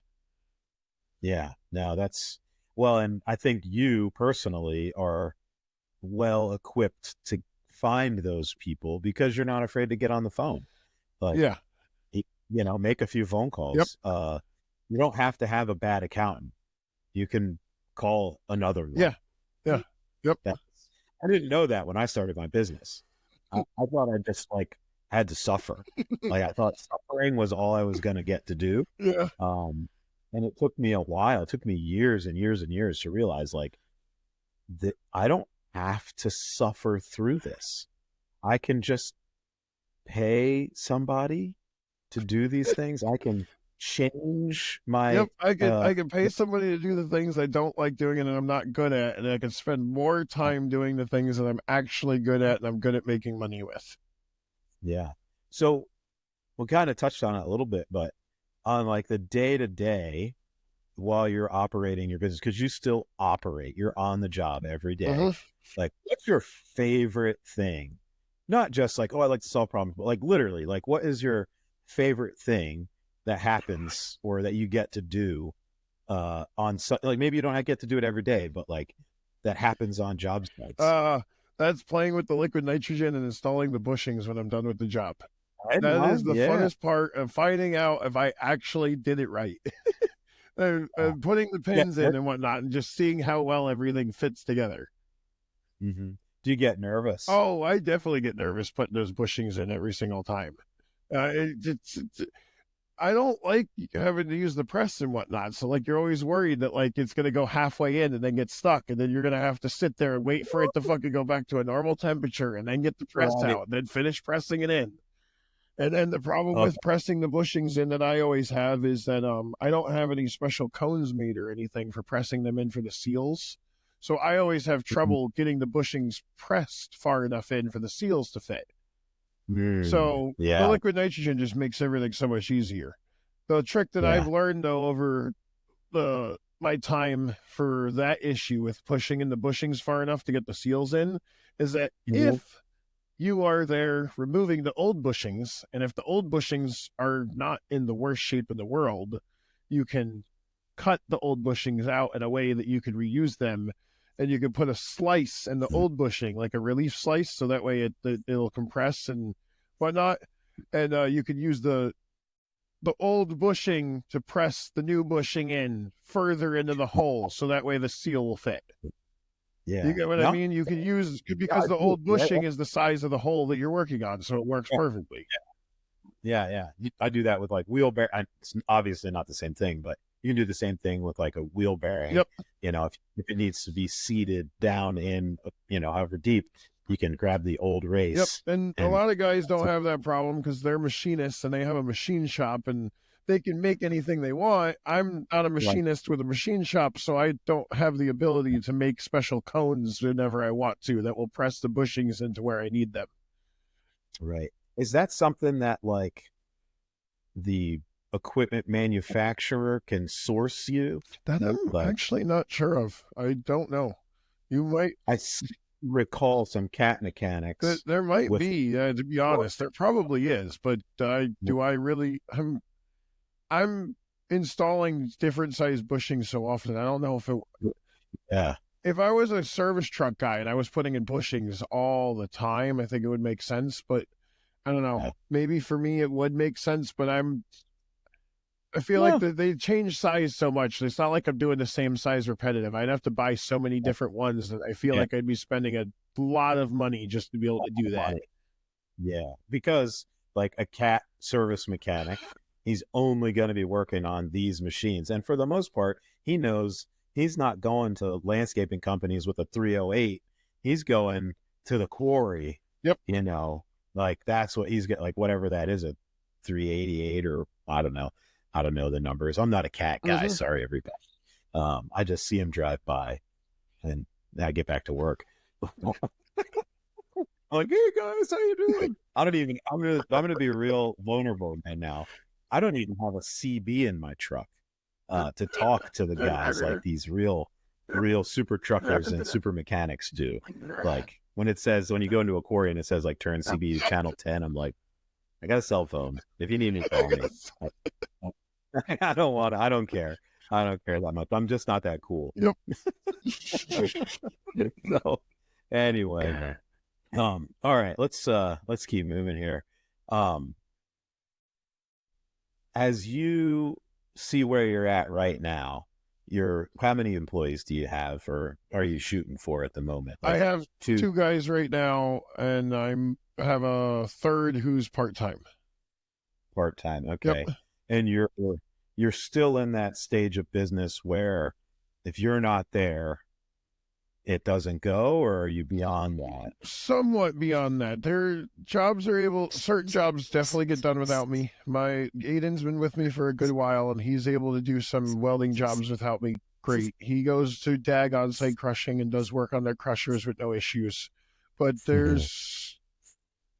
Speaker 1: Yeah, no, that's well, and I think you personally are well equipped to find those people because you're not afraid to get on the phone. Like,
Speaker 2: Yeah.
Speaker 1: make a few phone
Speaker 2: Yep.
Speaker 1: calls. You don't have to have a bad accountant. You can call another
Speaker 2: Yeah.
Speaker 1: one.
Speaker 2: Yeah. Yep.
Speaker 1: That I didn't know that when I started my business. I thought I just like had to suffer. Like I thought suffering was all I was going to get to do.
Speaker 2: Yeah.
Speaker 1: Um, and it took me a while. It took me years and years and years to realize like that I don't have to suffer through this. I can just pay somebody to do these things. I can change
Speaker 2: Yep.
Speaker 1: my
Speaker 2: I can pay somebody to do the things I don't like doing and I'm not good at, and I can spend more time doing the things that I'm actually good at and I'm good at making money with.
Speaker 1: yeah. So we kind of touched on it a little bit, but on like the day to day while you're operating your business, because you still operate, you're on the job every day.
Speaker 2: Mm-hmm.
Speaker 1: Like, what's your favorite thing? Not just like, oh, I like to solve problems, but like literally, like, what is your favorite thing that happens or that you get to do on like maybe you don't get to do it every day, but like that happens on job sites?
Speaker 2: Uh, that's playing with the liquid nitrogen and installing the bushings when I'm done with the job.
Speaker 1: Right
Speaker 2: That is
Speaker 1: on,
Speaker 2: the
Speaker 1: yeah.
Speaker 2: funnest part of finding out if I actually did it right. And putting the
Speaker 1: Yeah.
Speaker 2: pins in and whatnot and just seeing how well everything fits together.
Speaker 1: Mm-hmm. Do you get nervous?
Speaker 2: Oh, I definitely get nervous putting those bushings in every single time. I don't like having to use the press and whatnot. So like you're always worried that like it's gonna go halfway in and then get stuck, and then you're gonna have to sit there and wait for it to fucking go back to a normal temperature and then get the press
Speaker 1: Right.
Speaker 2: out and then finish pressing it in. And then the problem
Speaker 1: Okay.
Speaker 2: with pressing the bushings in that I always have is that I don't have any special cones made or anything for pressing them in for the seals. So I always have trouble getting the bushings pressed far enough in for the seals to fit.
Speaker 1: Mm,
Speaker 2: So the
Speaker 1: yeah.
Speaker 2: liquid nitrogen just makes everything so much easier. The trick that I've
Speaker 1: Yeah.
Speaker 2: learned though over my time for that issue with pushing in the bushings far enough to get the seals in is that
Speaker 1: Mhm.
Speaker 2: if you are there removing the old bushings, and if the old bushings are not in the worst shape in the world, you can cut the old bushings out in a way that you could reuse them, and you can put a slice in the old bushing, like a relief slice, so that way it'll compress and whatnot, and you could use the old bushing to press the new bushing in further into the hole, so that way the seal will fit. You
Speaker 1: Yeah.
Speaker 2: get what I
Speaker 1: No.
Speaker 2: mean? You can use
Speaker 1: Yeah, I
Speaker 2: because the
Speaker 1: do.
Speaker 2: old
Speaker 1: Yeah.
Speaker 2: bushing is the size of the hole that you're working on, so it works
Speaker 1: Yeah.
Speaker 2: perfectly.
Speaker 1: Yeah. Yeah. I do that with like wheel bear. It's obviously not the same thing, but you can do the same thing with like a wheel bearing.
Speaker 2: Yep.
Speaker 1: If it needs to be seated down in, however deep, you can grab the old
Speaker 2: Yep.
Speaker 1: race
Speaker 2: And a
Speaker 1: and
Speaker 2: lot of guys don't have that problem because they're machinists and they have a machine shop and they can make anything they want. I'm not a
Speaker 1: like,
Speaker 2: machinist with a machine shop, so I don't have the ability to make special cones whenever I want to that will press the bushings into where I need them.
Speaker 1: right. Is that something that like the equipment manufacturer can source you?
Speaker 2: That I'm
Speaker 1: Like
Speaker 2: actually not sure of. I don't know. You might
Speaker 1: recall some cat mechanics
Speaker 2: there might
Speaker 1: with
Speaker 2: be, to be honest. There probably is, but do I really I'm installing different size bushings so often. I don't know
Speaker 1: yeah.
Speaker 2: if I was a service truck guy and I was putting in bushings all the time, I think it would make sense. But I don't know. Maybe for me it would make sense, but I feel
Speaker 1: Well,
Speaker 2: like they change size so much. It's not like I'm doing the same size repetitive. I'd have to buy so many different ones that I feel
Speaker 1: yeah,
Speaker 2: like I'd be spending a lot of money just to be able to do that.
Speaker 1: yeah, because like a cat service mechanic, he's only going to be working on these machines. And for the most part, he knows he's not going to landscaping companies with a 308. He's going to the quarry,
Speaker 2: Yep.
Speaker 1: you know, like that's what he's got, like whatever that is, a 388 or I don't know. I don't know the numbers. I'm not a cat guy.
Speaker 2: Mhm.
Speaker 1: Sorry, everybody. I just see him drive by and I get back to work. I'm like, hey guys, how you doing? I don't even. I'm gonna be real vulnerable right now. I don't even have a CB in my truck to talk to the guys like these real super truckers and super mechanics do. Like when you go into a quarry and it says like turn CB to channel 10, I'm like, I got a cell phone. If you need me, call me. I don't want. I don't care. I don't care that much. I'm just not that cool.
Speaker 2: Yep.
Speaker 1: So anyway. All right, let's keep moving here. Um, as you see where you're at right now, how many employees do you have or are you shooting for at the moment?
Speaker 2: I
Speaker 1: Like
Speaker 2: have
Speaker 1: two
Speaker 2: two guys right now, and have a third who's part-time.
Speaker 1: part-time.
Speaker 2: Yep.
Speaker 1: Okay. And you're still in that stage of business where if you're not there, it doesn't go, or are you beyond that?
Speaker 2: Somewhat beyond that. Certain jobs definitely get done without me. My Aiden's been with me for a good while, and he's able to do some welding jobs without me. Great. He goes to DAG on site crushing and does work on their crushers with no issues. But there's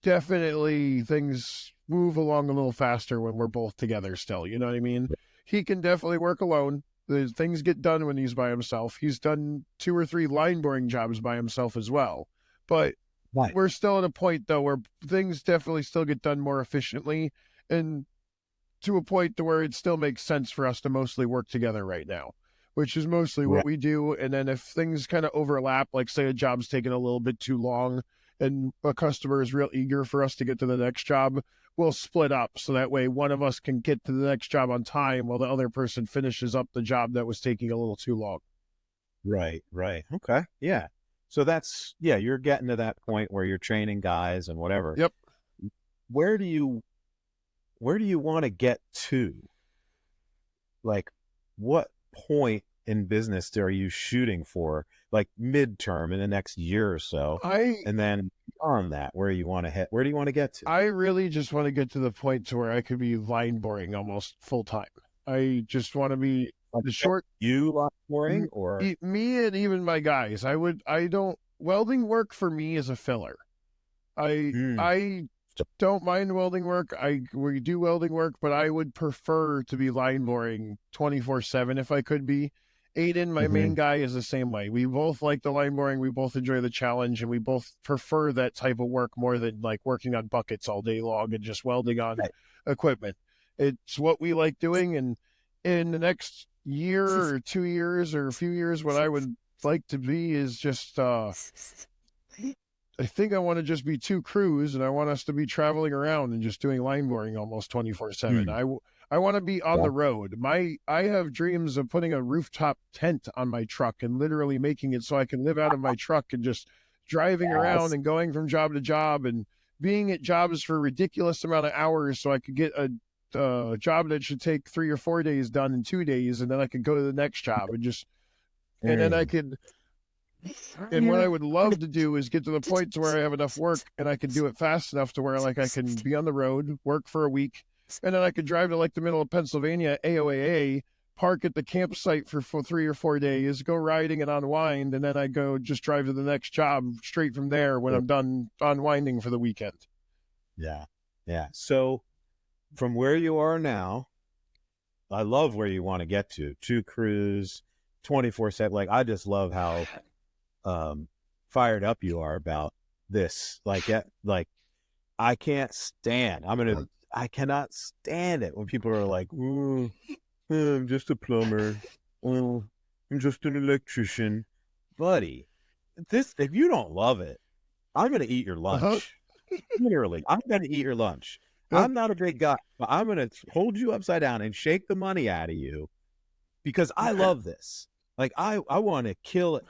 Speaker 2: definitely things move along a little faster when we're both together still. You know what I mean? He can definitely work alone. The things get done when he's by himself. He's done 2 or 3 line boring jobs by himself as well. But
Speaker 1: Right.
Speaker 2: we're still at a point though where things definitely still get done more efficiently and to a point to where it still makes sense for us to mostly work together right now, which is mostly what
Speaker 1: Right.
Speaker 2: we do. And then if things kind of overlap, like say a job's taking a little bit too long and a customer is real eager for us to get to the next job, we'll split up so that way one of us can get to the next job on time while the other person finishes up the job that was taking a little too long.
Speaker 1: Right. Okay. Yeah. So you're getting to that point where you're training guys and whatever.
Speaker 2: Yep.
Speaker 1: Where do you want to get to? Like, what point in business are you shooting for? Like midterm in the next year or so, and then on that, where do you want to get to?
Speaker 2: I really just want to get to the point to where I could be line boring almost full time. I just want to be the short
Speaker 1: You line boring or
Speaker 2: me and even my guys. I don't welding work for me is a filler. I don't mind welding work. We do welding work, but I would prefer to be line boring 24/7 if I could be. Aiden, my main guy, is the same way. We both like the line boring. We both enjoy the challenge, and we both prefer that type of work more than like working on buckets all day long and just welding on equipment. It's what we like doing. And in the next year or 2 years or a few years, what I would like to be is just I think I want to just be 2 crews, and I want us to be traveling around and just doing line boring almost 24/7. I want to be on the road. I have dreams of putting a rooftop tent on my truck and literally making it so I can live out of my truck and just driving around and going from job to job and being at jobs for a ridiculous amount of hours so I could get a job that should take 3 or 4 days done in 2 days, and then I could go to the next job and then I could. And what I would love to do is get to the point to where I have enough work and I can do it fast enough to where like I can be on the road, work for a week, and then I could drive to like the middle of Pennsylvania, AOAA, park at the campsite for 3 or 4 days, go riding and unwind, and then I go just drive to the next job straight from there when I'm done unwinding for the weekend.
Speaker 1: Yeah. So from where you are now, I love where you want to get to. 2 crews, 24/7. Like I just love how fired up you are about this. Like I cannot stand it when people are like, I'm just a plumber. I'm just an electrician. Buddy, if you don't love it, I'm going to eat your lunch. Literally, I'm going to eat your lunch.
Speaker 2: Yep.
Speaker 1: I'm not a big guy, but I'm going to hold you upside down and shake the money out of you because I love this. Like I want to kill it.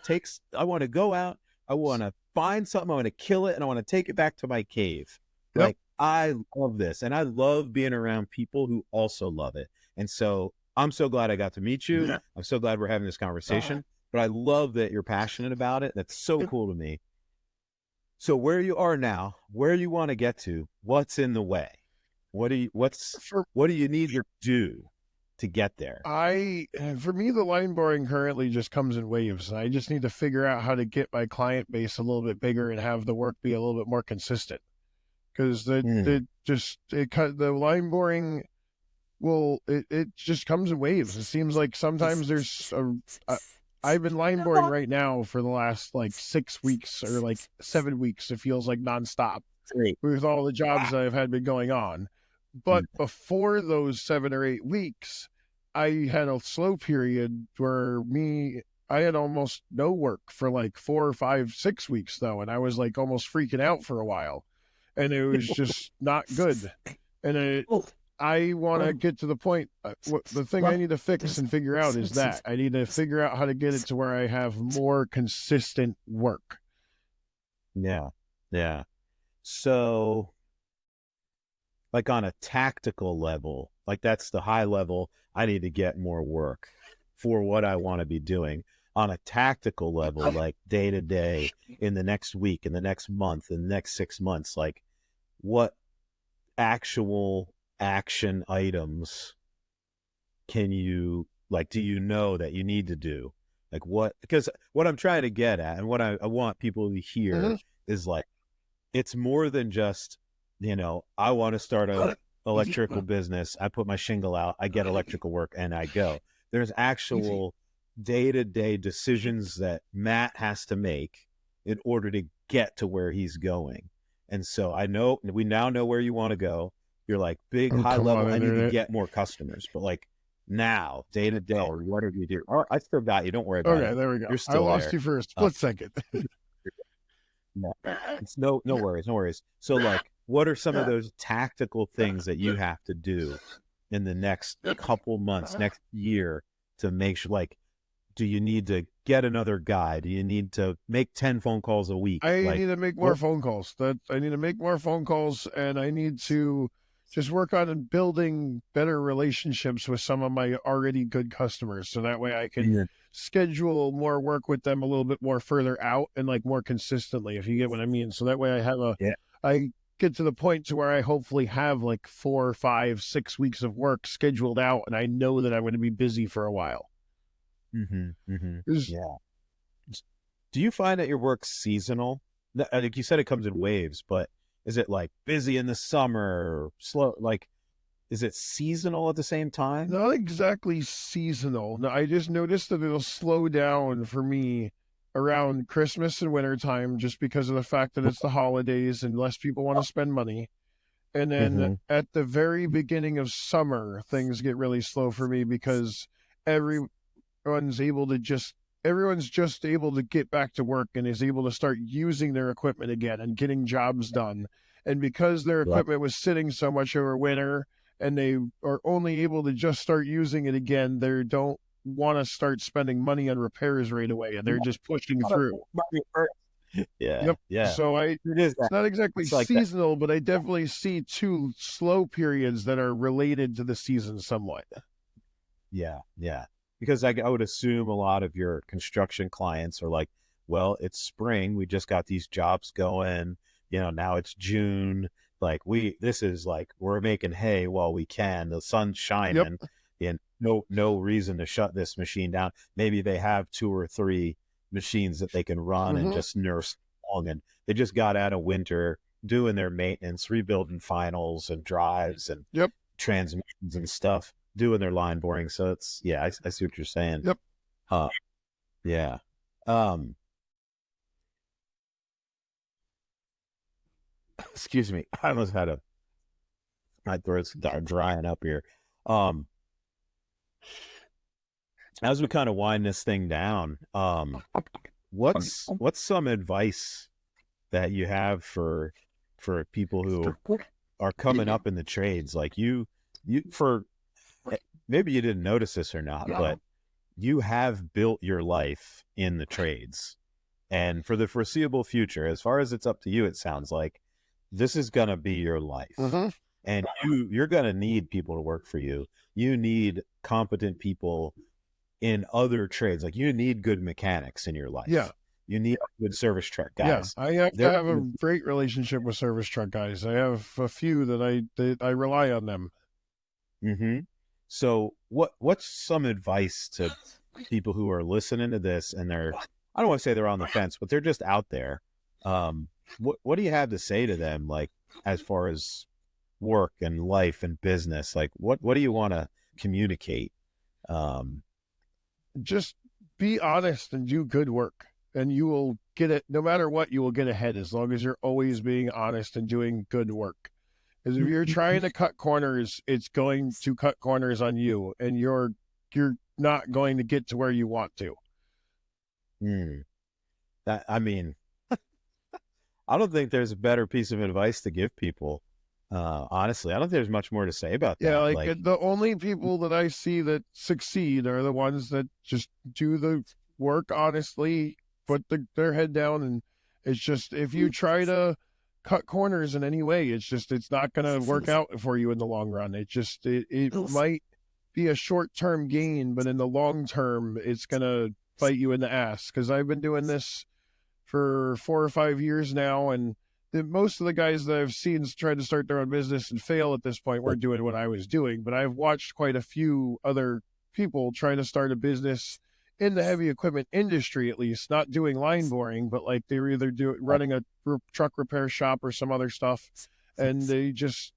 Speaker 1: I want to go out. I want to find something. I want to kill it, and I want to take it back to my cave.
Speaker 2: Yep.
Speaker 1: Like I love this, and I love being around people who also love it. And so I'm so glad I got to meet you. I'm so glad we're having this conversation. But I love that you're passionate about it. That's so cool to me. So where you are now, where you want to get to, what's in the way? What do you need to do to get there?
Speaker 2: For me, the line boring currently just comes in waves. I just need to figure out how to get my client base a little bit bigger and have the work be a little bit more consistent. Because the line boring it just comes in waves. It seems like sometimes I've been line boring right now for the last like 6 weeks or like 7 weeks. It feels like nonstop with all the jobs that I've had been going on. But before those 7 or 8 weeks, I had a slow period where I had almost no work for like 4 or 5, 6 weeks though. And I was like almost freaking out for a while and it was just not good. And I want to get to the point. The thing I need to fix and figure out is that I need to figure out how to get it to where I have more consistent work.
Speaker 1: Yeah. Yeah. So like on a tactical level, like that's the high level, I need to get more work for what I want to be doing. On a tactical level, like day to day, in the next week, in the next month, in the next 6 months, like what actual action items do you know that you need to do? Like because what I'm trying to get at and what I want people to hear is like, it's more than just, I want to start a electrical business. I put my shingle out, I get electrical work and I go. There's actual day-to-day decisions that Matt has to make in order to get to where he's going. And so we now know where you want to go. You're like big high level. I need to get more customers, but like now day to day, what do you do? Oh, I still got you. Don't worry about it.
Speaker 2: Okay, there we go.
Speaker 1: You're still
Speaker 2: I lost you for a split second.
Speaker 1: No, it's no worries. So like, what are some of those tactical things that you have to do in the next couple months, next year to make sure, like, do you need to get another guy? Do you need to make 10 phone calls a week?
Speaker 2: I need to make more phone calls. I need to make more phone calls and I need to just work on building better relationships with some of my already good customers. So that way I can schedule more work with them a little bit more further out and like more consistently, if you get what I mean. So that way I get to the point to where I hopefully have like 4, 5, 6 weeks of work scheduled out. And I know that I'm going to be busy for a while.
Speaker 1: Yeah. Do you find that your work's seasonal? Like you said, it comes in waves, but is it like busy in the summer, slow? Like, is it seasonal at the same time?
Speaker 2: Not exactly seasonal. No, I just noticed that it'll slow down for me around Christmas and wintertime just because of the fact that it's the holidays and less people want to spend money. And then at the very beginning of summer, things get really slow for me because everyone's just able to get back to work and is able to start using their equipment again and getting jobs done. And because their equipment was sitting so much over winter and they are only able to just start using it again, they don't want to start spending money on repairs right away and they're just pushing through.
Speaker 1: Yeah.
Speaker 2: So it's not exactly seasonal, but I definitely see 2 slow periods that are related to the season somewhat.
Speaker 1: Yeah. Because I would assume a lot of your construction clients are like, well, it's spring. We just got these jobs going. Now it's June. Like we're making hay while we can. The sun's shining and no reason to shut this machine down. Maybe they have 2 or 3 machines that they can run and just nurse along. And they just got out of winter doing their maintenance, rebuilding finals and drives and transmissions and stuff, doing their line boring. So it's, I see what you're saying. Yeah. Excuse me. I almost had my throat's drying up here. As we kind of wind this thing down, what's some advice that you have for for people who are coming up in the trades. Like maybe you didn't notice this or not, but you have built your life in the trades. And for the foreseeable future, as far as it's up to you, it sounds like this is going to be your life.
Speaker 2: Mm-hmm.
Speaker 1: And you're going to need people to work for you. You need competent people in other trades. Like you need good mechanics in your life.
Speaker 2: Yeah.
Speaker 1: You need good service truck guys.
Speaker 2: Yeah, I have to have a great relationship with service truck guys. I have a few that I rely on them.
Speaker 1: Mm-hmm. So what's some advice to people who are listening to this and I don't want to say they're on the fence, but they're just out there. What do you have to say to them, like as far as work and life and business? Like what do you want to communicate?
Speaker 2: Just be honest and do good work, and you will get it. No matter what, you will get ahead as long as you're always being honest and doing good work. Because if you're trying to cut corners, it's going to cut corners on you, and you're not going to get to where you want to.
Speaker 1: I mean, I don't think there's a better piece of advice to give people. Honestly, I don't think there's much more to say about that.
Speaker 2: Yeah, like the only people that I see that succeed are the ones that just do the work honestly, put their head down, and it's just if you try to cut corners in any way, it's not going to work out for you in the long run. It might be a short-term gain, but in the long term, it's going to bite you in the ass. Because I've been doing this for 4 or 5 years now, and most of the guys that I've seen try to start their own business and fail at this point weren't doing what I was doing. But I've watched quite a few other people trying to start a business in the heavy equipment industry, at least, not doing line boring, but like they were either running a truck repair shop or some other stuff, and they just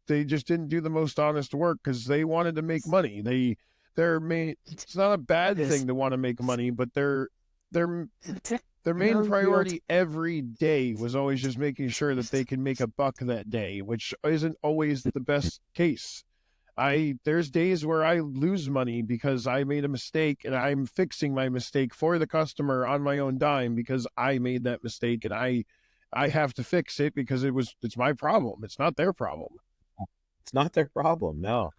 Speaker 2: they just didn't do the most honest work because they wanted to make money. It's not a bad thing to want to make money, but their main priority every day was always just making sure that they can make a buck that day, which isn't always the best case. There's days where I lose money because I made a mistake, and I'm fixing my mistake for the customer on my own dime because I made that mistake, and I have to fix it because it's my problem. It's not their problem.
Speaker 1: It's not their problem. No.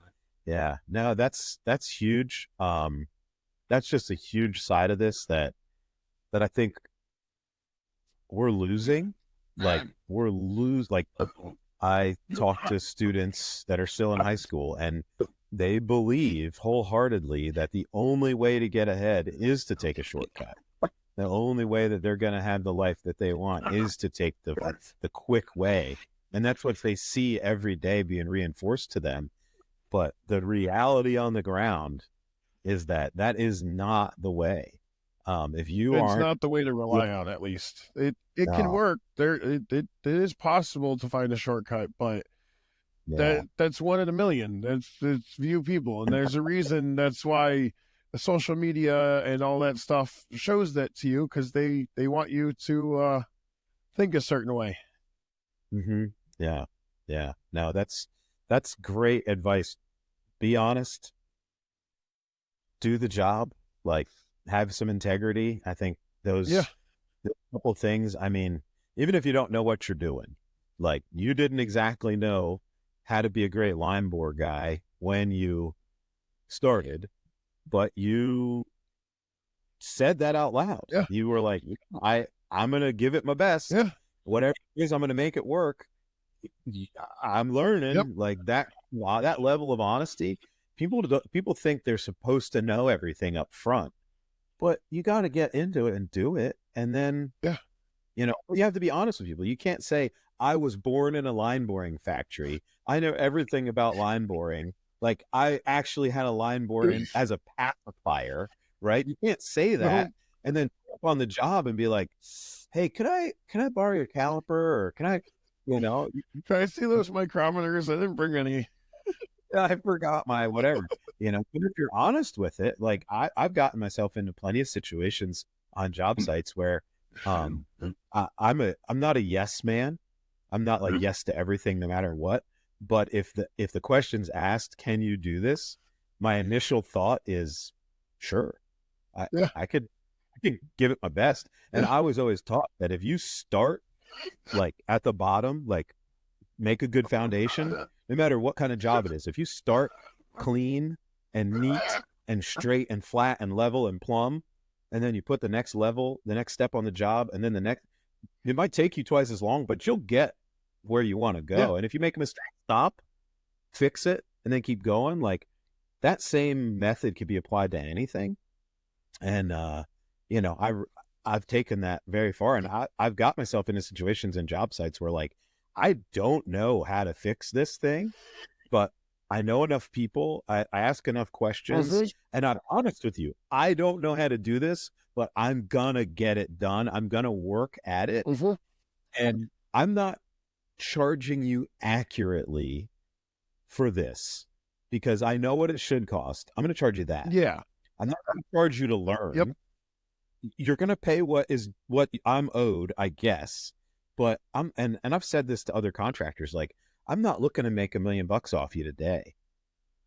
Speaker 1: Yeah, no, that's huge. That's just a huge side of this that I think we're losing. Like I talk to students that are still in high school, and they believe wholeheartedly that the only way to get ahead is to take a shortcut. The only way that they're going to have the life that they want is to take the quick way. And that's what they see every day being reinforced to them. But the reality on the ground is that is not the way. It's
Speaker 2: not the way to rely on, at least. It can work. It is possible to find a shortcut, but that's one in a million. That's few people, and there's a reason. That's why the social media and all that stuff shows that to you, because they want you to think a certain way.
Speaker 1: Mm-hmm. Yeah. No, that's great advice. Be honest. Do the job. Like, have some integrity. I think those couple things. I mean, even if you don't know what you're doing, like you didn't exactly know how to be a great line bore guy when you started, but you said that out loud.
Speaker 2: Yeah.
Speaker 1: You were like, I'm going to give it my best.
Speaker 2: Yeah.
Speaker 1: Whatever it is, I'm going to make it work. I'm learning like that level of honesty. People think they're supposed to know everything up front, but you got to get into it and do it. And then, you have to be honest with people. You can't say, I was born in a line boring factory. I know everything about line boring. Like I actually had a line boring as a pacifier, right? You can't say that and then up on the job and be like, hey, can I borrow your caliper, or can I,
Speaker 2: can I see those micrometers? I didn't bring any.
Speaker 1: I forgot my whatever, but if you're honest with it, like I've gotten myself into plenty of situations on job sites where I'm not a yes man. I'm not like yes to everything no matter what. But if the question's asked, can you do this? My initial thought is sure. I can give it my best. And I was always taught that if you start like at the bottom, like make a good foundation, no matter what kind of job it is. If you start clean and neat and straight and flat and level and plumb, and then you put the next step on the job, and then it might take you twice as long, but you'll get where you want to go.
Speaker 2: Yeah.
Speaker 1: And if you make a mistake, stop, fix it, and then keep going. Like that same method could be applied to anything. And, I've taken that very far, and I've got myself into situations and job sites where like, I don't know how to fix this thing, but I know enough people. I ask enough questions, and I'm honest with you. I don't know how to do this, but I'm gonna get it done. I'm gonna work at it, and I'm not charging you accurately for this because I know what it should cost. I'm gonna charge you that.
Speaker 2: Yeah.
Speaker 1: I'm not gonna charge you to learn.
Speaker 2: Yep.
Speaker 1: You're gonna pay what I'm owed, I guess. But and I've said this to other contractors, like, I'm not looking to make $1 million off you today.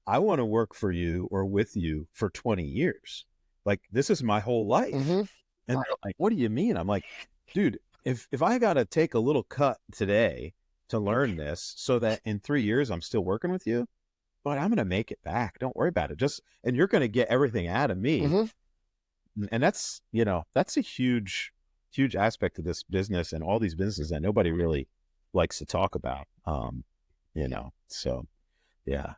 Speaker 1: I want to work for you or with you for 20 years. Like, this is my whole life. And they're like, what do you mean? I'm like, dude, if I got to take a little cut today to learn this so that in 3 years I'm still working with you, but I'm going to make it back. Don't worry about it. And you're going to get everything out of me. And that's a huge aspect of this business and all these businesses that nobody really likes to talk about. So yeah,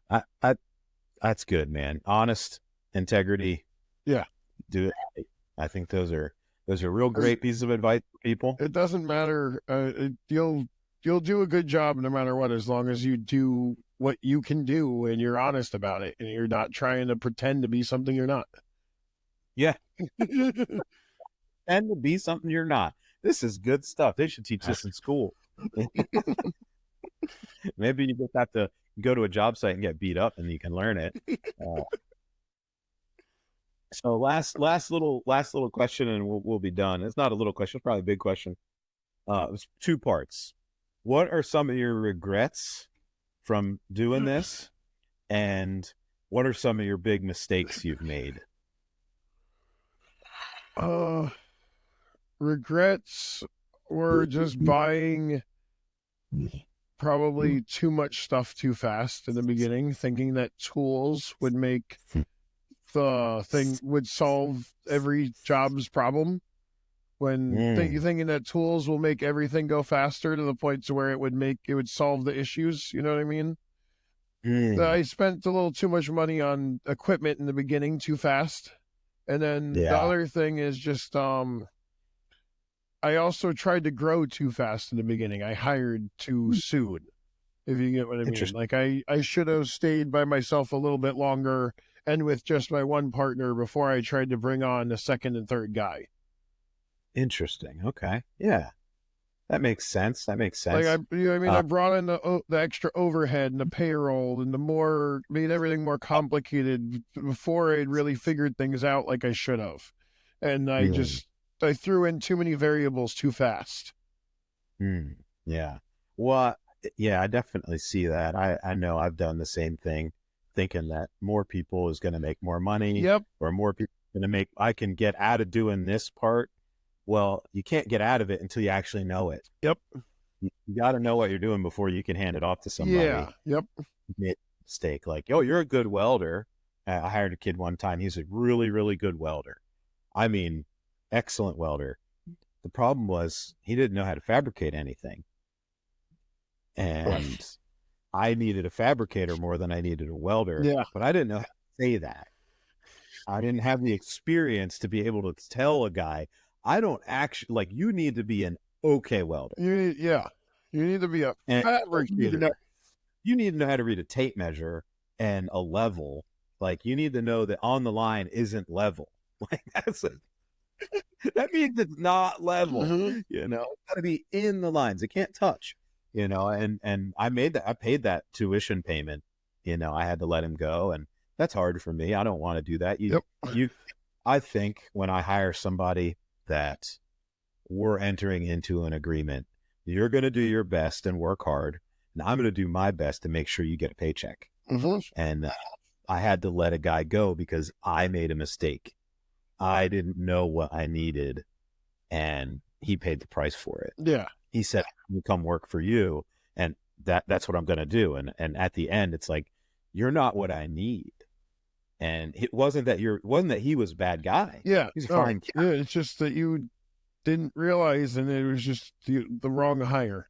Speaker 1: that's good, man. Honest, integrity.
Speaker 2: Yeah.
Speaker 1: Do it. I think those are real great pieces of advice for people.
Speaker 2: It doesn't matter. You'll do a good job no matter what, as long as you do what you can do and you're honest about it and you're not trying to pretend to be something you're not.
Speaker 1: Yeah. And to be something you're not. This is good stuff. They should teach this in school. Maybe you just have to go to a job site and get beat up and you can learn it. So last little question and we'll be done. It's not a little question, it's probably a big question. It was 2 parts. What are some of your regrets from doing this? And what are some of your big mistakes you've made?
Speaker 2: Regrets were just buying probably too much stuff too fast in the beginning, thinking that tools would make the thing would solve every job's problem. When thinking that tools will make everything go faster to the point to where it would solve the issues. You know what I mean? I spent a little too much money on equipment in the beginning too fast. And then the other thing is just, I also tried to grow too fast in the beginning. I hired too soon, if you get what I mean. Like I should have stayed by myself a little bit longer and with just my one partner before I tried to bring on a second and third guy.
Speaker 1: Interesting. Okay. Yeah. That makes sense. Like
Speaker 2: I brought in the extra overhead and the payroll and made everything more complicated before I'd really figured things out like I should have. And I threw in too many variables too fast.
Speaker 1: Yeah. Well, yeah, I definitely see that. I know I've done the same thing, thinking that more people is going to make more money.
Speaker 2: Yep.
Speaker 1: Or more people I can get out of doing this part. Well, you can't get out of it until you actually know it.
Speaker 2: Yep.
Speaker 1: You got to know what you're doing before you can hand it off to somebody.
Speaker 2: Yeah. Yep.
Speaker 1: Mistake. Like, oh, you're a good welder. I hired a kid one time. He's a really, really good welder. I mean, excellent welder. The problem was he didn't know how to fabricate anything. And I needed a fabricator more than I needed a welder.
Speaker 2: Yeah.
Speaker 1: But I didn't know how to say that. I didn't have the experience to be able to tell a guy, I don't actually, like, you need to be an okay welder.
Speaker 2: You need to be a fabricator.
Speaker 1: You need to know how to read a tape measure and a level. Like, you need to know that on the line isn't level. Like, that means it's not level. It's got to be in the lines. It can't touch. And I paid that tuition payment. I had to let him go, and that's hard for me. I don't want to do that. I think when I hire somebody that we're entering into an agreement, you're going to do your best and work hard, and I'm going to do my best to make sure you get a paycheck. And I had to let a guy go because I made a mistake. I didn't know what I needed, and he paid the price for it.
Speaker 2: Yeah.
Speaker 1: he said, "You come work for you," and that's what I'm going to do. And at the end, it's like, you're not what I need. And it wasn't that he was a bad guy.
Speaker 2: Yeah.
Speaker 1: He's a
Speaker 2: Oh,
Speaker 1: fine guy.
Speaker 2: yeah. It's just that you didn't realize, and it was just the wrong hire,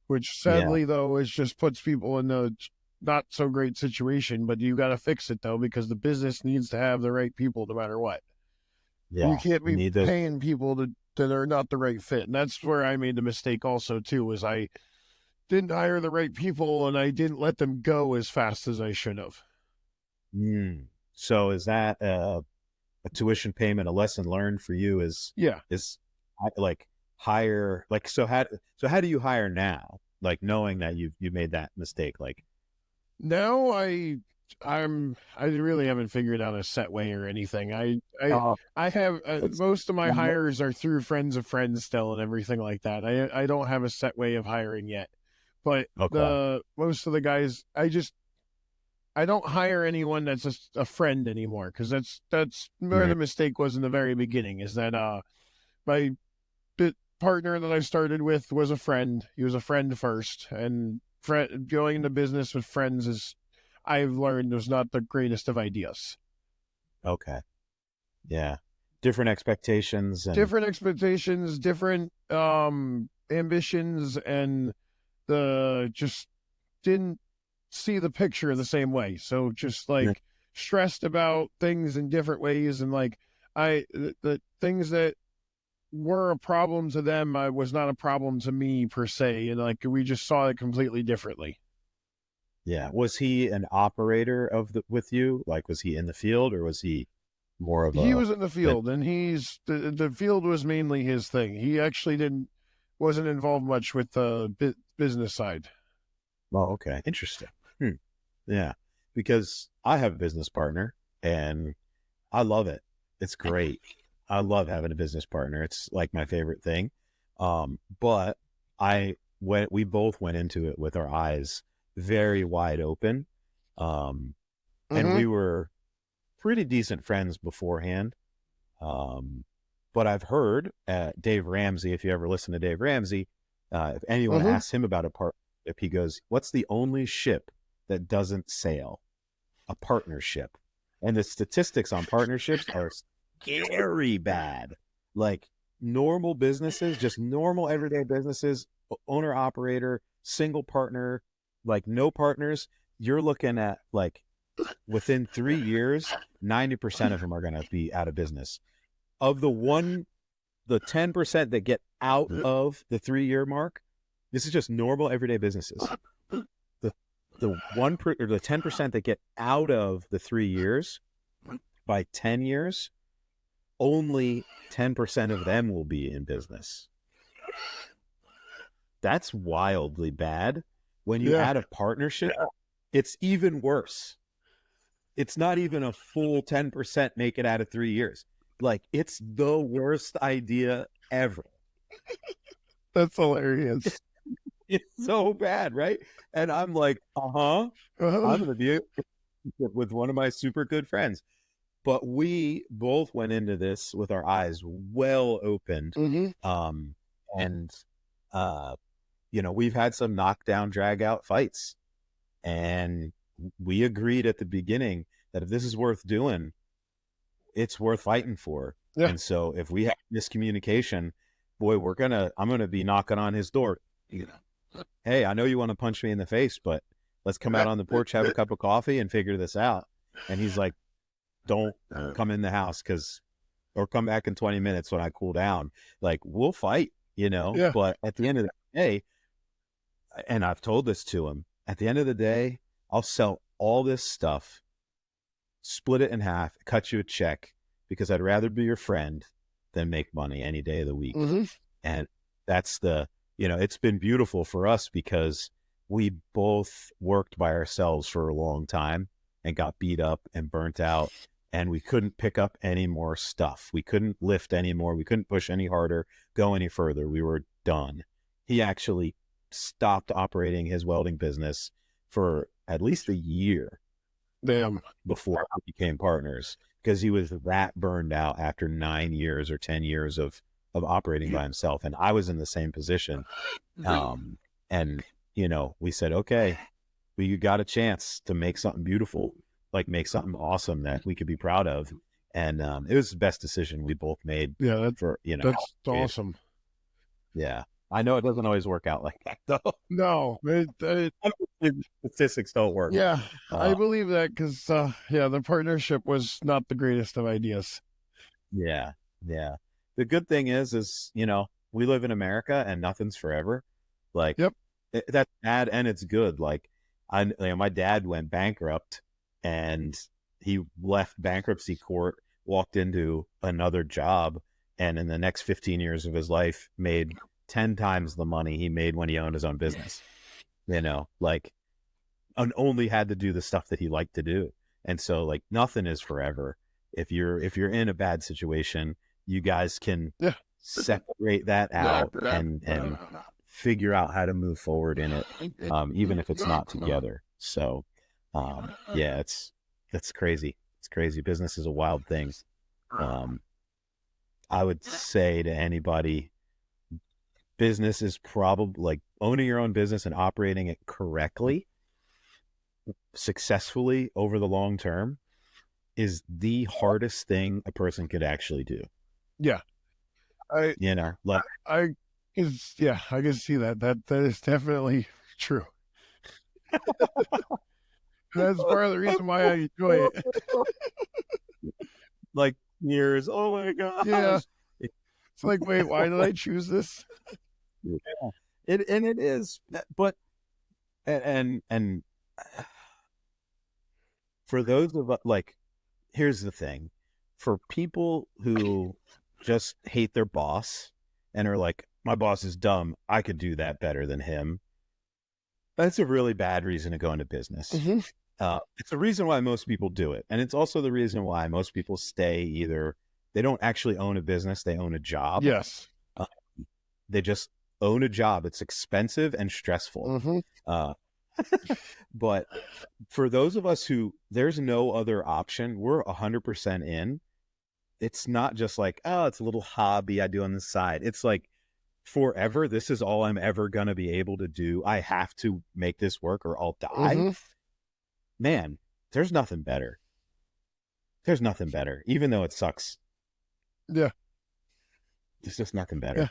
Speaker 2: which
Speaker 1: Yeah,
Speaker 2: sadly though is just puts people in a not so great situation. But you got to fix it though, because the business needs to have the right people no matter what. You
Speaker 1: yeah.
Speaker 2: can't
Speaker 1: You
Speaker 2: be
Speaker 1: need those.
Speaker 2: paying people that are not the right fit, and that's where I made the mistake also too. Was I didn't hire the right people, and I didn't let them go as fast as I should have.
Speaker 1: So is that a tuition payment, a lesson learned for you?
Speaker 2: Yeah.
Speaker 1: Is like hire like how do you hire now? Like knowing that you made that mistake, like
Speaker 2: Now I really haven't figured out a set way or anything.
Speaker 1: oh,
Speaker 2: I have
Speaker 1: it's
Speaker 2: most of my hires are through friends of friends still and everything like that. I don't have a set way of hiring yet. But
Speaker 1: okay,
Speaker 2: the most of the guys I don't hire anyone that's just a friend anymore, because that's where the
Speaker 1: right,
Speaker 2: mistake was in the very beginning. Is that my partner that I started with was a friend. He was a friend first, and going into business with friends is I've learned was not the greatest of ideas.
Speaker 1: okay, yeah, different expectations and
Speaker 2: Different expectations, different ambitions, and the just didn't see the picture the same way. So just
Speaker 1: yeah,
Speaker 2: like stressed about things in different ways, and like the things that were a problem to them was not a problem to me per se, and like we just saw it completely differently.
Speaker 1: yeah. Was he an operator of the with you? Like, was he in the field or was he more of
Speaker 2: He
Speaker 1: a
Speaker 2: was in the
Speaker 1: an,
Speaker 2: field, and the field was mainly his thing. He actually wasn't involved much with the business side.
Speaker 1: oh, okay, interesting. Yeah, because I have a business partner and I love it. It's great. I love having a business partner. It's like my favorite thing. But we both went into it with our eyes very wide open. Um, and
Speaker 2: Mm-hmm.
Speaker 1: we were pretty decent friends beforehand. But I've heard Dave Ramsey, if you ever listen to Dave Ramsey, if anyone
Speaker 2: Mm-hmm.
Speaker 1: asks him about a partnership, he goes, "What's the only ship that doesn't sail? A partnership." And the statistics on partnerships are scary bad. Like normal businesses, just normal everyday businesses, owner operator, single partner, like no partners, you're looking at like within 3 years, 90% of them are going to be out of business. Of the 10% that get out of the 3 year mark, this is just normal everyday businesses. The or the 10% that get out of the 3 years, by 10 years, only 10% of them will be in business. That's wildly bad. When you
Speaker 2: Yeah.
Speaker 1: add a partnership, it's even worse. It's not even a full 10% make it out of 3 years. Like, it's the worst idea ever.
Speaker 2: That's hilarious.
Speaker 1: It's so bad, right? And I'm like, I'm going to be with one of my super good friends. But we both went into this with our eyes well opened.
Speaker 2: Mm-hmm.
Speaker 1: Um, and, uh, we've had some knockdown, drag out fights. And we agreed at the beginning that if this is worth doing, it's worth fighting for.
Speaker 2: Yeah.
Speaker 1: And so if we have miscommunication, boy, I'm going to be knocking on his door. Hey, I know you want to punch me in the face, but let's come out on the porch, have a cup of coffee and figure this out. And he's like, don't come in the house or come back in 20 minutes when I cool down. Like, we'll fight,
Speaker 2: Yeah.
Speaker 1: but at the end of the day, and I've told this to him, at the end of the day, I'll sell all this stuff, split it in half, cut you a check, because I'd rather be your friend than make money any day of the week.
Speaker 2: Mm-hmm.
Speaker 1: And that's it's been beautiful for us because we both worked by ourselves for a long time and got beat up and burnt out. And we couldn't pick up any more stuff. We couldn't lift anymore. We couldn't push any harder, go any further. We were done. He actually stopped operating his welding business for at least a year
Speaker 2: Damn.
Speaker 1: before we became partners, because he was that burned out after 9 years or 10 years of operating by himself. And I was in the same position. And, we said, okay, we got a chance to make something beautiful, like make something awesome that we could be proud of. And it was the best decision we both made
Speaker 2: Yeah,
Speaker 1: for,
Speaker 2: that's awesome.
Speaker 1: Yeah. I know it doesn't always work out like that, though.
Speaker 2: No,
Speaker 1: Statistics don't work.
Speaker 2: yeah, I believe that because, the partnership was not the greatest of ideas.
Speaker 1: Yeah. Yeah. The good thing is, we live in America and nothing's forever. Like,
Speaker 2: Yep.
Speaker 1: that's bad and it's good. Like, my dad went bankrupt and he left bankruptcy court, walked into another job, and in the next 15 years of his life made 10 times the money he made when he owned his own business, like, and only had to do the stuff that he liked to do. And so, like, nothing is forever. If you're in a bad situation, you guys can separate that out and figure out how to move forward in it, even if it's not together. So, that's crazy. It's crazy. Business is a wild thing. I would say to anybody, business is probably, like, owning your own business and operating it correctly, successfully over the long term is the hardest thing a person could actually do.
Speaker 2: Yeah. I can see that. That is definitely true. That's part of the reason why I enjoy it.
Speaker 1: Like, years. Oh my gosh.
Speaker 2: Yeah. It's like, wait, why did I choose this?
Speaker 1: Yeah. It is, but and for those of us, like, here's the thing, for people who just hate their boss and are like, my boss is dumb, I could do that better than him. That's a really bad reason to go into business. It's the reason why most people do it. And it's also the reason why most people stay either, they don't actually own a business, they own a job.
Speaker 2: Yes.
Speaker 1: They just own a job. It's expensive and stressful. But for those of us who there's no other option, we're 100% in. It's not just like, oh, it's a little hobby I do on the side. It's like, forever, this is all I'm ever going to be able to do. I have to make this work or I'll die. Man, there's nothing better. There's nothing better, even though it sucks.
Speaker 2: Yeah.
Speaker 1: There's just nothing better.
Speaker 2: Yeah.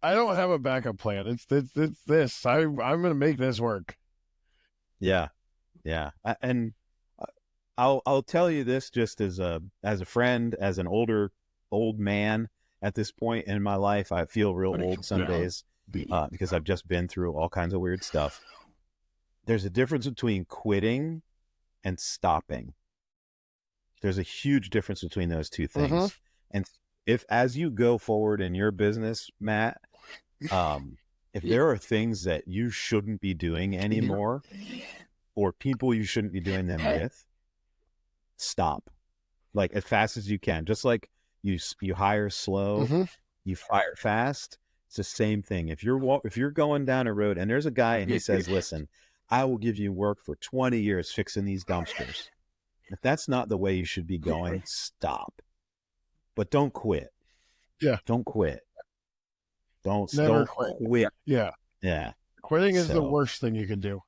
Speaker 2: I don't have a backup plan. It's this. I'm going to make this work.
Speaker 1: Yeah. Yeah. And I'll tell you this just as a friend, as an old man at this point in my life. I feel real old some days because I've just been through all kinds of weird stuff. There's a difference between quitting and stopping. There's a huge difference between those two things. And if, as you go forward in your business, Matt, if there are things that you shouldn't be doing anymore or people you shouldn't be doing them with, stop, like, as fast as you can. Just like you hire slow, you fire fast. It's the same thing. If you're going down a road and there's a guy and he says, listen, I will give you work for 20 years fixing these dumpsters. If that's not the way you should be going, stop. But don't quit.
Speaker 2: Yeah.
Speaker 1: Don't quit. Don't quit.
Speaker 2: Yeah.
Speaker 1: Yeah.
Speaker 2: Quitting is the worst thing you can do.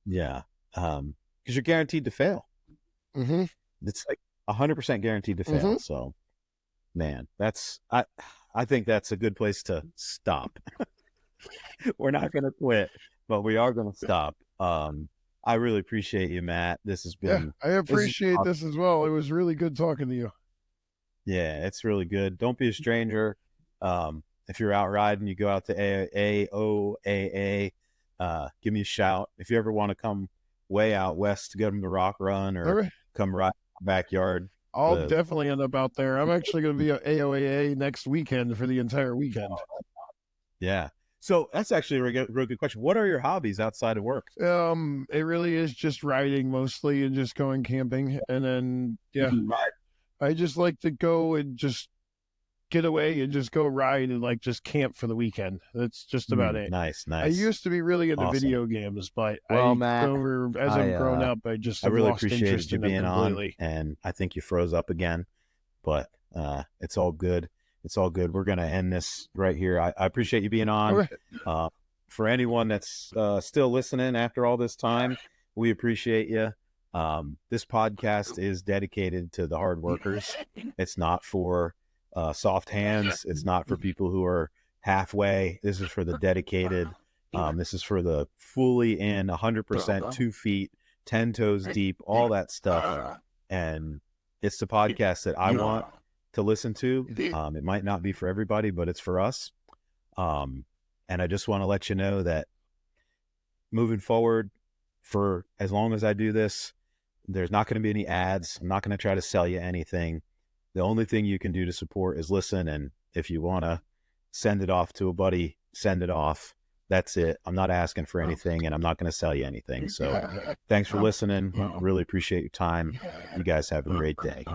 Speaker 1: Yeah. Because you're guaranteed to fail. It's like 100% guaranteed to fail. So, man, I think that's a good place to stop. We're not going to quit, but we are going to stop. I really appreciate you, Matt. This has been.
Speaker 2: Yeah, I appreciate this as well. It was really good talking to you.
Speaker 1: Yeah, it's really good. Don't be a stranger. If you're out riding, you go out to AOAA, give me a shout. If you ever want to come way out west to go to the Rock Run or come ride in my backyard,
Speaker 2: I'll definitely end up out there. I'm actually going to be at AOAA next weekend for the entire weekend.
Speaker 1: Yeah. So that's actually a real good question. What are your hobbies outside of work?
Speaker 2: It really is just riding mostly and just going camping. And then, I just like to go and just get away and just go ride and like just camp for the weekend. That's just about it.
Speaker 1: Nice.
Speaker 2: I used to be really into video games, but Matt, as I've grown up, I really
Speaker 1: appreciated you being on, and I think you froze up again, but it's all good. It's all good. We're going to end this right here. I appreciate you being on.
Speaker 2: Okay.
Speaker 1: For anyone that's still listening after all this time, we appreciate you. This podcast is dedicated to the hard workers. It's not for soft hands. It's not for people who are halfway. This is for the dedicated. This is for the fully in, 100%, 2 feet, 10 toes deep, all that stuff. And it's the podcast that I want to listen to. It might not be for everybody, but it's for us. And I just want to let you know that moving forward, for as long as I do this, there's not going to be any ads. I'm not going to try to sell you anything. The only thing you can do to support is listen. And if you want to send it off to a buddy, send it off. That's it. I'm not asking for anything, and I'm not going to sell you anything. So thanks for listening. Really appreciate your time. You guys have a great day.